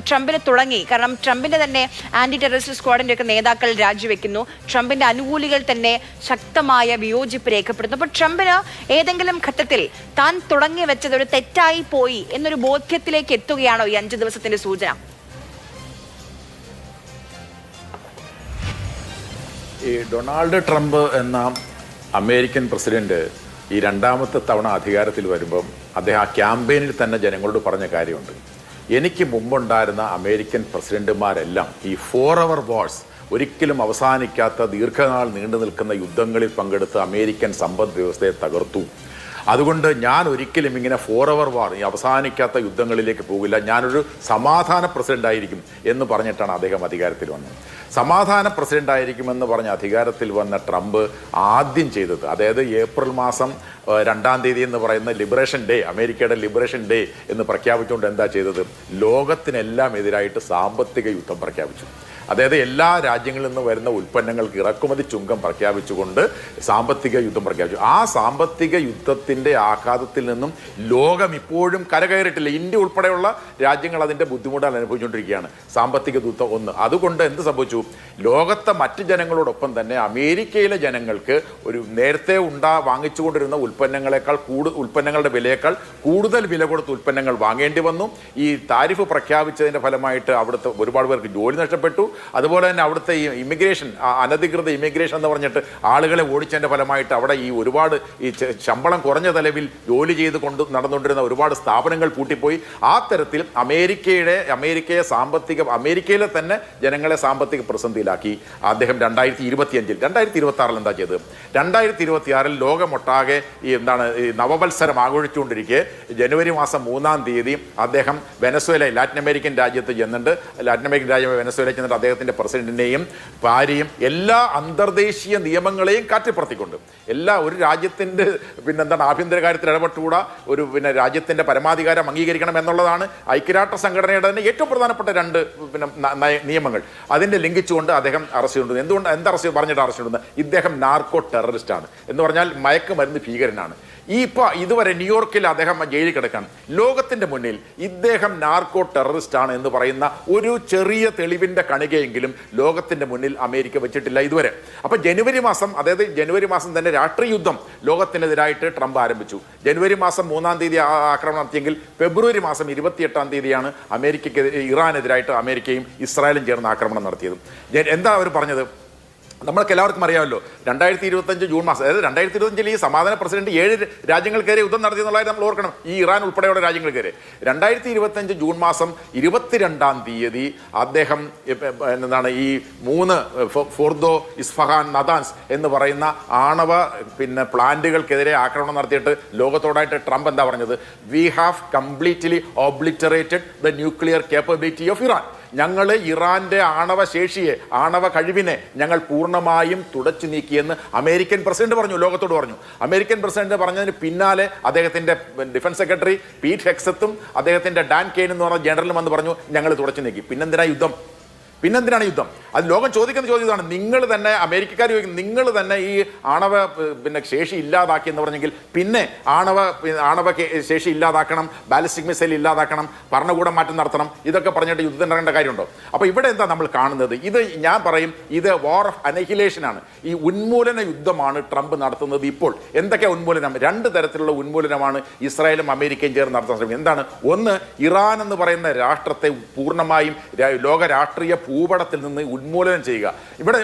ട്രംപിന് തുടങ്ങി. കാരണം ട്രംപിന്റെ തന്നെ ആന്റി ടെററിസ്റ്റ് സ്ക്വാഡിന്റെ ഒക്കെ നേതാക്കൾ രാജിവെക്കുന്നു, ട്രംപിന്റെ അനുകൂലികൾ തന്നെ ശക്തമായ വിയോജിപ്പ് രേഖപ്പെടുത്തുന്നു. അപ്പോൾ ട്രംപിന് ഏതെങ്കിലും ഘട്ടത്തിൽ താൻ തുടങ്ങി വെച്ചത് ഒരു തെറ്റായി പോയി എന്നൊരു ബോധ്യത്തിലേക്ക് എത്തുകയാണോ ഈ 5 ദിവസത്തിന്റെ സൂചന? ഈ ഡൊണാൾഡ് ട്രംപ് എന്ന അമേരിക്കൻ പ്രസിഡന്റ് ഈ രണ്ടാമത്തെ തവണ അധികാരത്തിൽ വരുമ്പം അദ്ദേഹം ആ ക്യാമ്പയിനിൽ തന്നെ ജനങ്ങളോട് പറഞ്ഞ കാര്യമുണ്ട്. എനിക്ക് മുമ്പുണ്ടായിരുന്ന അമേരിക്കൻ പ്രസിഡന്റുമാരെല്ലാം ഈ 4 hour വാർസ്, ഒരിക്കലും അവസാനിക്കാത്ത ദീർഘനാൾ നീണ്ടു നിൽക്കുന്ന യുദ്ധങ്ങളിൽ പങ്കെടുത്ത് അമേരിക്കൻ സമ്പദ് വ്യവസ്ഥയെ തകർത്തു. അതുകൊണ്ട് ഞാൻ ഒരിക്കലും ഇങ്ങനെ 4 hour വാർ, ഈ അവസാനിക്കാത്ത യുദ്ധങ്ങളിലേക്ക് പോകില്ല, ഞാനൊരു സമാധാന പ്രസിഡന്റ് ആയിരിക്കും എന്ന് പറഞ്ഞിട്ടാണ് അദ്ദേഹം അധികാരത്തിൽ വന്നത്. സമാധാന പ്രസിഡന്റ് ആയിരിക്കുമെന്ന് പറഞ്ഞ് അധികാരത്തിൽ വന്ന ട്രംപ് ആദ്യം ചെയ്തത്, അതായത് ഏപ്രിൽ മാസം 2-ാം തീയതി എന്ന് പറയുന്ന ലിബറേഷൻ ഡേ, അമേരിക്കയുടെ ലിബറേഷൻ ഡേ എന്ന് പ്രഖ്യാപിച്ചുകൊണ്ട് എന്താ ചെയ്തത്? ലോകത്തിനെല്ലാം എതിരായിട്ട് സാമ്പത്തിക യുദ്ധം പ്രഖ്യാപിച്ചു. അതായത് എല്ലാ രാജ്യങ്ങളിൽ നിന്ന് വരുന്ന ഉൽപ്പന്നങ്ങൾക്ക് ഇറക്കുമതി ചുങ്കം പ്രഖ്യാപിച്ചുകൊണ്ട് സാമ്പത്തിക യുദ്ധം പ്രഖ്യാപിച്ചു. ആ സാമ്പത്തിക യുദ്ധത്തിന്റെ ആഘാതത്തിൽ നിന്നും ലോകം ഇപ്പോഴും കരകയറിയിട്ടില്ല. ഇന്ത്യ ഉൾപ്പെടെയുള്ള രാജ്യങ്ങൾ അതിന്റെ ബുദ്ധിമുട്ടാണ് അനുഭവിച്ചുകൊണ്ടിരിക്കുകയാണ്. സാമ്പത്തിക യുദ്ധം ഒന്ന്. അതുകൊണ്ട് എന്ത് സംഭവിച്ചു? ലോകത്തെ മറ്റ് ജനങ്ങളോടൊപ്പം തന്നെ അമേരിക്കയിലെ ജനങ്ങൾക്ക് ഒരു നേരത്തെ വാങ്ങിച്ചുകൊണ്ടിരുന്ന ഉൽപ്പന്നങ്ങളുടെ വിലയേക്കാൾ കൂടുതൽ വില കൊടുത്ത ഉൽപ്പന്നങ്ങൾ വാങ്ങേണ്ടി വന്നു. ഈ താരിഫ് പ്രഖ്യാപിച്ചതിന്റെ ഫലമായിട്ട് അവിടുത്തെ ഒരുപാട് പേർക്ക് ജോലി നഷ്ടപ്പെട്ടു. അതുപോലെ തന്നെ അവിടുത്തെ ഈ ഇമിഗ്രേഷൻ, അനധികൃത ഇമിഗ്രേഷൻ എന്ന് പറഞ്ഞിട്ട് ആളുകളെ ഓടിച്ചതിൻ്റെ ഫലമായിട്ട് അവിടെ ഈ ഒരുപാട് ഈ ശമ്പളം കുറഞ്ഞ തലവിൽ ജോലി ചെയ്ത് നടന്നുകൊണ്ടിരുന്ന ഒരുപാട് സ്ഥാപനങ്ങൾ പൂട്ടിപ്പോയി. ആ തരത്തിൽ അമേരിക്കയിലെ തന്നെ ജനങ്ങളെ സാമ്പത്തിക പ്രതിസന്ധിയിലാക്കി അദ്ദേഹം 2026 എന്താ ചെയ്തത്? 2026 ലോകമൊട്ടാകെ ഈ നവവത്സരം ആഘോഷിച്ചുകൊണ്ടിരിക്കെ ജനുവരി മാസം 3-ാം തീയതി അദ്ദേഹം വെനസ്വേല, ലാറ്റിൻ അമേരിക്കൻ രാജ്യത്ത് ചെന്നിട്ട്, വെനസ്വേല ചെന്നിട്ട് അദ്ദേഹത്തിന്റെ പ്രസിഡന്റിനെയും ഭാര്യയും എല്ലാ അന്തർദേശീയ നിയമങ്ങളെയും കാറ്റിപ്പുറത്തിക്കൊണ്ട് ഒരു രാജ്യത്തിന്റെ ആഭ്യന്തര കാര്യത്തിൽ ഇടപെട്ടുകൂടാ, രാജ്യത്തിന്റെ പരമാധികാരം അംഗീകരിക്കണം എന്നുള്ളതാണ് ഐക്യരാഷ്ട്ര സംഘടനയുടെ തന്നെ ഏറ്റവും പ്രധാനപ്പെട്ട 2 നിയമങ്ങൾ. അതിന്റെ ലംഘിച്ചുകൊണ്ട് അദ്ദേഹം അറസ്റ്റ് ചെയ്തിട്ടുണ്ട്. എന്ത് അറസ്റ്റ് പറഞ്ഞിട്ട് അറസ്റ്റ് ചെയ്യുന്നത്? ഇദ്ദേഹം നാർക്കോ ടെററിസ്റ്റ് ആണ് എന്ന് പറഞ്ഞാൽ മയക്കുമരുന്ന് ഭീകരനാണ്. ഇതുവരെ ന്യൂയോർക്കിൽ അദ്ദേഹം ജയിലിൽ കിടക്കാൻ, ലോകത്തിന്റെ മുന്നിൽ ഇദ്ദേഹം നാർക്കോ ടെററിസ്റ്റ് ആണ് എന്ന് പറയുന്ന ഒരു ചെറിയ തെളിവിന്റെ കണികയെങ്കിലും ലോകത്തിന്റെ മുന്നിൽ അമേരിക്ക വെച്ചിട്ടില്ല ഇതുവരെ. അപ്പൊ ജനുവരി മാസം തന്നെ രാഷ്ട്രീയ യുദ്ധം ലോകത്തിനെതിരായിട്ട് ട്രംപ് ആരംഭിച്ചു. ജനുവരി മാസം 3-ാം തീയതി ആക്രമണം നടത്തിയെങ്കിൽ ഫെബ്രുവരി മാസം 28-ാം തീയതിയാണ് ഇറാനെതിരായിട്ട് അമേരിക്കയും ഇസ്രായേലും ചേർന്ന് ആക്രമണം നടത്തിയത്. എന്താ അവർ പറഞ്ഞത്? നമ്മൾക്ക് എല്ലാവർക്കും അറിയാമല്ലോ, 2025 ജൂൺ മാസം, അതായത് 2025 ഈ സമാധാന പ്രസിഡന്റ് 7 രാജ്യങ്ങൾക്കെതിരെ യുദ്ധം നടത്തിയെന്നുള്ളത് നമ്മൾ ഓർക്കണം, ഈ ഇറാൻ ഉൾപ്പെടെയുള്ള രാജ്യങ്ങൾക്കെതിരെ. 2025 ജൂൺ മാസം 22-ാം തീയതി അദ്ദേഹം ഈ 3 ഫോർദോ, ഇസ്ഫഹാൻ, നദാൻസ് എന്ന് പറയുന്ന ആണവ പ്ലാന്റുകൾക്കെതിരെ ആക്രമണം നടത്തിയിട്ട് ലോകത്തോടായിട്ട് ട്രംപ് എന്താ പറഞ്ഞത്? We have completely obliterated the nuclear capability of Iran. ഞങ്ങൾ ഇറാന്റെ ആണവ കഴിവിനെ ഞങ്ങൾ പൂർണ്ണമായും തുടച്ചു നീക്കിയെന്ന് അമേരിക്കൻ പ്രസിഡന്റ് പറഞ്ഞു, ലോകത്തോട് പറഞ്ഞു. അമേരിക്കൻ പ്രസിഡന്റ് പറഞ്ഞതിന് പിന്നാലെ അദ്ദേഹത്തിന്റെ ഡിഫൻസ് സെക്രട്ടറി പീറ്റ് ഹെക്സത്തും അദ്ദേഹത്തിന്റെ ഡാൻ കെയ്ൻ എന്ന് പറഞ്ഞ ജനറലും വന്ന് പറഞ്ഞു, ഞങ്ങൾ തുടച്ചു നീക്കി. പിന്നെന്തിനാണ് യുദ്ധം? അത് ലോകം ചോദിക്കുന്ന ചോദ്യമാണ്. നിങ്ങൾ തന്നെ, അമേരിക്കക്കാർ ചോദിക്കും, നിങ്ങൾ തന്നെ ഈ ആണവ ശേഷി ഇല്ലാതാക്കി എന്ന് പറഞ്ഞെങ്കിൽ പിന്നെ ആണവ ശേഷി ഇല്ലാതാക്കണം, ബാലിസ്റ്റിക് മിസൈൽ ഇല്ലാതാക്കണം, ഭരണകൂടം മാറ്റം നടത്തണം, ഇതൊക്കെ പറഞ്ഞിട്ട് യുദ്ധം നടക്കേണ്ട കാര്യമുണ്ടോ? അപ്പോൾ ഇവിടെ എന്താ നമ്മൾ കാണുന്നത്? ഞാൻ പറയും, ഇത് വാർ ഓഫ് അനഹിലേഷൻ ആണ്. ഈ ഉന്മൂലന യുദ്ധമാണ് ട്രംപ് നടത്തുന്നത് ഇപ്പോൾ. എന്തൊക്കെയാ ഉന്മൂലനം? 2 തരത്തിലുള്ള ഉന്മൂലനമാണ് ഇസ്രായേലും അമേരിക്കയും ചേർന്ന് നടത്താൻ ശ്രമിക്കുന്നത്. എന്താണ്? ഒന്ന്, ഇറാൻ എന്ന് പറയുന്ന രാഷ്ട്രത്തെ പൂർണ്ണമായും ലോക രാഷ്ട്രീയ ഭൂപടത്തിൽ നിന്ന് ഉന്മൂലനം ചെയ്യുക. ഇവിടെ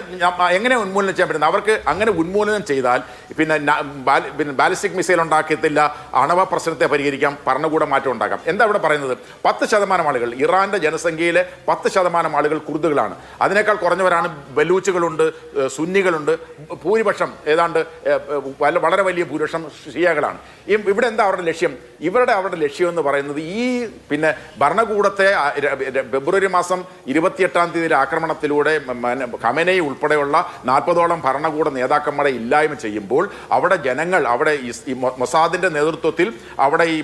എങ്ങനെ ഉന്മൂലനം ചെയ്യാൻ പറ്റുന്നത്? അവർക്ക് അങ്ങനെ ഉന്മൂലനം ചെയ്താൽ പിന്നെ ബാലിസ്റ്റിക് മിസൈൽ ഉണ്ടാക്കത്തില്ല, ആണവ പ്രശ്നത്തെ പരിഹരിക്കാം, ഭരണകൂടം മാറ്റം ഉണ്ടാക്കാം. എന്താ ഇവിടെ പറയുന്നത്? 10% ആളുകൾ, ഇറാന്റെ ജനസംഖ്യയിലെ 10% ആളുകൾ കുർദുകളാണ്. അതിനേക്കാൾ കുറഞ്ഞവരാണ് ബലൂച്ചുകളുണ്ട്, സുന്നികളുണ്ട്, ഭൂരിപക്ഷം ഏതാണ്ട് വളരെ വലിയ ഭൂരിപക്ഷം ഷിയകളാണ്. ഇവിടെ എന്താ അവരുടെ ലക്ഷ്യം? അവരുടെ ലക്ഷ്യം എന്ന് പറയുന്നത് ഈ പിന്നെ ഭരണകൂടത്തെ ഫെബ്രുവരി മാസം 28-ാം തീയതിയിലെ ആക്രമണത്തിലൂടെ ഖമേനെയി ഉൾപ്പെടെയുള്ള 40ഓളം ഭരണകൂട നേതാക്കന്മാരെ ഇല്ലായ്മ ചെയ്യുമ്പോൾ അവിടെ ജനങ്ങൾ, അവിടെ ഈ മൊസാദിന്റെ നേതൃത്വത്തിൽ അവിടെ ഈ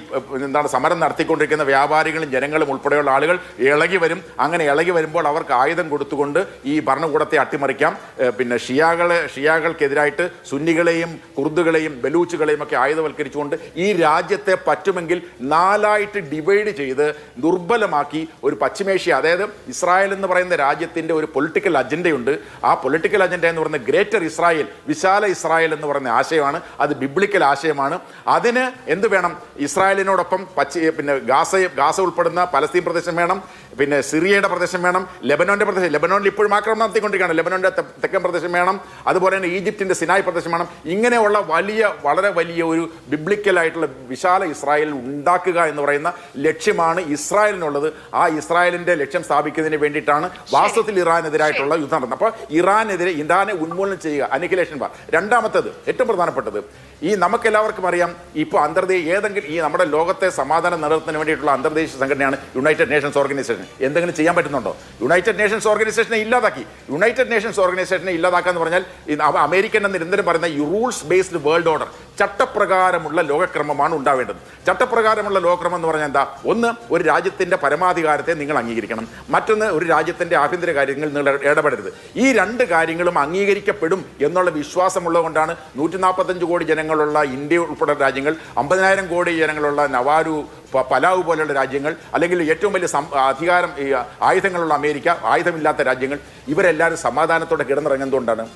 എന്താണ് സമരം നടത്തിക്കൊണ്ടിരിക്കുന്ന വ്യാപാരികളും ജനങ്ങളും ഉൾപ്പെടെയുള്ള ആളുകൾ ഇളകി വരും. അങ്ങനെ ഇളകി വരുമ്പോൾ അവർക്ക് ആയുധം കൊടുത്തുകൊണ്ട് ഈ ഭരണകൂടത്തെ അട്ടിമറിക്കാം. പിന്നെ ഷിയാകൾക്കെതിരായിട്ട് സുന്നികളെയും കുർദുകളെയും ബലൂച്ചുകളെയും ഒക്കെ ആയുധവൽക്കരിച്ചുകൊണ്ട് ഈ രാജ്യത്തെ പറ്റുമെങ്കിൽ 4ആയിട്ട് ഡിവൈഡ് ചെയ്ത് ദുർബലമാക്കി ഒരു പശ്ചിമേഷ്യ, അതായത് ഇസ്രായേൽ എന്ന് പറയുന്ന രാജ്യത്തിന്റെ ഒരു പൊളിറ്റിക്കൽ അജണ്ടയുണ്ട്. ആ പൊളിറ്റിക്കൽ അജണ്ട എന്ന് പറയുന്നത് ഗ്രേറ്റർ ഇസ്രായേൽ, വിശാല ഇസ്രായേൽ എന്ന് പറയുന്ന ആശയമാണ്. അത് ബിബ്ലിക്കൽ ആശയമാണ്. അതിന് എന്ത് വേണം? ഇസ്രായേലിനോടൊപ്പം പിന്നെ ഗാസ ഉൾപ്പെടുന്ന പലസ്തീൻ പ്രദേശം വേണം, പിന്നെ സിറിയയുടെ പ്രദേശം വേണം, ലെബനോന്റെ പ്രദേശം, ലെബനോനിൽ ഇപ്പോഴും ആക്രമണം നടത്തിക്കൊണ്ടിരിക്കുകയാണ്, ലെബനോന്റെ തെക്കൻ പ്രദേശം വേണം, അതുപോലെ തന്നെ ഈജിപ്തിന്റെ സിനായ് പ്രദേശം വേണം. ഇങ്ങനെയുള്ള വളരെ വലിയ ഒരു ബിബ്ലിക്കലായിട്ടുള്ള വിശാല ഇസ്രായേൽ ഉണ്ടാക്കുക എന്ന് പറയുന്ന ലക്ഷ്യമാണ് ഇസ്രായേലിനുള്ളത്. ആ ഇസ്രായേലിന്റെ ലക്ഷ്യം സ്ഥാപിക്കുന്നതിന് വേണ്ടിയിട്ടാണ് വാസ്തവത്തിൽ ഇറാനെതിരായിട്ടുള്ള യുദ്ധം നടന്നത്. അപ്പോൾ ഇറാനെ ഉന്മൂലനം ചെയ്യുക, അനിഹിലേഷൻ വാർ. രണ്ടാമത്തേത് ഏറ്റവും പ്രധാനപ്പെട്ടത്, ഈ നമുക്കെല്ലാവർക്കും അറിയാം, ഇപ്പോൾ ഏതെങ്കിലും ഈ നമ്മുടെ ലോകത്തെ സമാധാനം നിലനിർത്തുന്നതിന് വേണ്ടിയിട്ടുള്ള അന്തർദേശീയ സംഘടനയാണ് യുണൈറ്റഡ് നേഷൻസ് ഓർഗനൈസേഷൻ. എന്തെങ്കിലും ചെയ്യാൻ പറ്റുന്നുണ്ടോ? യുണൈറ്റഡ് നേഷൻസ് ഓർഗനൈസേഷനെ ഇല്ലാതാക്കി. യുണൈറ്റഡ് നേഷൻസ് ഓർഗനൈസേഷനെ ഇല്ലാതാക്കുക എന്ന് പറഞ്ഞാൽ അമേരിക്കൻ എന്ന് നിരന്തരം പറയുന്ന ഈ റൂൾസ് ബേസ്ഡ് വേൾഡ് ഓർഡർ, ചട്ടപ്രകാരമുള്ള ലോകക്രമമാണ് ഉണ്ടാവേണ്ടത്. ചട്ടപ്രകാരമുള്ള ലോകക്രമം എന്ന് പറഞ്ഞാൽ എന്താ? ഒന്ന്, ഒരു രാജ്യത്തിന്റെ പരമാധികാരത്തെ നിങ്ങൾ അംഗീകരിക്കണം. മറ്റൊന്ന്, ഒരു രാജ്യത്തിന്റെ ആഭ്യന്തര കാര്യങ്ങൾ നിങ്ങൾ ഇടപെടരുത്. ഈ രണ്ട് കാര്യങ്ങളും അംഗീകരിക്കപ്പെടും എന്നുള്ള വിശ്വാസമുള്ളതുകൊണ്ടാണ് 145 കോടി ജനങ്ങളുള്ള ഇന്ത്യ ഉൾപ്പെടെ രാജ്യങ്ങൾ, 50,000 കോടി ജനങ്ങളുള്ള നവാരു, പലാവ് പോലെയുള്ള രാജ്യങ്ങൾ, അല്ലെങ്കിൽ ഏറ്റവും വലിയ ആയുധങ്ങളുള്ള അമേരിക്ക, ആയുധമില്ലാത്ത രാജ്യങ്ങൾ, ഇവരെല്ലാവരും സമാധാനത്തോടെ കിടന്നിറങ്ങുന്നതുകൊണ്ടാണ്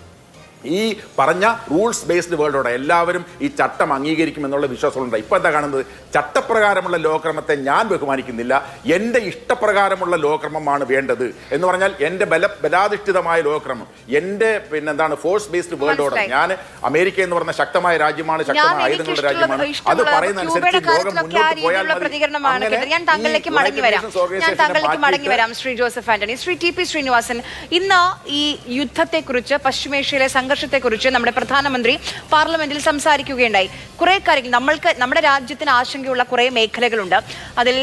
ഈ പറഞ്ഞ റൂൾസ് ബേസ്ഡ് വേൾഡ് ഓർഡർ എല്ലാവരും ഈ ചട്ടം അംഗീകരിക്കുമെന്നുള്ള വിശ്വാസമുണ്ട്. ഇപ്പം എന്താ കാണുന്നത്? ചട്ടപ്രകാരമുള്ള ലോകക്രമത്തെ ഞാൻ ബഹുമാനിക്കുന്നില്ല, എൻ്റെ ഇഷ്ടപ്രകാരമുള്ള ലോകക്രമമാണ് വേണ്ടത് എന്ന് പറഞ്ഞാൽ എൻ്റെ ബലാധിഷ്ഠിതമായ ലോകക്രമം, എൻ്റെ പിന്നെന്താണ് ഫോഴ്സ് ബേസ്ഡ് വേൾഡ് ഓർഡർ. ഞാൻ അമേരിക്ക എന്ന് പറഞ്ഞ ശക്തമായ രാജ്യമാണ്, ശക്തമായ ആയുധങ്ങളുടെ രാജ്യമാണ്. അത് പറയുന്ന അനുസരിച്ച് ലോകം മുന്നോട്ട് പോയാൽ ഞാൻ താങ്കളിലേക്ക് മടങ്ങി വരാം. ശ്രീ ജോസഫ് ആന്റണി, ശ്രീ ടി പി ശ്രീനിവാസൻ, ഇന്ന് ഈ യുദ്ധത്തെക്കുറിച്ച്, പശ്ചിമേഷ്യയിലെ സംഘർഷത്തെക്കുറിച്ച് നമ്മുടെ പ്രധാനമന്ത്രി പാർലമെന്റിൽ സംസാരിക്കുകയുണ്ടായി. കുറെ കാര്യങ്ങൾ നമ്മുടെ രാജ്യത്തിന് ആശങ്കയുള്ള കുറെ മേഖലകളുണ്ട്. അതിൽ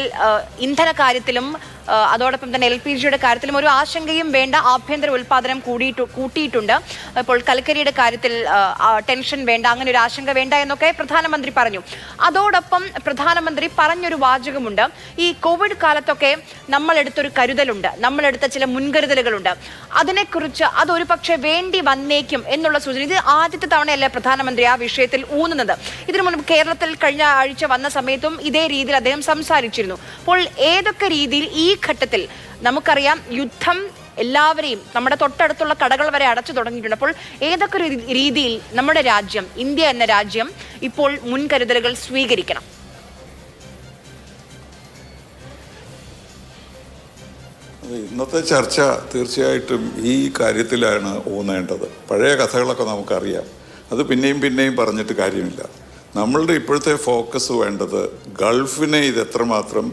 ഇന്ധന കാര്യത്തിലും അതോടൊപ്പം തന്നെ LPGയുടെ കാര്യത്തിലും ഒരു ആശങ്കയും വേണ്ട, ആഭ്യന്തര ഉൽപാദനം കൂട്ടിയിട്ടുണ്ട്. ഇപ്പോൾ കൽക്കരിയുടെ കാര്യത്തിൽ ടെൻഷൻ വേണ്ട, അങ്ങനെ ഒരു ആശങ്ക വേണ്ട എന്നൊക്കെ പ്രധാനമന്ത്രി പറഞ്ഞു. അതോടൊപ്പം പ്രധാനമന്ത്രി പറഞ്ഞൊരു വാചകമുണ്ട്, ഈ കോവിഡ് കാലത്തൊക്കെ നമ്മളെടുത്തൊരു കരുതലുണ്ട്, നമ്മളെടുത്ത ചില മുൻകരുതലുകളുണ്ട്, അതിനെക്കുറിച്ച് അതൊരു പക്ഷേ വേണ്ടി വന്നേക്കും എന്നുള്ള സൂചന. ഇത് ആദ്യത്തെ തവണയല്ല പ്രധാനമന്ത്രി ആ വിഷയത്തിൽ ഊന്നുന്നത്. ഇതിനു മുൻപ് കേരളത്തിൽ കഴിഞ്ഞ ആഴ്ച വന്ന സമയത്തും ഇതേ രീതിയിൽ അദ്ദേഹം സംസാരിച്ചിരുന്നു. അപ്പോൾ ഏതൊക്കെ രീതിയിൽ ഈ ഘട്ടത്തിൽ, നമുക്കറിയാം യുദ്ധം എല്ലാവരെയും, നമ്മുടെ തൊട്ടടുത്തുള്ള കടകൾ വരെ അടച്ചു തുടങ്ങിയിട്ടുണ്ട്, അപ്പോൾ ഏതൊക്കെ രീതിയിൽ നമ്മുടെ രാജ്യം, ഇന്ത്യ എന്ന രാജ്യം ഇപ്പോൾ മുൻകരുതലുകൾ സ്വീകരിക്കണം? ഇന്നത്തെ ചർച്ച തീർച്ചയായിട്ടും ഈ കാര്യത്തിലാണ് ഊന്നേണ്ടത്. പഴയ കഥകളൊക്കെ നമുക്കറിയാം, അത് പിന്നെയും പറഞ്ഞിട്ട് കാര്യമില്ല. നമ്മളുടെ ഇപ്പോഴത്തെ ഫോക്കസ് വേണ്ടത് ഗൾഫിനെ ഇത് എത്രമാത്രം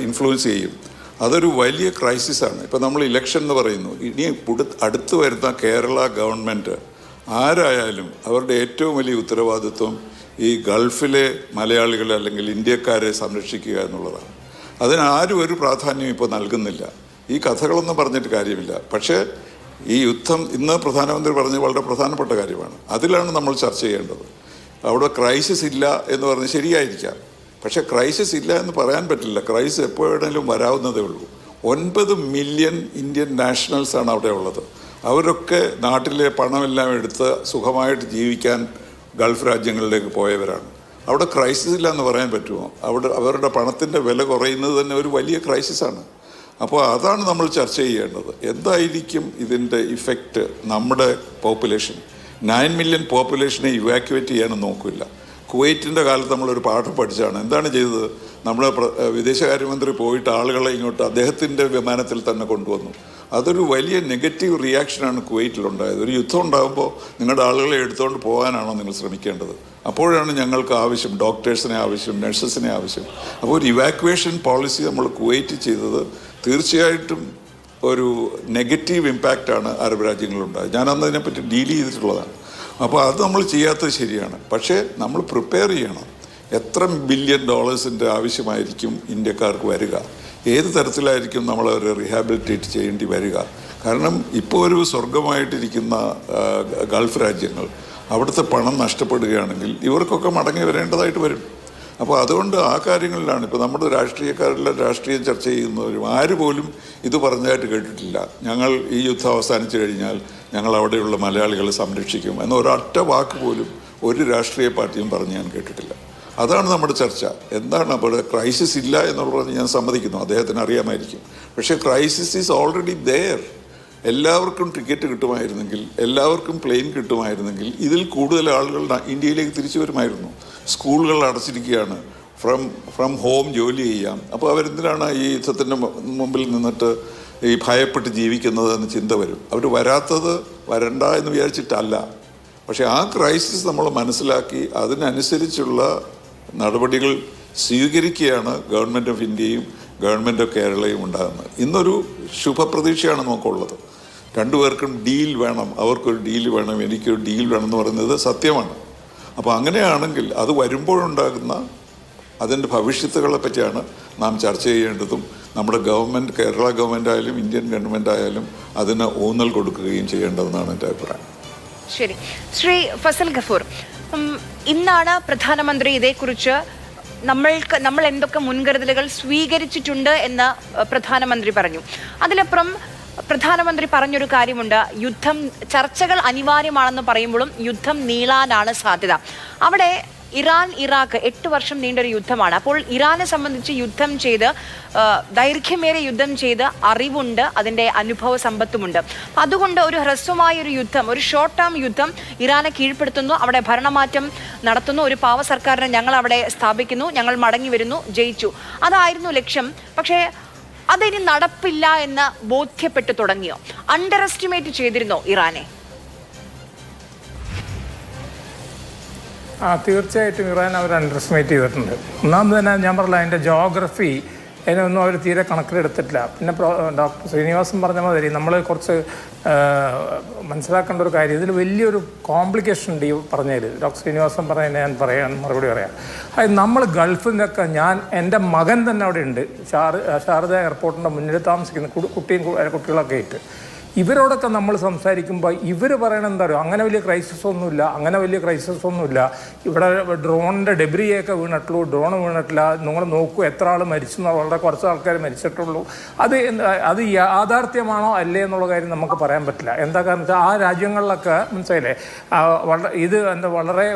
ഇൻഫ്ലുവൻസ് ചെയ്യും. അതൊരു വലിയ ക്രൈസിസാണ്. ഇപ്പോൾ നമ്മൾ ഇലക്ഷൻ എന്ന് പറയുന്നു, ഇനി അടുത്ത് വരുന്ന കേരള ഗവൺമെൻറ് ആരായാലും അവരുടെ ഏറ്റവും വലിയ ഉത്തരവാദിത്വം ഈ ഗൾഫിലെ മലയാളികളെ അല്ലെങ്കിൽ ഇന്ത്യക്കാരെ സംരക്ഷിക്കുക എന്നുള്ളതാണ്. അതിനാരും ഒരു പ്രാധാന്യം ഇപ്പോൾ നൽകുന്നില്ല. ഈ കഥകളൊന്നും പറഞ്ഞിട്ട് കാര്യമില്ല. പക്ഷേ ഈ യുദ്ധം ഇന്ന് പ്രധാനമന്ത്രി പറഞ്ഞത് വളരെ പ്രധാനപ്പെട്ട കാര്യമാണ്. അതിലാണ് നമ്മൾ ചർച്ച ചെയ്യേണ്ടത്. അവിടെ ക്രൈസിസ് ഇല്ല എന്ന് പറഞ്ഞ് ശരിയായിരിക്കാം, പക്ഷേ ക്രൈസിസ് ഇല്ല എന്ന് പറയാൻ പറ്റില്ല. ക്രൈസിസ് എപ്പോഴെങ്കിലും വരാവുന്നതേ ഉള്ളൂ. 9 മില്യൺ ഇന്ത്യൻ നാഷണൽസാണ് അവിടെ ഉള്ളത്. അവരൊക്കെ നാട്ടിലെ പണമെല്ലാം എടുത്ത് സുഖമായിട്ട് ജീവിക്കാൻ ഗൾഫ് രാജ്യങ്ങളിലേക്ക് പോയവരാണ്. അവിടെ ക്രൈസിസ് ഇല്ല എന്ന് പറയാൻ പറ്റുമോ? അവരുടെ പണത്തിൻ്റെ വില കുറയുന്നത് തന്നെ ഒരു വലിയ ക്രൈസിസാണ്. അപ്പോൾ അതാണ് നമ്മൾ ചർച്ച ചെയ്യേണ്ടത്. എന്തായിരിക്കും ഇതിൻ്റെ ഇഫക്റ്റ് നമ്മുടെ പോപ്പുലേഷൻ? 9 മില്യൺ പോപ്പുലേഷനെ ഇവാക്യുവേറ്റ് ചെയ്യാനും നോക്കില്ല. കുവൈറ്റിൻ്റെ കാലത്ത് നമ്മളൊരു പാഠം പഠിച്ചാണ്. എന്താണ് ചെയ്തത്? നമ്മുടെ വിദേശകാര്യമന്ത്രി പോയിട്ട് ആളുകളെ ഇങ്ങോട്ട് അദ്ദേഹത്തിൻ്റെ വിമാനത്തിൽ തന്നെ കൊണ്ടുവന്നു. അതൊരു വലിയ നെഗറ്റീവ് റിയാക്ഷനാണ് കുവൈറ്റിലുണ്ടായത്. ഒരു യുദ്ധം ഉണ്ടാകുമ്പോൾ നിങ്ങളുടെ ആളുകളെ എടുത്തുകൊണ്ട് പോകാനാണോ നിങ്ങൾ ശ്രമിക്കേണ്ടത്? അപ്പോഴാണ് ഞങ്ങൾക്ക് ആവശ്യം ഡോക്ടേഴ്സിനെ ആവശ്യം, നഴ്സസിനെ ആവശ്യം. അപ്പോൾ ഒരു ഇവാക്വേഷൻ പോളിസി നമ്മൾ കുവൈറ്റ് ചെയ്തത് തീർച്ചയായിട്ടും ഒരു നെഗറ്റീവ് ഇമ്പാക്റ്റാണ് അറബ് രാജ്യങ്ങളുണ്ടായത്. ഞാനന്ന് അതിനെപ്പറ്റി ഡീൽ ചെയ്തിട്ടുള്ളതാണ്. അപ്പോൾ അത് നമ്മൾ ചെയ്യാത്തത് ശരിയാണ്. പക്ഷേ നമ്മൾ പ്രിപ്പയർ ചെയ്യണം. എത്ര ബില്യൺ ഡോളേഴ്സിൻ്റെ ആവശ്യമായിരിക്കും ഇന്ത്യക്കാർക്ക് വരിക, ഏത് തരത്തിലായിരിക്കും നമ്മളവരെ റീഹാബിലിറ്റേറ്റ് ചെയ്യേണ്ടി വരിക. കാരണം ഇപ്പോൾ ഒരു സ്വർഗമായിട്ടിരിക്കുന്ന ഗൾഫ് രാജ്യങ്ങൾ, അവിടുത്തെ പണം നഷ്ടപ്പെടുകയാണെങ്കിൽ ഇവർക്കൊക്കെ മടങ്ങി വരേണ്ടതായിട്ട് വരും. അപ്പോൾ അതുകൊണ്ട് ആ കാര്യങ്ങളിലാണ് ഇപ്പോൾ നമ്മുടെ രാഷ്ട്രീയക്കാരെല്ലാം രാഷ്ട്രീയം ചർച്ച ചെയ്യുന്നവരും ആര് പോലും ഇത് പറഞ്ഞതായിട്ട് കേട്ടിട്ടില്ല. ഞങ്ങൾ ഈ യുദ്ധം അവസാനിച്ചു കഴിഞ്ഞാൽ ഞങ്ങൾ അവിടെയുള്ള മലയാളികളെ സംരക്ഷിക്കും എന്ന ഒരൊറ്റ വാക്ക് പോലും ഒരു രാഷ്ട്രീയ പാർട്ടിയും പറഞ്ഞ് ഞാൻ കേട്ടിട്ടില്ല. അതാണ് നമ്മുടെ ചർച്ച. എന്താണ് അവിടെ ക്രൈസിസ് ഇല്ല എന്നുള്ളത് ഞാൻ സമ്മതിക്കുന്നു, അദ്ദേഹത്തിന് അറിയാമായിരിക്കും. പക്ഷേ ക്രൈസിസ് ഈസ് ഓൾറെഡി ദെയർ. എല്ലാവർക്കും ടിക്കറ്റ് കിട്ടുമായിരുന്നെങ്കിൽ, എല്ലാവർക്കും പ്ലെയിൻ കിട്ടുമായിരുന്നെങ്കിൽ ഇതിൽ കൂടുതൽ ആളുകൾ ഇന്ത്യയിലേക്ക് തിരിച്ചു വരുമായിരുന്നു. സ്കൂളുകൾ അടച്ചിരിക്കുകയാണ്, ഫ്രം ഹോം ജോലി ചെയ്യാം. അപ്പോൾ അവരെന്തിനാണ് ഈ യുദ്ധത്തിൻ്റെ മുമ്പിൽ നിന്നിട്ട് ഈ ഭയപ്പെട്ട് ജീവിക്കുന്നത് എന്ന് ചിന്ത വരും. അവർ വരണ്ട എന്ന് വിചാരിച്ചിട്ടല്ല. പക്ഷേ ആ ക്രൈസിസ് നമ്മൾ മനസ്സിലാക്കി അതിനനുസരിച്ചുള്ള നടപടികൾ സ്വീകരിക്കുകയാണ് ഗവൺമെൻറ് ഓഫ് ഇന്ത്യയും ഗവൺമെൻറ് ഓഫ് കേരളയും ഉണ്ടാകുന്നത്. ഇന്നൊരു ശുഭപ്രതീക്ഷയാണ് നമുക്കുള്ളത്. രണ്ടുപേർക്കും ഡീൽ വേണം, അവർക്കൊരു ഡീൽ വേണം, എനിക്കൊരു ഡീൽ വേണം എന്ന് പറയുന്നത് സത്യമാണ്. അപ്പോൾ അങ്ങനെയാണെങ്കിൽ അത് വരുമ്പോഴുണ്ടാകുന്ന അതിൻ്റെ ഭവിഷ്യത്തുകളെ പറ്റിയാണ് നാം ചർച്ച ചെയ്യേണ്ടതും നമ്മുടെ ഗവൺമെൻറ്, കേരള ഗവൺമെൻറ് ആയാലും ഇന്ത്യൻ ഗവൺമെൻറ് ആയാലും അതിന് ഊന്നൽ കൊടുക്കുകയും ചെയ്യേണ്ടതെന്നാണ് എൻ്റെ അഭിപ്രായം. ശരി, ശ്രീ ഫസൽ ഗഫൂർ, ഇന്നാണ് പ്രധാനമന്ത്രി ഇതേക്കുറിച്ച് നമ്മൾ എന്തൊക്കെ മുൻകരുതലുകൾ സ്വീകരിച്ചിട്ടുണ്ട് എന്ന് പ്രധാനമന്ത്രി പറഞ്ഞു. അതിലപ്പുറം പ്രധാനമന്ത്രി പറഞ്ഞൊരു കാര്യമുണ്ട്, ചർച്ചകൾ അനിവാര്യമാണെന്ന് പറയുമ്പോഴും യുദ്ധം നീളാനാണ് സാധ്യത. അവിടെ ഇറാൻ ഇറാഖ് 8 വർഷം നീണ്ടൊരു യുദ്ധമാണ്. അപ്പോൾ ഇറാനെ സംബന്ധിച്ച് ദൈർഘ്യമേറിയ യുദ്ധം ചെയ്ത് അറിവുണ്ട്, അതിൻ്റെ അനുഭവ സമ്പത്തുമുണ്ട്. അതുകൊണ്ട് ഒരു ഹ്രസ്വമായ ഒരു യുദ്ധം, ഒരു ഷോർട്ട് ടേം യുദ്ധം ഇറാനെ കീഴ്പ്പെടുത്തുന്നു, അവിടെ ഭരണമാറ്റം നടത്തുന്നു, ഒരു പാവ സർക്കാരിനെ ഞങ്ങൾ അവിടെ സ്ഥാപിക്കുന്നു, ഞങ്ങൾ മടങ്ങി വരുന്നു, ജയിച്ചു, അതായിരുന്നു ലക്ഷ്യം. പക്ഷേ അതിനി നടപ്പില്ല എന്ന് ബോധ്യപ്പെട്ടു തുടങ്ങിയോ? അണ്ടർ എസ്റ്റിമേറ്റ് ചെയ്തിരുന്നോ ഇറാനെ? തീർച്ചയായിട്ടും ഇറാൻ അവർ അണ്ടർ എസ്റ്റിമേറ്റ് ചെയ്തിട്ടുണ്ട്. ഒന്നാമത് തന്നെ ഞാൻ പറഞ്ഞില്ല, അതിൻ്റെ ജോഗ്രഫി അതിനൊന്നും അവർ തീരെ കണക്കിലെടുത്തിട്ടില്ല. പിന്നെ ഡോക്ടർ ശ്രീനിവാസൻ പറഞ്ഞ മാതിരി നമ്മൾ കുറച്ച് മനസ്സിലാക്കേണ്ട ഒരു കാര്യം, ഇതിൽ വലിയൊരു കോംപ്ലിക്കേഷൻ ഉണ്ട് ഈ പറഞ്ഞതിൽ. ഡോക്ടർ ശ്രീനിവാസൻ പറഞ്ഞതിന് ഞാൻ മറുപടി പറയാം. അത് നമ്മൾ ഗൾഫിൽ നിന്നൊക്കെ എൻ്റെ മകൻ തന്നെ അവിടെ ഉണ്ട്, ശാരദ എയർപോർട്ടിൻ്റെ മുന്നിൽ താമസിക്കുന്ന കുട്ടികളൊക്കെ ആയിട്ട്. ഇവരോടൊക്കെ നമ്മൾ സംസാരിക്കുമ്പോൾ ഇവർ പറയണത് എന്താ പറയുക, അങ്ങനെ വലിയ ക്രൈസിസ് ഒന്നുമില്ല, ഇവിടെ ഡ്രോണിൻ്റെ ഡെബ്രിയൊക്കെ വീണിട്ടുള്ളൂ, ഡ്രോൺ വീണിട്ടില്ല, നിങ്ങൾ നോക്കൂ എത്ര ആൾ മരിച്ചു, വളരെ കുറച്ച് ആൾക്കാർ മരിച്ചിട്ടുള്ളൂ. അത് യാഥാർത്ഥ്യമാണോ അല്ലേ എന്നുള്ള കാര്യം നമുക്ക് പറയാൻ പറ്റില്ല. എന്താ കാരണം വെച്ചാൽ ആ രാജ്യങ്ങളിലൊക്കെ മനസ്സിലായില്ലേ, ഇത് വളരെ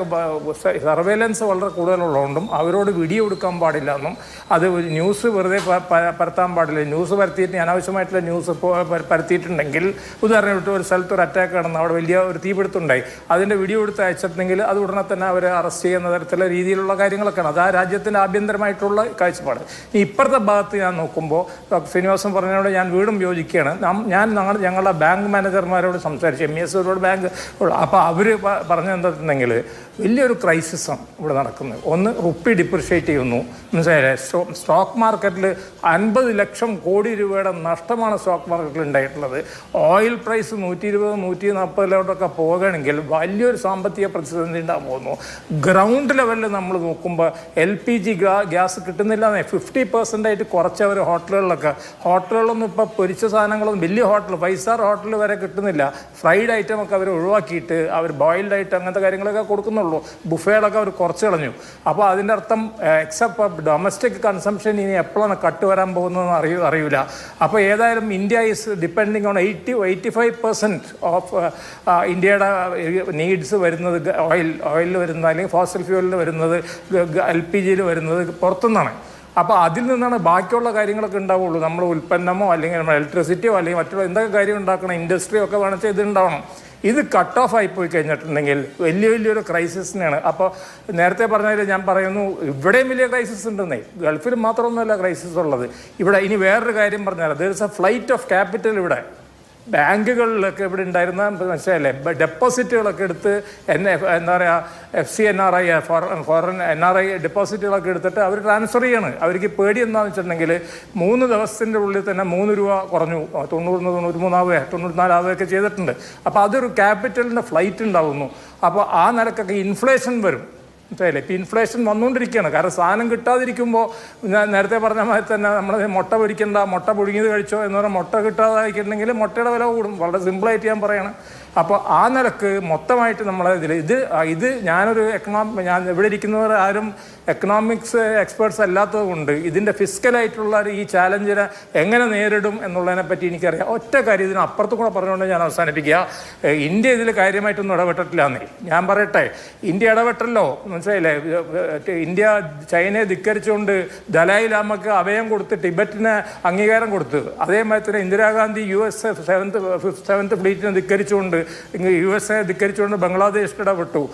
സർവേലൻസ് വളരെ കൂടുതലുള്ളതുകൊണ്ടും അവരോട് വീഡിയോ എടുക്കാൻ പാടില്ല എന്നും അത് ന്യൂസ് വെറുതെ പരത്താൻ പാടില്ല. ന്യൂസ് പരത്തിയിട്ട് അനാവശ്യമായിട്ടുള്ള ന്യൂസ് പരത്തിയിട്ടുണ്ടെങ്കിൽ, ഉദാഹരണമായിട്ട് ഒരു സ്ഥലത്ത് ഒരു അറ്റാക്ക് നടന്നു, അവിടെ വലിയ ഒരു തീപിടുത്തുണ്ടായി, അതിൻ്റെ വീഡിയോ എടുത്ത് അയച്ചിട്ടുണ്ടെങ്കിൽ അത് ഉടനെ തന്നെ അവരെ അറസ്റ്റ് ചെയ്യുന്ന തരത്തിലുള്ള രീതിയിലുള്ള കാര്യങ്ങളൊക്കെയാണ്. അത് ആ രാജ്യത്തിൻ്റെ ആഭ്യന്തരമായിട്ടുള്ള കാഴ്ചപ്പാട്. ഇപ്പുറത്തെ ഭാഗത്ത് ഞാൻ നോക്കുമ്പോൾ ഡോക്ടർ ശ്രീനിവാസൻ പറഞ്ഞതിനോട് ഞാൻ വീണ്ടും യോജിക്കുകയാണ്. ഞങ്ങളുടെ ബാങ്ക് മാനേജർമാരോട് സംസാരിച്ചു, MES ഒരുപാട് ബാങ്ക്, അപ്പോൾ അവർ പറഞ്ഞെന്താണെന്നുണ്ടെങ്കിൽ വലിയൊരു ക്രൈസിസാണ് ഇവിടെ നടക്കുന്നത്. ഒന്ന്, റുപ്പി ഡിപ്രിഷ്യേറ്റ് ചെയ്യുന്നു, മനസ്സിലായില്ലേ, സ്റ്റോക്ക് മാർക്കറ്റിൽ 50 ലക്ഷം കോടി രൂപയുടെ നഷ്ടമാണ് സ്റ്റോക്ക് മാർക്കറ്റിൽ ഉണ്ടായിട്ടുള്ളത്. ഓയിൽ പ്രൈസ് 120-140 പോകുകയാണെങ്കിൽ വലിയൊരു സാമ്പത്തിക പ്രതിസന്ധി ഉണ്ടാകാൻ പോകുന്നു. ഗ്രൗണ്ട് ലെവലിൽ നമ്മൾ നോക്കുമ്പോൾ LPG ഗ്യാസ് കിട്ടുന്നില്ല, 50% കുറച്ചവർ ഹോട്ടലുകളിലൊന്നും ഇപ്പോൾ പൊരിച്ച സാധനങ്ങളൊന്നും വലിയ ഹോട്ടൽ 5 സ്റ്റാർ ഹോട്ടൽ വരെ കിട്ടുന്നില്ല. ഫ്രൈഡ് ഐറ്റം ഒക്കെ അവർ ഒഴിവാക്കിയിട്ട് അവർ ബോയിൽഡ് ആയിട്ട് അങ്ങനത്തെ കാര്യങ്ങളൊക്കെ കൊടുക്കുന്നുള്ളൂ. ബുഫേകളൊക്കെ അവർ കുറച്ച് കളഞ്ഞു. അപ്പോൾ അതിൻ്റെ അർത്ഥം എക്സെപ്റ്റ് ഡൊമസ്റ്റിക് കൺസംഷൻ ഇനി എപ്പോഴാണ് കട്ട് വരാൻ പോകുന്നതെന്ന് അറിയില്ല. അപ്പോൾ ഏതായാലും India is depending on 85% of ഇന്ത്യയുടെ നീഡ്സ് വരുന്നത് ഓയിലിൽ വരുന്നത്, അല്ലെങ്കിൽ ഫോസിൽ ഫ്യൂവലിൽ വരുന്നത്, LPGയിൽ വരുന്നത് പുറത്തുനിന്നാണ്. അപ്പോൾ അതിൽ നിന്നാണ് ബാക്കിയുള്ള കാര്യങ്ങളൊക്കെ ഉണ്ടാവുള്ളൂ. നമ്മൾ ഉൽപ്പന്നമോ അല്ലെങ്കിൽ നമ്മൾ ഇലക്ട്രിസിറ്റിയോ അല്ലെങ്കിൽ മറ്റുള്ള എന്തൊക്കെ കാര്യം ഉണ്ടാക്കണം, ഇൻഡസ്ട്രിയോ ഒക്കെ വേണമെങ്കിൽ ഇത് ഉണ്ടാവണം. ഇത് കട്ട് ഓഫ് ആയിപ്പോയി കഴിഞ്ഞിട്ടുണ്ടെങ്കിൽ വലിയൊരു ക്രൈസിസിനാണ്. അപ്പോൾ നേരത്തെ പറഞ്ഞതിൽ ഞാൻ പറയുന്നു, ഇവിടെയും വലിയ ക്രൈസിസ് ഉണ്ടെന്നേ, ഗൾഫിൽ മാത്രമൊന്നുമല്ല ക്രൈസിസ് ഉള്ളത്. ഇവിടെ ഇനി വേറൊരു കാര്യം പറഞ്ഞാൽ, there is A flight of capital. ഇവിടെ ബാങ്കുകളിലൊക്കെ ഇവിടെ ഉണ്ടായിരുന്ന മനസ്സിലല്ലേ ഡെപ്പോസിറ്റുകളൊക്കെ എടുത്ത് എന്താ പറയുക FCNRI ഫോറിൻ NRI ഡെപ്പോസിറ്റുകളൊക്കെ എടുത്തിട്ട് അവർ ട്രാൻസ്ഫർ ചെയ്യാണ്. അവർക്ക് പേടി എന്താണെന്ന് വെച്ചിട്ടുണ്ടെങ്കിൽ 3 ദിവസത്തിൻ്റെ ഉള്ളിൽ തന്നെ 3 രൂപ കുറഞ്ഞു, 90 93 ആവുക 94 ആവുകയൊക്കെ ചെയ്തിട്ടുണ്ട്. അപ്പോൾ അതൊരു ക്യാപിറ്റലിൻ്റെ ഫ്ലൈറ്റ് ഉണ്ടാകുന്നു. അപ്പോൾ ആ നിലക്കൊക്കെ ഇൻഫ്ലേഷൻ വരും. മനസ്സിലായില്ലേ? ഇപ്പം ഇൻഫ്ലേഷൻ വന്നുകൊണ്ടിരിക്കുകയാണ്. കാരണം സാധനം കിട്ടാതിരിക്കുമ്പോൾ ഞാൻ നേരത്തെ പറഞ്ഞ മാതിരി തന്നെ നമ്മൾ മുട്ട പൊരിക്കണ്ട, മുട്ട പുഴുങ്ങിയത് കഴിച്ചോ എന്ന് പറഞ്ഞാൽ മുട്ട കിട്ടാതായിട്ടുണ്ടെങ്കിൽ മുട്ടയുടെ വില കൂടും. വളരെ സിമ്പിളായിട്ട് ഞാൻ പറയാണ്. അപ്പോൾ ആ നിലക്ക് മൊത്തമായിട്ട് നമ്മളെ ഇത് ഞാൻ ഇവിടെ ഇരിക്കുന്നവർ ആരും എക്കണോമിക്സ് എക്സ്പേർട്സ് അല്ലാത്തത് കൊണ്ട് ഇതിൻ്റെ ഫിസിക്കലായിട്ടുള്ള ഈ ചാലഞ്ചിനെ എങ്ങനെ നേരിടും എന്നുള്ളതിനെ പറ്റി എനിക്കറിയാം. ഒറ്റ കാര്യം ഇതിന് അപ്പുറത്ത് കൂടെ പറഞ്ഞുകൊണ്ട് ഞാൻ അവസാനിപ്പിക്കുക. ഇന്ത്യ ഇതിൽ കാര്യമായിട്ടൊന്നും ഇടപെട്ടിട്ടില്ലാന്നേ. ഞാൻ പറയട്ടെ, ഇന്ത്യ ഇടപെട്ടല്ലോ, മനസ്സിലായില്ലേ? ഇന്ത്യ ചൈനയെ ധിക്കരിച്ചുകൊണ്ട് ദലായി ലാമക്ക് അഭയം കൊടുത്ത് ടിബറ്റിന് അംഗീകാരം കൊടുത്തു. അതേമാതിരി തന്നെ ഇന്ദിരാഗാന്ധി US 7th ഫ്ലീറ്റിനെ ധിക്കരിച്ചുകൊണ്ട് USA ധിക്കരിച്ചുകൊണ്ട് ബംഗ്ലാദേശിൽ ഇടപെട്ടു.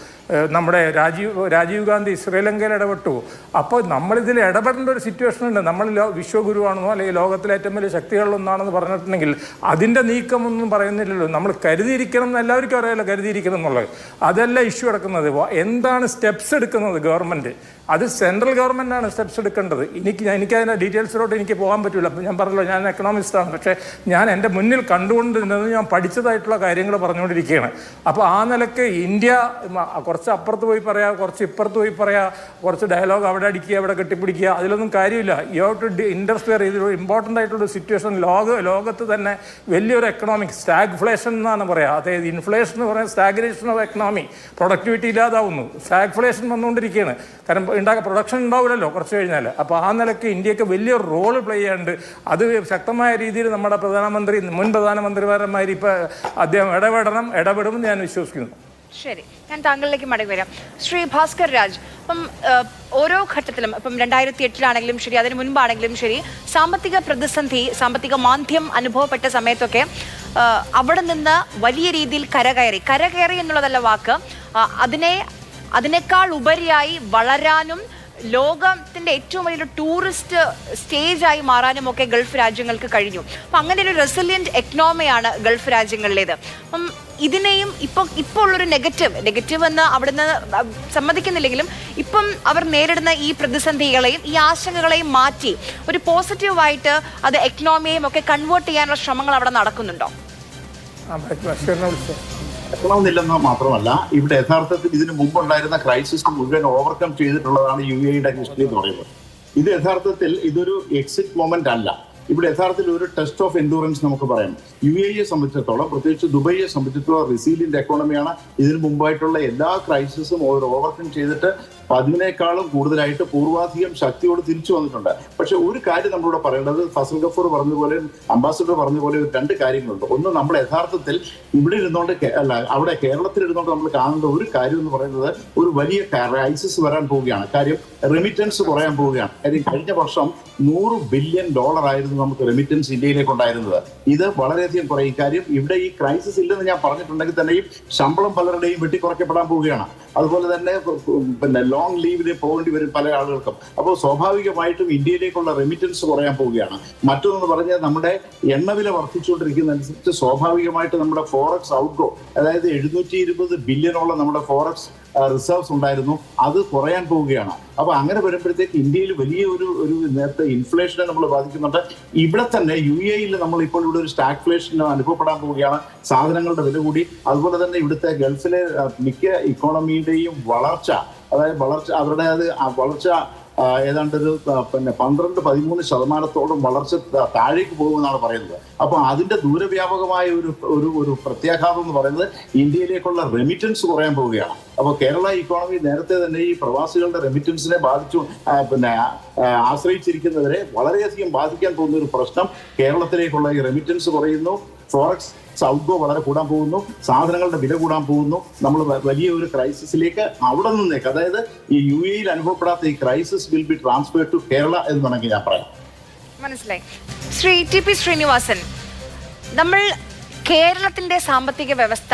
നമ്മുടെ രാജീവ് ഗാന്ധി ശ്രീലങ്കയിൽ ഇടപെട്ടു. അപ്പോൾ നമ്മളിതിൽ ഇടപെടേണ്ട ഒരു സിറ്റുവേഷൻ ഉണ്ട്. നമ്മൾ വിശ്വഗുരുവാണെന്നോ അല്ലെങ്കിൽ ലോകത്തിലെ ഏറ്റവും വലിയ ശക്തികളിലൊന്നാണെന്ന് പറഞ്ഞിട്ടുണ്ടെങ്കിൽ അതിൻ്റെ നീക്കമൊന്നും പറയുന്നില്ലല്ലോ. നമ്മൾ കരുതിയിരിക്കണം എന്ന് എല്ലാവർക്കും അറിയാമല്ലോ, കരുതിയിരിക്കണം എന്നുള്ളത്. അതല്ല ഇഷ്യൂ എടുക്കുന്നത്. എന്താണ് സ്റ്റെപ്സ് എടുക്കുന്നത് ഗവൺമെൻറ്? അത് സെൻട്രൽ ഗവൺമെൻറ്റാണ് സ്റ്റെപ്സ് എടുക്കേണ്ടത്. എനിക്കതിൻ്റെ ഡീറ്റെയിൽസിലോട്ട് എനിക്ക് പോകാൻ പറ്റില്ല. അപ്പം ഞാൻ പറഞ്ഞല്ലോ, ഞാൻ എക്കണോമിസ്റ്റാണ്. പക്ഷേ ഞാൻ എൻ്റെ മുന്നിൽ കണ്ടുകൊണ്ടിരുന്നത് ഞാൻ പഠിച്ചതായിട്ടുള്ള കാര്യങ്ങൾ പറഞ്ഞുകൊണ്ടിരിക്കുകയാണ്. അപ്പോൾ ആ നിലക്ക് ഇന്ത്യ കുറച്ച് അപ്പുറത്ത് പോയി പറയാം, കുറച്ച് ഇപ്പുറത്ത് പോയി പറയാം, കുറച്ച് ഡയലോഗ് അവിടെ അടിക്കുക, അവിടെ കെട്ടിപ്പിടിക്കുക, അതിലൊന്നും കാര്യമില്ല. You have to interfere. ഇതിലൊരു ഇമ്പോർട്ടൻ്റ് ആയിട്ടുള്ള സിറ്റുവേഷൻ ലോകത്ത് തന്നെ വലിയൊരു എക്കണോമിക് സ്റ്റാഗ്ഫ്ലേഷൻ എന്നാണ് പറയുക. അതായത് ഇൻഫ്ലേഷൻ എന്ന് പറയുന്നത് stagnation of economy, productivity ഇല്ലാതാവുന്നു, stagflation വന്നുകൊണ്ടിരിക്കുകയാണ്. കാരണം പ്രൊഡക്ഷൻ ഉണ്ടാവില്ലല്ലോ കുറച്ച് കഴിഞ്ഞാൽ. അപ്പോൾ ആ നിലയ്ക്ക് ഇന്ത്യക്ക് വലിയൊരു റോള് പ്ലേ ചെയ്യാനുണ്ട്. അത് ശക്തമായ രീതിയിൽ നമ്മുടെ മുൻ പ്രധാനമന്ത്രിമാരന്മാർ ഇപ്പോൾ അദ്ദേഹം ഇടപെടുമെന്ന് ഞാൻ വിശ്വസിക്കുന്നു. ശരി, ഞാൻ താങ്കളിലേക്ക് മടങ്ങി വരാം. ശ്രീ ഭാസ്കർ രാജ്, ഇപ്പം ഓരോ ഘട്ടത്തിലും ഇപ്പം 2008 ശരി, അതിന് മുൻപാണെങ്കിലും ശരി, സാമ്പത്തിക മാന്ദ്യം അനുഭവപ്പെട്ട സമയത്തൊക്കെ അവിടെ നിന്ന് വലിയ രീതിയിൽ കരകയറി എന്നുള്ളതല്ല വാക്ക്, അതിനേക്കാൾ ഉപരിയായി വളരാനും ലോകത്തിന്റെ ഏറ്റവും വലിയൊരു ടൂറിസ്റ്റ് സ്റ്റേജായി മാറാനും ഒക്കെ ഗൾഫ് രാജ്യങ്ങൾക്ക് കഴിഞ്ഞു. അപ്പം അങ്ങനെ ഒരു റെസിലിയന്റ് എക്കണോമിയാണ് ഗൾഫ് രാജ്യങ്ങളിലേത്. അപ്പം ഇതിനെയും ഇപ്പോൾ ഉള്ളൊരു നെഗറ്റീവ് എന്ന് അവിടുന്ന് സമ്മതിക്കുന്നില്ലെങ്കിലും ഇപ്പം അവർ നേരിടുന്ന ഈ പ്രതിസന്ധികളെയും ഈ ആശങ്കകളെയും മാറ്റി ഒരു പോസിറ്റീവായിട്ട് അത് എക്കണോമിയെയും ഒക്കെ കൺവേർട്ട് ചെയ്യാനുള്ള ശ്രമങ്ങൾ അവിടെ നടക്കുന്നുണ്ടോ? എത്തണമെന്നില്ലെന്ന് മാത്രമല്ല, ഇവിടെ യഥാർത്ഥത്തിൽ ഇതിനു മുമ്പുണ്ടായിരുന്ന ക്രൈസിസ് മുഴുവൻ ഓവർകം ചെയ്തിട്ടുള്ളതാണ് UAE ഹിസ്റ്ററി എന്ന് പറയുന്നത്. ഇത് യഥാർത്ഥത്തിൽ ഇതൊരു എക്സിറ്റ് മൊമെന്റ് അല്ല. ഇവിടെ യഥാർത്ഥത്തിൽ ഒരു ടെസ്റ്റ് ഓഫ് എൻഡൂറൻസ് നമുക്ക് പറയാം. UAE സംബന്ധിച്ചിടത്തോളം, പ്രത്യേകിച്ച് ദുബൈയെ സംബന്ധിച്ചിടത്തോളം റെസിലിയന്റ് എക്കോണമിയാണ്. ഇതിനു മുമ്പായിട്ടുള്ള എല്ലാ ക്രൈസിസും ഓവർകം ചെയ്തിട്ട് അതിനേക്കാളും കൂടുതലായിട്ട് പൂർവാധികം ശക്തിയോട് തിരിച്ചു വന്നിട്ടുണ്ട്. പക്ഷെ ഒരു കാര്യം നമ്മളിവിടെ പറയേണ്ടത്, ഫസൽ ഗഫൂർ പറഞ്ഞതുപോലെ, അംബാസിഡർ പറഞ്ഞതുപോലെ 2 കാര്യങ്ങളുണ്ട്. ഒന്ന്, നമ്മൾ യഥാർത്ഥത്തിൽ ഇവിടെ ഇരുന്നുകൊണ്ട് അവിടെ കേരളത്തിൽ ഇരുന്നുകൊണ്ട് നമ്മൾ കാണേണ്ട ഒരു കാര്യം എന്ന് പറയുന്നത് ഒരു വലിയ ക്രൈസിസ് വരാൻ പോവുകയാണ്. കാര്യം റെമിറ്റൻസ് കുറയാൻ പോവുകയാണ്. കാര്യം കഴിഞ്ഞ വർഷം $100 ബില്യൺ ആയിരുന്നു നമുക്ക് റെമിറ്റൻസ് ഇന്ത്യയിലേക്ക് ഉണ്ടായിരുന്നത്. ഇത് വളരെയധികം കുറയും. കാര്യം ഇവിടെ ഈ ക്രൈസിസ് ഇല്ലെന്ന് ഞാൻ പറഞ്ഞിട്ടുണ്ടെങ്കിൽ തന്നെയും ശമ്പളം പലരുടെയും വെട്ടിക്കുറയ്ക്കപ്പെടാൻ പോവുകയാണ്. അതുപോലെ തന്നെ ലോങ് ലീവിന് പോകേണ്ടി വരും പല ആളുകൾക്കും. അപ്പോൾ സ്വാഭാവികമായിട്ടും ഇന്ത്യയിലേക്കുള്ള റെമിറ്റൻസ് കുറയാൻ പോവുകയാണ്. മറ്റൊന്ന് പറഞ്ഞാൽ, നമ്മുടെ എണ്ണവില വർദ്ധിച്ചുകൊണ്ടിരിക്കുന്നതനുസരിച്ച് സ്വാഭാവികമായിട്ട് നമ്മുടെ ഫോറക്സ് ഔട്ട്ഗോ, അതായത് 720 ബില്യണോളം നമ്മുടെ ഫോറക്സ് റിസർവ്സ് ഉണ്ടായിരുന്നു, അത് കുറയാൻ പോവുകയാണ്. അപ്പൊ അങ്ങനെ വരുമ്പോഴത്തേക്ക് ഇന്ത്യയിൽ വലിയ ഒരു നേരത്തെ ഇൻഫ്ലേഷനെ നമ്മൾ ബാധിക്കുന്നുണ്ട്. ഇവിടെ തന്നെ UAE നമ്മൾ ഇപ്പോൾ ഇവിടെ ഒരു സ്റ്റാഗ്ഫ്ലേഷൻ അനുഭവപ്പെടാൻ പോവുകയാണ്. സാധനങ്ങളുടെ വില കൂടി. അതുപോലെ തന്നെ ഇവിടുത്തെ ഗൾഫിലെ മിക്ക ഇക്കോണമിയുടെയും വളർച്ച, അതായത് അവരുടെ വളർച്ച ഏതാണ്ട് ഒരു 12-13% വളർച്ച താഴേക്ക് പോകുമെന്നാണ് പറയുന്നത്. അപ്പൊ അതിന്റെ ദൂരവ്യാപകമായ ഒരു പ്രത്യാഘാതം എന്ന് പറയുന്നത് ഇന്ത്യയിലേക്കുള്ള റെമിറ്റൻസ് കുറയാൻ പോവുകയാണ്. അപ്പോൾ കേരള ഇക്കോണമി നേരത്തെ തന്നെ ഈ പ്രവാസികളുടെ റെമിറ്റൻസിനെ ആശ്രയിച്ചിരിക്കുന്നവരെ വളരെയധികം ബാധിക്കാൻ പോകുന്ന ഒരു പ്രശ്നം കേരളത്തിലേക്കുള്ള ഈ റെമിറ്റൻസ് കുറയുന്നു. ഫോറക്സ് ഔട്ട്ഗോ വളരെ കൂടാൻ പോകുന്നു. സാധനങ്ങളുടെ വില കൂടാൻ പോകുന്നു. നമ്മൾ വലിയ ഒരു ക്രൈസിസിലേക്ക് അവിടെ നിന്നേക്ക്, അതായത് ഈ UAE അനുഭവപ്പെടാത്ത ഈ crisis will be transferred to Kerala എന്ന് വേണമെങ്കിൽ ഞാൻ പറയാം. മനസ്സിലായി. ശ്രീ TP ശ്രീനിവാസൻ, നമ്മൾ കേരളത്തിന്റെ സാമ്പത്തിക വ്യവസ്ഥ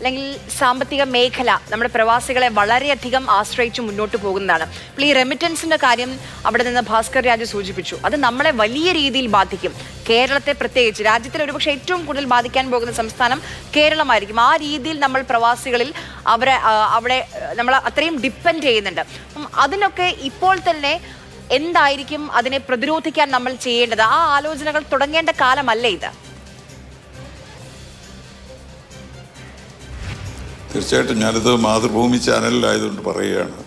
അല്ലെങ്കിൽ സാമ്പത്തിക മേഖല നമ്മുടെ പ്രവാസികളെ വളരെയധികം ആശ്രയിച്ച് മുന്നോട്ട് പോകുന്നതാണ്. അപ്പോൾ ഈ റെമിറ്റൻസിന്റെ കാര്യം അവിടെ നിന്ന് ഭാസ്കർ രാജ് സൂചിപ്പിച്ചു. അത് നമ്മളെ വലിയ രീതിയിൽ ബാധിക്കും. കേരളത്തെ പ്രത്യേകിച്ച് രാജ്യത്തിൽ ഒരുപക്ഷെ ഏറ്റവും കൂടുതൽ ബാധിക്കാൻ പോകുന്ന സംസ്ഥാനം കേരളമായിരിക്കും. ആ രീതിയിൽ നമ്മൾ പ്രവാസികളിൽ അവിടെ നമ്മൾ അത്രയും ഡിപ്പെൻഡ് ചെയ്യുന്നുണ്ട്. അതിനൊക്കെ ഇപ്പോൾ തന്നെ എന്തായിരിക്കും അതിനെ പ്രതിരോധിക്കാൻ നമ്മൾ ചെയ്യേണ്ടത്? ആ ആലോചനകൾ തുടങ്ങേണ്ട കാലമല്ലേ ഇത്? തീർച്ചയായിട്ടും ഞാനിത് മാതൃഭൂമി ചാനലിലായതുകൊണ്ട് പറയുകയാണ്.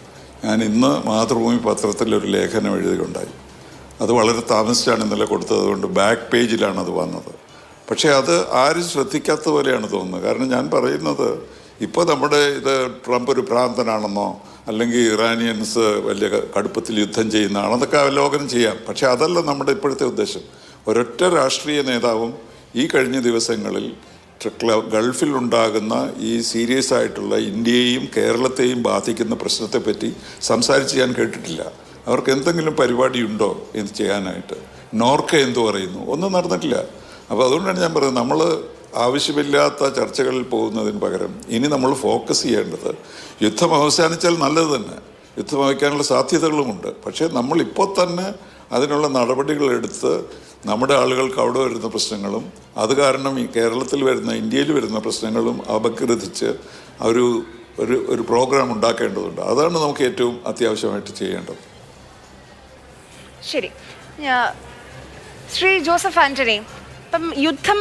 ഞാൻ ഇന്ന് മാതൃഭൂമി പത്രത്തിൽ ഒരു ലേഖനം എഴുതുകയുണ്ടായി. അത് വളരെ താമസിച്ചാണ് ഇന്നലെ കൊടുത്തത്, അതുകൊണ്ട് ബാക്ക് പേജിലാണ് അത് വന്നത്. പക്ഷേ അത് ആരും ശ്രദ്ധിക്കാത്ത പോലെയാണ് തോന്നുന്നത്. കാരണം ഞാൻ പറയുന്നത് ഇപ്പോൾ നമ്മുടെ ഇത് ട്രംപ് ഒരു ഭ്രാന്തനാണെന്നോ അല്ലെങ്കിൽ ഇറാനിയൻസ് വലിയ കടുപ്പത്തിൽ യുദ്ധം ചെയ്യുന്നതാണെന്നൊക്കെ അവലോകനം ചെയ്യാം. പക്ഷേ അതല്ല നമ്മുടെ ഇപ്പോഴത്തെ ഉദ്ദേശം. ഒരൊറ്റ രാഷ്ട്രീയ നേതാവും ഈ കഴിഞ്ഞ ദിവസങ്ങളിൽ ഗൾഫിലുണ്ടാകുന്ന ഈ സീരിയസ് ആയിട്ടുള്ള ഇന്ത്യയെയും കേരളത്തെയും ബാധിക്കുന്ന പ്രശ്നത്തെപ്പറ്റി സംസാരിച്ച് ഞാൻ കേട്ടിട്ടില്ല. അവർക്ക് എന്തെങ്കിലും പരിപാടിയുണ്ടോ എന്ന് ചെയ്യാനായിട്ട്? നോർക്ക എന്തു പറയുന്നു? ഒന്നും നടന്നിട്ടില്ല. അപ്പോൾ അതുകൊണ്ടാണ് ഞാൻ പറയുന്നത്, നമ്മൾ ആവശ്യമില്ലാത്ത ചർച്ചകളിൽ പോകുന്നതിന് പകരം ഇനി നമ്മൾ ഫോക്കസ് ചെയ്യേണ്ടത് യുദ്ധം അവസാനിച്ചാൽ നല്ലത് തന്നെ, യുദ്ധം വയ്ക്കാനുള്ള സാധ്യതകളുമുണ്ട്. പക്ഷേ നമ്മളിപ്പോൾ തന്നെ അതിനുള്ള നടപടികൾ എടുത്ത് നമ്മുടെ ആളുകൾക്ക് അവിടെ വരുന്ന പ്രശ്നങ്ങളും അത് കാരണം ഈ കേരളത്തിൽ വരുന്ന ഇന്ത്യയിൽ വരുന്ന പ്രശ്നങ്ങളും അപഗ്രഥിച്ച് ഒരു പ്രോഗ്രാം ഉണ്ടാക്കേണ്ടതുണ്ട്. അതാണ് നമുക്ക് ഏറ്റവും അത്യാവശ്യമായിട്ട് ചെയ്യേണ്ടത്. ശരി, ശ്രീ ജോസഫ് ആന്റണി, ഇപ്പം യുദ്ധം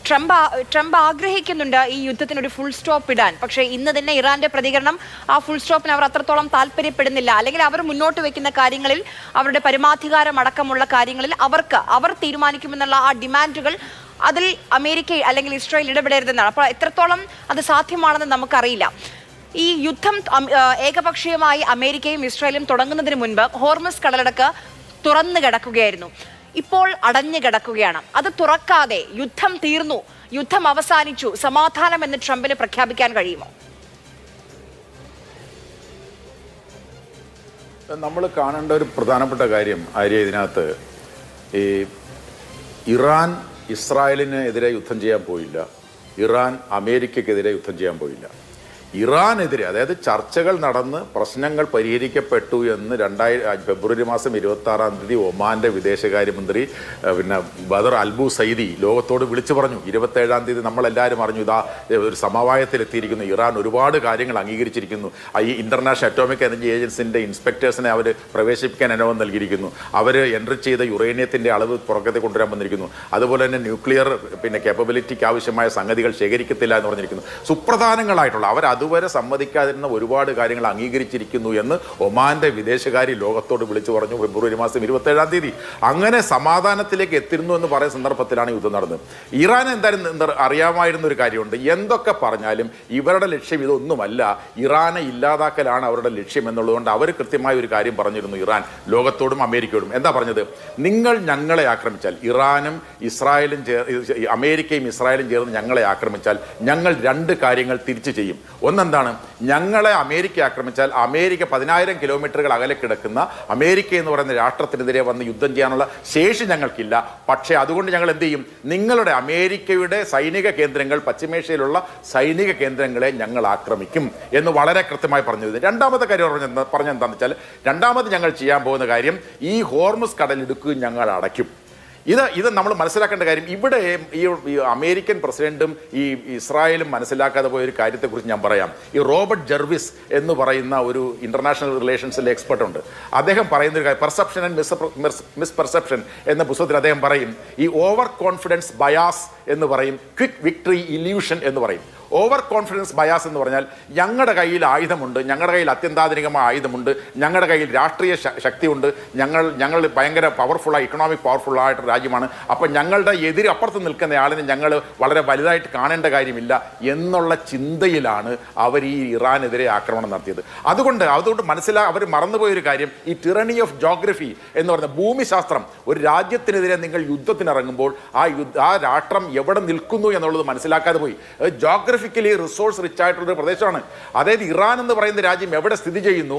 ട്രംപ് ആഗ്രഹിക്കുന്നുണ്ട് ഈ യുദ്ധത്തിനൊരു ഫുൾ സ്റ്റോപ്പ് ഇടാൻ. പക്ഷേ ഇന്ന് തന്നെ ഇറാന്റെ പ്രതികരണം ആ ഫുൾ സ്റ്റോപ്പിന് അവർ അത്രത്തോളം താല്പര്യപ്പെടുന്നില്ല. അല്ലെങ്കിൽ അവർ മുന്നോട്ട് വെക്കുന്ന കാര്യങ്ങളിൽ, അവരുടെ പരമാധികാരം അടക്കമുള്ള കാര്യങ്ങളിൽ അവർ തീരുമാനിക്കുമെന്നുള്ള ആ ഡിമാൻഡുകൾ, അതിൽ അമേരിക്ക അല്ലെങ്കിൽ ഇസ്രായേൽ ഇടപെടരുതെന്നാണ്. അപ്പോൾ എത്രത്തോളം അത് സാധ്യമാണെന്ന് നമുക്കറിയില്ല. ഈ യുദ്ധം ഏകപക്ഷീയമായി അമേരിക്കയും ഇസ്രായേലും തുടങ്ങുന്നതിന് മുൻപ് ഹോർമസ് കടലിടുക്ക് തുറന്നു കിടക്കുകയായിരുന്നു. ഇപ്പോൾ അടഞ്ഞു കിടക്കുകയാണ്. അത് തുറക്കാതെ യുദ്ധം തീർന്നു, യുദ്ധം അവസാനിച്ചു, സമാധാനം എന്ന് ട്രംപിന് പ്രഖ്യാപിക്കാൻ കഴിയുമോ? നമ്മൾ കാണേണ്ട ഒരു പ്രധാനപ്പെട്ട കാര്യം ആര്യ, ഇതിനകത്ത് ഈ ഇറാൻ ഇസ്രായേലിനെതിരെ യുദ്ധം ചെയ്യാൻ പോയില്ല, ഇറാൻ അമേരിക്കക്കെതിരെ യുദ്ധം ചെയ്യാൻ പോയില്ല. ഇറാനെതിരെ, അതായത് ചർച്ചകൾ നടന്ന് പ്രശ്നങ്ങൾ പരിഹരിക്കപ്പെട്ടു എന്ന് ഫെബ്രുവരി മാസം 26 ഒമാന്റെ വിദേശകാര്യമന്ത്രി ബദർ അൽബു സൈദി ലോകത്തോട് വിളിച്ചു പറഞ്ഞു. 27 നമ്മളെല്ലാവരും അറിഞ്ഞു, ഇതാ ഒരു സമവായത്തിലെത്തിയിരിക്കുന്നു, ഇറാൻ ഒരുപാട് കാര്യങ്ങൾ അംഗീകരിച്ചിരിക്കുന്നു, ഈ ഇന്റർനാഷണൽ അറ്റോമിക് എനർജി ഏജൻസിന്റെ ഇൻസ്പെക്ടേഴ്സിനെ അവർ പ്രവേശിപ്പിക്കാൻ അനുവാദം നൽകിയിരിക്കുന്നു, അവർ എൻട്രി ചെയ്ത യുറേനിയത്തിന്റെ അളവ് പുറത്തേക്ക് കൊണ്ടുവരാൻ വന്നിരിക്കുന്നു, അതുപോലെ തന്നെ ന്യൂക്ലിയർ കേപ്പബിലിറ്റിക്ക് ആവശ്യമായ സംഗതികൾ ശേഖരിക്കത്തില്ല എന്ന് പറഞ്ഞിരിക്കുന്നു. സുപ്രധാനങ്ങളായിട്ടുള്ള അതുവരെ സമ്മതിക്കാതിരുന്ന ഒരുപാട് കാര്യങ്ങൾ അംഗീകരിച്ചിരിക്കുന്നു എന്ന് ഒമാന്റെ വിദേശകാര്യ ലോകത്തോട് വിളിച്ചു പറഞ്ഞു ഫെബ്രുവരി മാസം 27 അങ്ങനെ സമാധാനത്തിലേക്ക് എത്തിരുന്നു എന്ന് പറയുന്ന സന്ദർഭത്തിലാണ് യുദ്ധം നടന്നത്. ഇറാൻ എന്തായാലും അറിയാമായിരുന്ന ഒരു കാര്യമുണ്ട്, എന്തൊക്കെ പറഞ്ഞാലും ഇവരുടെ ലക്ഷ്യം ഇതൊന്നുമല്ല, ഇറാനെ ഇല്ലാതാക്കലാണ് അവരുടെ ലക്ഷ്യം എന്നുള്ളതുകൊണ്ട് അവർ കൃത്യമായ ഒരു കാര്യം പറഞ്ഞിരുന്നു ഇറാൻ ലോകത്തോടും അമേരിക്കയോടും. എന്താ പറഞ്ഞത്? നിങ്ങൾ ഞങ്ങളെ ആക്രമിച്ചാൽ, ഇറാനും ഇസ്രായേലും അമേരിക്കയും ഇസ്രായേലും ചേർന്ന് ഞങ്ങളെ ആക്രമിച്ചാൽ ഞങ്ങൾ 2 കാര്യങ്ങൾ തിരിച്ചു ചെയ്യും. ഒന്നെന്താണ്? ഞങ്ങളെ അമേരിക്ക ആക്രമിച്ചാൽ അമേരിക്ക 10,000 കിലോമീറ്ററുകൾ അകലെ കിടക്കുന്ന അമേരിക്ക എന്ന് പറയുന്ന രാഷ്ട്രത്തിനെതിരെ വന്ന് യുദ്ധം ചെയ്യാനുള്ള ശേഷി ഞങ്ങൾക്കില്ല. പക്ഷേ അതുകൊണ്ട് ഞങ്ങൾ എന്ത് ചെയ്യും? നിങ്ങളുടെ അമേരിക്കയുടെ സൈനിക കേന്ദ്രങ്ങൾ, പശ്ചിമേഷ്യയിലുള്ള സൈനിക കേന്ദ്രങ്ങളെ ഞങ്ങൾ ആക്രമിക്കും എന്ന് വളരെ കൃത്യമായി പറഞ്ഞത്. രണ്ടാമത്തെ കാര്യം പറഞ്ഞെന്താണെന്ന് വെച്ചാൽ, രണ്ടാമത് ഞങ്ങൾ ചെയ്യാൻ പോകുന്ന കാര്യം ഈ ഹോർമുസ് കടലിടുക്ക് ഞങ്ങൾ അടയ്ക്കും. ഇത് നമ്മൾ മനസ്സിലാക്കേണ്ട കാര്യം. ഇവിടെ ഈ അമേരിക്കൻ പ്രസിഡന്റും ഈ ഇസ്രായേലും മനസ്സിലാക്കാതെ പോയ ഒരു കാര്യത്തെക്കുറിച്ച് ഞാൻ പറയാം. ഈ റോബർട്ട് ജെർവിസ് എന്ന് പറയുന്ന ഒരു ഇന്റർനാഷണൽ റിലേഷൻസിലെ എക്സ്പെർട്ട് ഉണ്ട്. അദ്ദേഹം പറയുന്ന ഒരു കാര്യം, പെർസെപ്ഷൻ ആൻഡ് മിസ്പെർസെപ്ഷൻ എന്ന പുസ്തകത്തിൽ അദ്ദേഹം പറയും, ഈ ഓവർ കോൺഫിഡൻസ് ബയാസ് എന്ന് പറയും, ക്വിക്ക് വിക്ടറി ഇല്യൂഷൻ എന്ന് പറയും. ഓവർ കോൺഫിഡൻസ് ബയാസ് എന്ന് പറഞ്ഞാൽ ഞങ്ങളുടെ കയ്യിൽ ആയുധമുണ്ട്, ഞങ്ങളുടെ കയ്യിൽ അത്യന്താധുനികമായ ആയുധമുണ്ട്, ഞങ്ങളുടെ കയ്യിൽ രാഷ്ട്രീയ ശക്തിയുണ്ട്, ഞങ്ങൾ ഭയങ്കര പവർഫുള്ളായി, ഇക്കണോമിക് പവർഫുള്ളായിട്ട് രാജ്യമാണ്, അപ്പം ഞങ്ങളുടെ അപ്പുറത്ത് നിൽക്കുന്ന ആളിനെ ഞങ്ങൾ വളരെ വലുതായിട്ട് കാണേണ്ട കാര്യമില്ല എന്നുള്ള ചിന്തയിലാണ് അവർ ഈ ഇറാനെതിരെ ആക്രമണം നടത്തിയത്. അതുകൊണ്ട് അവർ മറന്നുപോയൊരു കാര്യം, ഈ ടിറണി ഓഫ് ജോഗ്രഫി എന്ന് പറയുന്ന ഭൂമിശാസ്ത്രം, ഒരു രാജ്യത്തിനെതിരെ നിങ്ങൾ യുദ്ധത്തിനിറങ്ങുമ്പോൾ ആ രാഷ്ട്രം എവിടെ നിൽക്കുന്നു എന്നുള്ളത് മനസ്സിലാക്കാതെ പോയി. ജോഗ്രഫി ജോഗ്രഫിക്കലി റിസോഴ്സ് റിച്ച് ആയിട്ടുള്ള പ്രദേശമാണ്. അതായത് ഇറാൻ എന്ന് പറയുന്ന രാജ്യം എവിടെ സ്ഥിതി ചെയ്യുന്നു,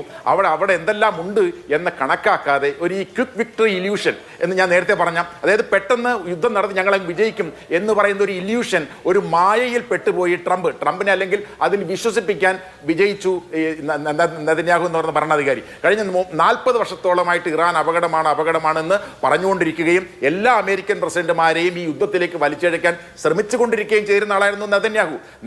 അവിടെ എന്തെല്ലാം ഉണ്ട് എന്ന് കണക്കാക്കാതെ ഒരു ഈ ക്വിക്ക് വിക്ടറി ഇല്യൂഷൻ എന്ന് ഞാൻ നേരത്തെ പറഞ്ഞ, അതായത് പെട്ടെന്ന് യുദ്ധം നടത്തി ഞങ്ങൾ വിജയിക്കും എന്ന് പറയുന്ന ഒരു ഇല്യൂഷൻ, ഒരു മായയിൽ പെട്ടുപോയി ട്രംപിനെ അല്ലെങ്കിൽ അതിൽ വിശ്വസിപ്പിക്കാൻ വിജയിച്ചു നെതന്യാഹു എന്ന് പറയുന്ന ഭരണാധികാരി. കഴിഞ്ഞ 40 വർഷത്തോളമായിട്ട് ഇറാൻ അപകടമാണെന്ന് പറഞ്ഞുകൊണ്ടിരിക്കുകയും എല്ലാ അമേരിക്കൻ പ്രസിഡന്റുമാരെയും ഈ യുദ്ധത്തിലേക്ക് വലിച്ചഴക്കാൻ ശ്രമിച്ചുകൊണ്ടിരിക്കുകയും ചെയ്യുന്ന ആളായിരുന്നു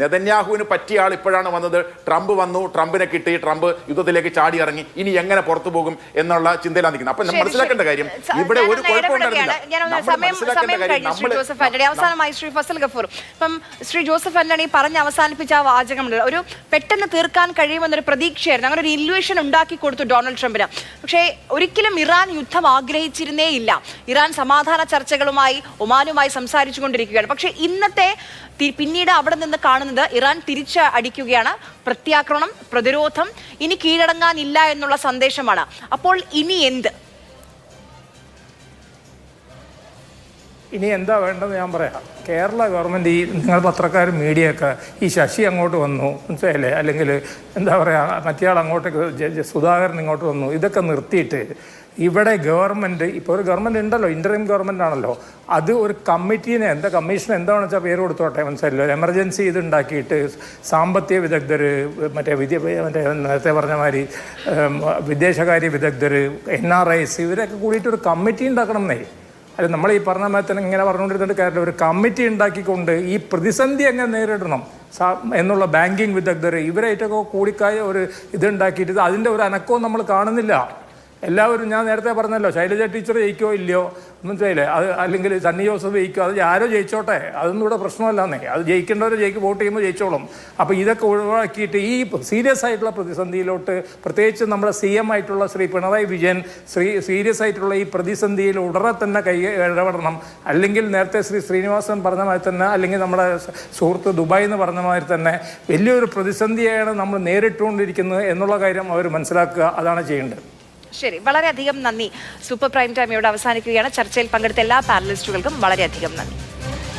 നെതന്യാഹുവിന് പറ്റിയ ആൾ ഇപ്പോഴാണ് വന്നത്. ട്രംപ് വന്നു, ട്രംപിനെ കിട്ടി, ട്രംപ് യുദ്ധത്തിലേക്ക് ചാടി ഇറങ്ങി, ഇനി എങ്ങനെ പുറത്തു പോകും എന്നുള്ള ചിന്തയിലാണ് നിൽക്കുന്നത്. അപ്പൊ നമ്മൾ മനസ്സിലാക്കേണ്ട കാര്യം ഇവിടെ ഒരു അവസാനമായി ശ്രീ ഫസൽ ഗഫൂർ, ഇപ്പം ശ്രീ ജോസഫ് ആന്റണി പറഞ്ഞ് അവസാനിപ്പിച്ച ആ വാചകമുണ്ട്, ഒരു പെട്ടെന്ന് തീർക്കാൻ കഴിയുമെന്നൊരു പ്രതീക്ഷയായിരുന്നു, അങ്ങനെ ഒരു ഇല്യൂഷൻ ഉണ്ടാക്കി കൊടുത്തു ഡൊണാൾഡ് ട്രംപിന്. പക്ഷേ ഒരിക്കലും ഇറാൻ യുദ്ധം ആഗ്രഹിച്ചിരുന്നേ ഇല്ല. ഇറാൻ സമാധാന ചർച്ചകളുമായി ഒമാനുമായി സംസാരിച്ചു കൊണ്ടിരിക്കുകയാണ്. പക്ഷേ ഇന്നത്തെ പിന്നീട് അവിടെ നിന്ന് കാണുന്നത് ഇറാൻ തിരിച്ച് അടിക്കുകയാണ്, പ്രത്യാക്രമണം, പ്രതിരോധം, ഇനി കീഴടങ്ങാനില്ല എന്നുള്ള സന്ദേശമാണ്. അപ്പോൾ ഇനി എന്ത്? ഇനി എന്താ വേണ്ടതെന്ന് ഞാൻ പറയാം. കേരള ഗവൺമെൻറ്, ഈ നിങ്ങൾ പത്രക്കാരും മീഡിയയൊക്കെ ഈ ശശി അങ്ങോട്ട് വന്നു മനസ്സിലായില്ലേ, അല്ലെങ്കിൽ എന്താ പറയുക മറ്റേയാൾ അങ്ങോട്ടേക്ക് സുധാകരൻ ഇങ്ങോട്ട് വന്നു, ഇതൊക്കെ നിർത്തിയിട്ട് ഇവിടെ ഗവൺമെൻറ്, ഇപ്പോൾ ഒരു ഗവൺമെൻറ് ഉണ്ടല്ലോ, ഇൻ്ററിം ഗവൺമെൻറ് ആണല്ലോ, അത് ഒരു കമ്മിറ്റീനെ കമ്മീഷൻ എന്താണെന്ന് വെച്ചാൽ പേര് കൊടുത്തോട്ടെ മനസ്സിലല്ലോ, എമർജൻസി ഇത് ഉണ്ടാക്കിയിട്ട് സാമ്പത്തിക വിദഗ്ധർ, മറ്റേ നേരത്തെ പറഞ്ഞ മാതിരി വിദേശകാര്യ വിദഗ്ധർ, NRIs ഇവരൊക്കെ കൂടിയിട്ട് ഒരു കമ്മിറ്റി ഉണ്ടാക്കണം എന്നേ. അല്ല നമ്മൾ ഈ പറഞ്ഞ മാതിരി തന്നെ ഇങ്ങനെ പറഞ്ഞുകൊണ്ടിരുന്നിട്ട് കാര്യമില്ല. ഒരു കമ്മിറ്റി ഉണ്ടാക്കിക്കൊണ്ട് ഈ പ്രതിസന്ധി എങ്ങനെ നേരിടണം എന്നുള്ള ബാങ്കിങ് വിദഗ്ധർ ഇവരായിട്ടൊക്കെ കൂടിക്കായ ഒരു ഇതുണ്ടാക്കിയിട്ട് അതിൻ്റെ ഒരു അനക്കവും നമ്മൾ കാണുന്നില്ല. എല്ലാവരും ഞാൻ നേരത്തെ പറഞ്ഞല്ലോ, ശൈലജ ടീച്ചർ ജയിക്കോ ഇല്ലയോ മനസ്സിലായില്ലേ, അത് അല്ലെങ്കിൽ സണ്ണി ജോസഫ് ജയിക്കോ, അത് ആരോ ജയിച്ചോട്ടെ, അതൊന്നും ഇവിടെ പ്രശ്നമല്ലാന്നേ, അത് ജയിക്കേണ്ടവർ വോട്ട് ചെയ്യുമ്പോൾ ജയിച്ചോളും. അപ്പോൾ ഇതൊക്കെ ഒഴിവാക്കിയിട്ട് ഈ സീരിയസ് ആയിട്ടുള്ള പ്രതിസന്ധിയിലോട്ട്, പ്രത്യേകിച്ച് നമ്മുടെ CM ആയിട്ടുള്ള ശ്രീ പിണറായി വിജയൻ സീരിയസ് ആയിട്ടുള്ള ഈ പ്രതിസന്ധിയിൽ ഉടനെ തന്നെ ഇടപെടണം. അല്ലെങ്കിൽ നേരത്തെ ശ്രീ ശ്രീനിവാസൻ പറഞ്ഞ മാതിരി തന്നെ, അല്ലെങ്കിൽ നമ്മുടെ സുഹൃത്ത് ദുബായ് എന്ന് പറഞ്ഞ മാതിരി തന്നെ വലിയൊരു പ്രതിസന്ധിയാണ് നമ്മൾ നേരിട്ടുകൊണ്ടിരിക്കുന്നത് എന്നുള്ള കാര്യം അവർ മനസ്സിലാക്കുക, അതാണ് ചെയ്യേണ്ടത്. ശരി, വളരെയധികം നന്ദി. സൂപ്പർ പ്രൈം ടൈം ഇവിടെ അവസാനിക്കുകയാണ്. ചർച്ചയിൽ പങ്കെടുത്ത എല്ലാ പാനലിസ്റ്റുകൾക്കും വളരെയധികം നന്ദി.